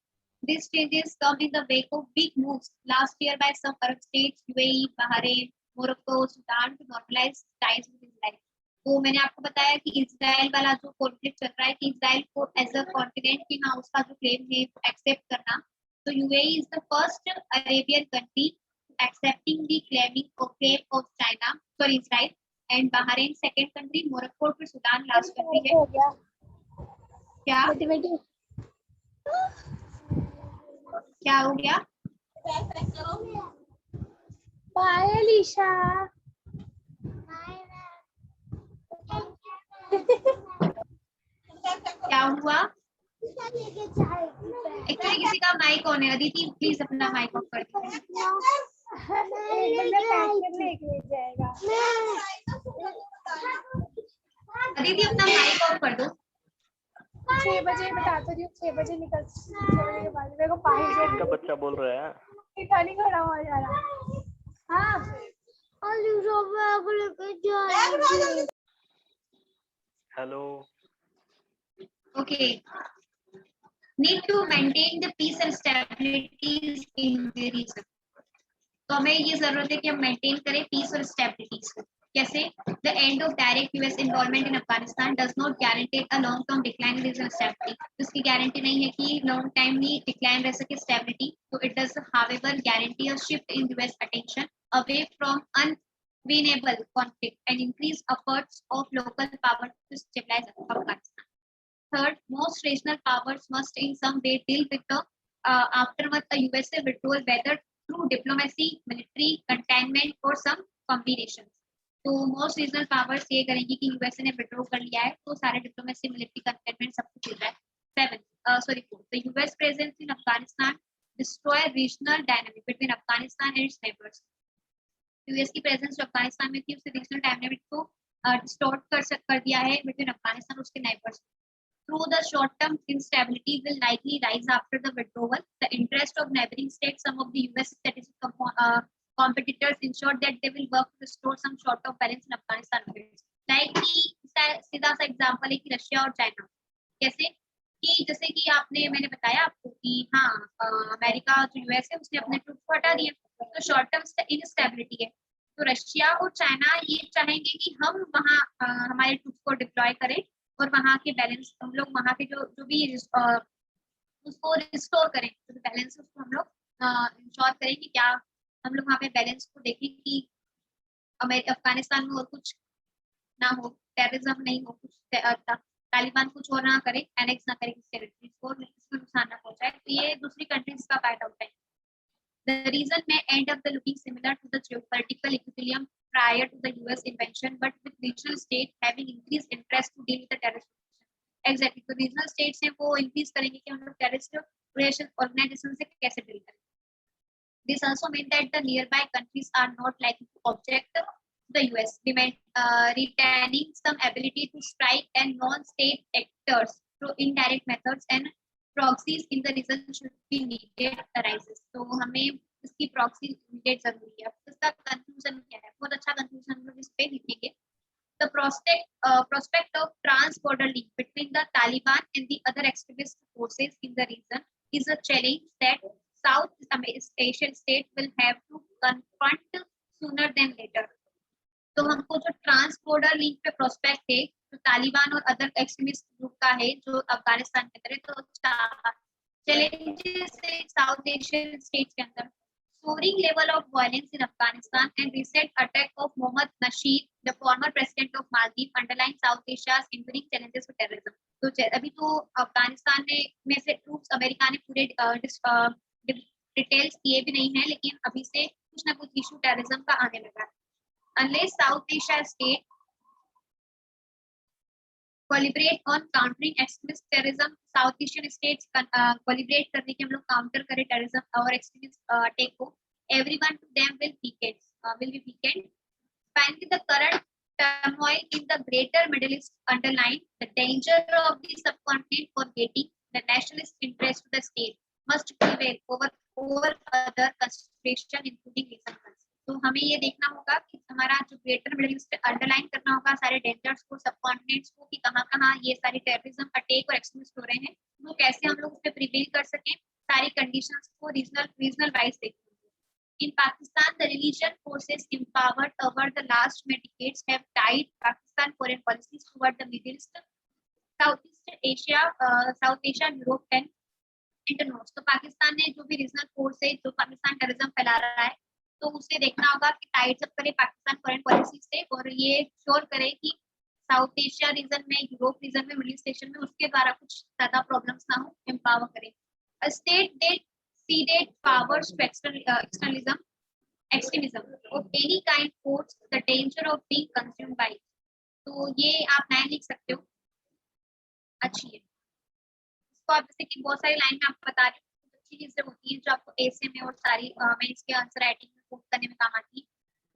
These changes come in the wake of big moves last year by some Arab states, UAE, Bahrain, Morocco, Sudan to normalize ties with Israel. तो मैंने आपको बताया कि इजराइल वाला जो कॉन्फ्लिक्ट चल रहा है कि इजराइल को एज अ कॉन्टिनेंट की हाँ उसका जो क्लेम है एक्सेप्ट करना. तो UAE is the first Arabian country accepting the claim of China for Israel, and Bahrain second country, Morocco फिर सुडान लास्ट कंट्री है. क्या क्या हो गया? बाय अलीशा. क्या हुआ? एक्चुअली किसी का माइक ऑन है. अदिति प्लीज अपना माइक ऑफ कर दीजिए. अदिति अपना माइक ऑफ कर दो. 6 बजे बता तो रही हूँ, 6 बजे निकल, 6 बजे के बाद मेरे को पानी का बच्चा बोल रहा है. नहीं खड़ा हो जा रहा. हाँ hello. Okay. Need to maintain the peace and stability in the region. तो हमें ये जरूरत है कि हम मेंटेन करें पीस और स्टेबिलिटीज को. कैसे? The end of direct US involvement in Afghanistan does not guarantee a long-term decline in regional stability. इसकी गारंटी नहीं है कि long time में decline रह सके stability. So it does, however, guarantee a shift in US attention away from unwinnable conflict and increase efforts of local power to stabilize Afghanistan. Third, most regional powers must in some way deal with the aftermath of USA withdrawal, whether through diplomacy, military containment or some combinations. तो most regional powers ये करेंगी कि USA ने withdraw कर लिया है तो सारे डिप्लोमेसी, मिलिट्री कंटेनमेंट सब कुछ मिल रहा है. 4, the US presence in Afghanistan destroy regional dynamic between Afghanistan and its neighbors. US की प्रेजेंस जो अफगानिस्तान में थी उससे रीजनल डायनामिक को डिस्टॉर्ट कर दिया है बिटवीन अफगानिस्तान और उसके neighbours. Through the short-term instability will likely rise after the withdrawal. The interest of neighboring states, some of the US strategic competitors ensured that they will work to restore some short-term balance in Afghanistan. Like सीधा सा example है कि Russia और China कैसे कि जैसे कि आपने मैंने बताया आपको कि हाँ अमेरिका जो यूएस है उसने अपने ट्रूप को हटा दिया तो शॉर्ट टर्म इनस्टेबिलिटी है। तो रशिया और चाइना ये चाहेंगे कि हम वहाँ हमारे ट्रूप को डिप्लॉय करें और वहाँ के बैलेंस हम लोग वहाँ के जो भी उसको रिस्टोर करें जो बैलेंस उसको हम लोग इंश्योर करें कि क्या हम लोग वहाँ पे बैलेंस को देखें कि अफगानिस्तान में और कुछ ना हो, टेररिज्म नहीं हो, कुछ तालिबान कुछ और ना करे, एनेक्स ना करे किसी टेरिटरीज को, इसमें नुकसान ना पहुंचाए। तो ये दूसरी कंट्रीज का फायदा उठाए। The reason may end up looking similar to the geopolitical equilibrium prior to the US invention, but with regional states having increased interest to deal with the terrorist. Exactly. तो regional states हैं वो increase करेंगे कि हम लोग terrorist organization से कैसे deal करें. This also means that the nearby countries are not likely to object to the US, retaining some ability to strike and non-state actors through indirect methods and proxies in the region should be needed arises. तो हमें इसकी proxy needed जरूरी है। इसका conclusion क्या है? बहुत अच्छा conclusion हम लोग इस पे लिखेंगे। The prospect of trans-border link between the Taliban and the other extremist forces in the region is a challenge that South Asian states will have to confront sooner than later. तो हमको जो trans border link पे prospect है जो तालिबान और other extremist group का है जो अफगानिस्तान के अंदर है तो चैलेंजेस है साउथ एशियन स्टेट्स के अंदर soaring level of violence in Afghanistan and recent attack of Mohammad Nasheed, the former president of Maldives, underline South Asia's enduring challenges with terrorism. तो अभी तो अफगानिस्तान में से ट्रूप्स अमेरिका ने पूरे डिटेल्स किए भी नहीं है लेकिन अभी से कुछ ना कुछ इशू टेररिज्म का आने लगा है। Unless South Asia state collaborate on countering extremist terrorism, South Asian states collaborate करने के हम लोग counter करें terrorism और extremist attack को, everyone to them will be weakened. Finally, the current turmoil in the greater Middle East underline the danger of the subcontinent forgetting the nationalist interest of the state must prevail over other consideration including regional concerns. तो हमें ये देखना होगा कि हमारा जो greater middle east underline करना होगा सारे डेंजर्स को सबकॉन्टिनेंट्स को कि कहाँ ये सारी टेररिज्म अटैक और एक्सट्रीमिस्ट हो रहे हैं वो कैसे हम लोग उस पर प्रिवेल कर सकें सारी कंडीशंस को रीजनल वाइज देखेंगे। In Pakistan the religious forces empowered over the last decades have tied Pakistan foreign policies toward the Middle East, South Asia, Europe and North. तो पाकिस्तान ने जो भी रीजनल फोर्स है जो पाकिस्तान टेररिज्म फैला रहा है तो उसे देखना होगा कि टाइड्स अप करे पाकिस्तान फॉरेन पॉलिसी से और ये श्योर करे कि साउथ एशिया रीजन में यूरोप रीजन में मिडिल ईस्ट एशिया में उसके द्वारा कुछ ज्यादा प्रॉब्लम्स ना हो एम्पावर करे। A state that ceded powers to extremism of any kind poses the danger of being consumed by it. तो ये आप लाइन लिख सकते हो अच्छी है। इसको आप जैसे कि बहुत सारी लाइन में आपको बता रही हूँ अच्छी चीजें होती है जो आपको ऐसे में और सारी मैं इसके आंसर राइटिंग में कोट करने में काम आती है।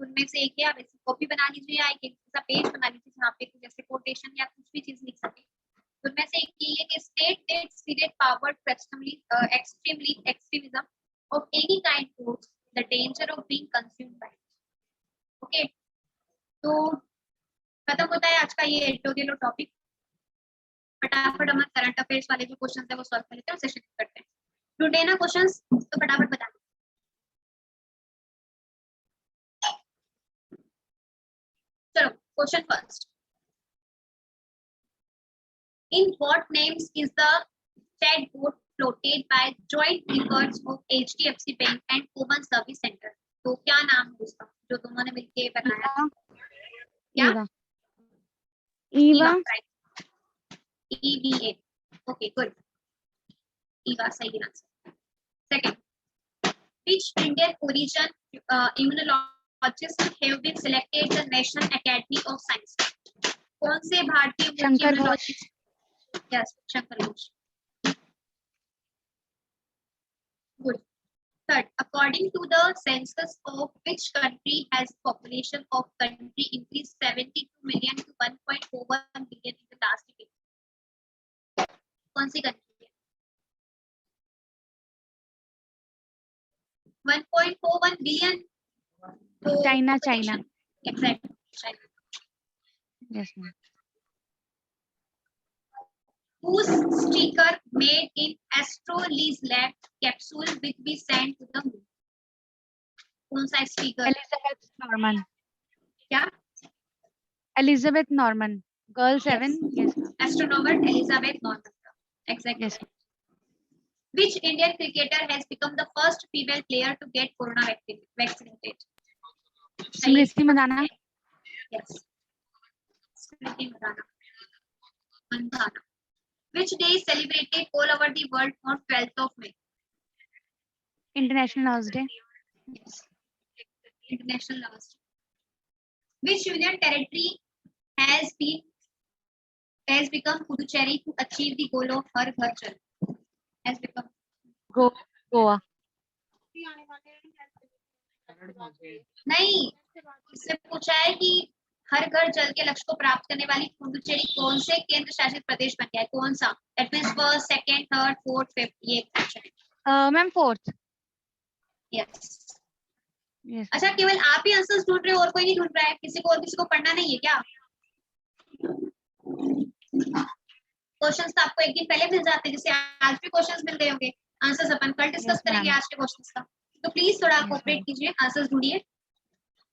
उनमें से एक है आप ऐसे कॉपी बना लीजिए या एक ऐसा पेज बना लीजिए जहाँ पे कुछ जैसे कोटेशन या कुछ भी चीज लिख सके। उनमें से एक ये है कि state that ceded power to extremism of any kind pose the danger of being consumed by. Okay तो खत्म होता है आज का ये एडिटोरियल टॉपिक। फटाफट हम करंट अफेयर्स वाले जो क्वेश्चन है वो सॉल्व कर लेते हैं और सेशन करते हैं। ढूंढे ना क्वेश्चंस तो फटाफट बता दो। चलो question first. In what names is the chatbot floated by joint efforts of HDFC Bank and Common Service Center? तो क्या नाम है उसका जो दोनों ने मिलके बनाया? क्या? EVA. EVA. Okay, good. EVA सही answer. Second, which Indian origin immunologists have been selected the National Academy of Science? कौन से भारतीय immunologists? Yes, Shankar Ghosh. Good. Third, according to the census of which country has population of country increased 72 million to 1.41 billion in the last decade? कौन सी country है? 1.41 billion. तो China, population- Exactly. China. Yes, ma'am. Whose sticker made in Astrolabs lab capsule will be sent to the moon? कौन सा sticker? Elizabeth Norman. क्या? Elizabeth Norman. Girl 7. Yes, ma'am. Astronomer Elizabeth Norman. Exactly. Yes. Which Indian cricketer has become the first female player to get corona vaccinated? Smriti Mandhana. Yes. Smriti Mandhana. Which day is celebrated all over the world on 12th of May? International Nurse Day. Yes. International Nurse Day. Which union territory has become Puducherry to achieve the goal of Har Ghar Jal? Has become Goa. नहीं, इससे पूछा है कि हर घर जल के लक्ष्य को प्राप्त करने वाली पुडुचेरी कौन से केंद्र शासित प्रदेश बन गया है? कौन सा? That means first, second, third, fourth, fifth. ये क्वेश्चन है. Ma'am, 4th. Yes. Yes. अच्छा, केवल आप ही आंसर्स ढूंढ रहे हो और कोई नहीं ढूंढ रहा है? किसी को पढ़ना नहीं है क्या? क्वेश्चंस तो आपको एक दिन पहले मिल जाते हैं, जैसे आज भी क्वेश्चंस मिल गए होंगे. आंसर्स अपन कल डिस्कस करेंगे आज के क्वेश्चंस का. तो प्लीज थोड़ा कोऑपरेट कीजिए, आंसर्स ढूंढिए.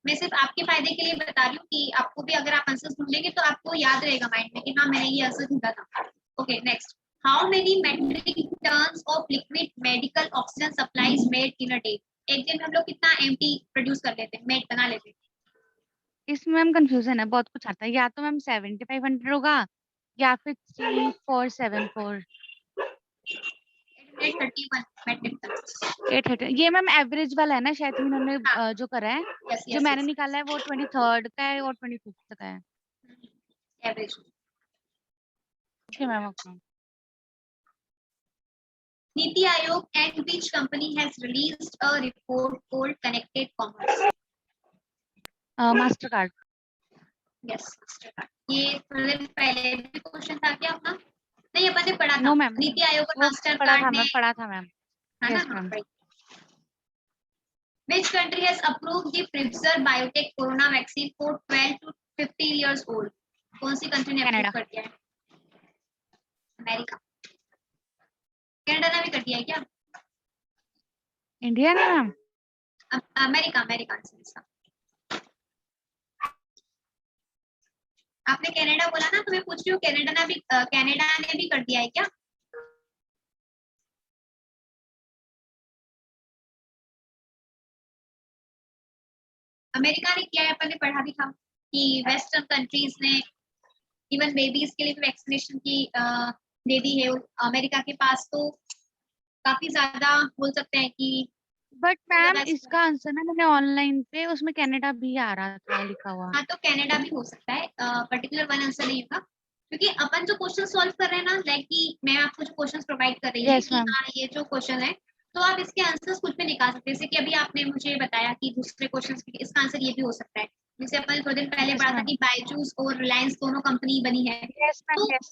मैं सिर्फ आपके फायदे के लिए बता रही हूँ कि आपको भी अगर आप आंसर्स ढूंढेंगे तो आपको याद रहेगा माइंड में कि हाँ मैंने ये आंसर ढूंढा था. Okay, next. How many metric tons of liquid medical oxygen supply is made in a day? एक दिन में हम लोग कितना एमटी प्रोड्यूस कर लेते हैं, मेड बना लेते हैं? इसमें मैम कंफ्यूजन है, बहुत कुछ आता है. या तो मैम 7500 होगा या फिर 3474. 831 मेट्रिक टन. 800. ये मैम एवरेज वाला है ना, शायद इन्होंने जो करा है. यस जो मैंने निकाला है वो 23rd का है और 25th का है. Average. Okay ma'am. Okay. Niti Aayog and which company has released a report called Connected Commerce? Mastercard. Yes, Mastercard. ये थोड़े दिन पहले भी क्वेश्चन था क्या अपना? नहीं, अपन ने पढ़ा था. No ma'am. नीति आयोग और वो मास्टरकार्ड पढ़ा था मैम. है Yes, ना? ma'am. Which country has approved the Pfizer Biotech Corona vaccine for 12 to 50 years old? कौन सी कंट्री ने अप्रूव कर दिया है? अमेरिका. कनाडा ने भी कर दिया है क्या? इंडिया ने मैम. अमेरिका आंसर इसका. आपने कनाडा बोला ना, तो मैं पूछ रही हूँ कनाडा ने भी कर दिया है क्या? अमेरिका ने किया है, अपन ने पढ़ा भी था कि वेस्टर्न कंट्रीज ने इवन बेबीज के लिए भी वैक्सीनेशन की दे दी है. अमेरिका के पास तो काफी ज्यादा बोल सकते हैं कि. बट मैम इसका आंसर ना मैंने ऑनलाइन पे उसमें कनाडा भी आ रहा था लिखा हुआ. हाँ, तो कनाडा भी हो सकता है. पर्टिकुलर वन आंसर नहीं होगा, क्योंकि अपन जो क्वेश्चन सॉल्व कर रहे हैं ना, लाइक कि मैं आपको जो क्वेश्चन प्रोवाइड कर रही हूँ कि हाँ ये जो क्वेश्चन है तो आप इसके आंसर्स कुछ भी निकाल सकते हैं. जैसे कि अभी आपने मुझे बताया कि दूसरे क्वेश्चन इसका आंसर ये भी हो सकता है. जैसे अपन थोड़े दिन पहले पढ़ा था कि बायजूस और रिलायंस दोनों कंपनी बनी है. यस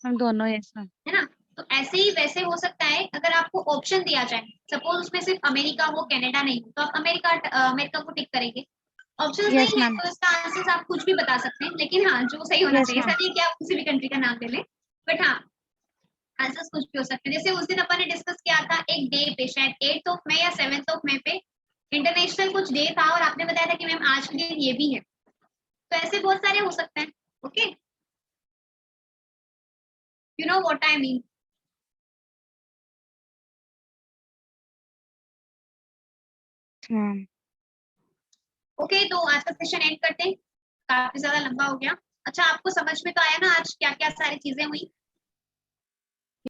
मैम दोनों. Yes ma'am. है ना? तो ऐसे ही वैसे हो सकता है अगर आपको ऑप्शन दिया जाए, सपोज उसमें सिर्फ अमेरिका हो, कनाडा नहीं हो, तो आप अमेरिका को टिक करेंगे. ऑप्शंस नहीं है तो इसका आंसर आप कुछ भी बता सकते हैं, लेकिन हाँ जो सही होना चाहिए. ऐसा नहीं कि आप किसी भी कंट्री का नाम ले लें, बट हाँ आंसर्स कुछ भी हो सकते हैं. जैसे उस दिन अपन ने डिस्कस किया था एक डे पे, शायद 8th ऑफ मई या 7th ऑफ मई पे इंटरनेशनल कुछ डे था, और आपने बताया था कि मैम आज के दिन ये भी है. तो ऐसे बहुत सारे हो सकते हैं. Okay, you know what I mean. Okay, तो आज का सेशन एंड करते हैं, काफी ज्यादा लंबा हो गया. अच्छा, आपको समझ में तो आया ना आज क्या क्या सारी चीजें हुई?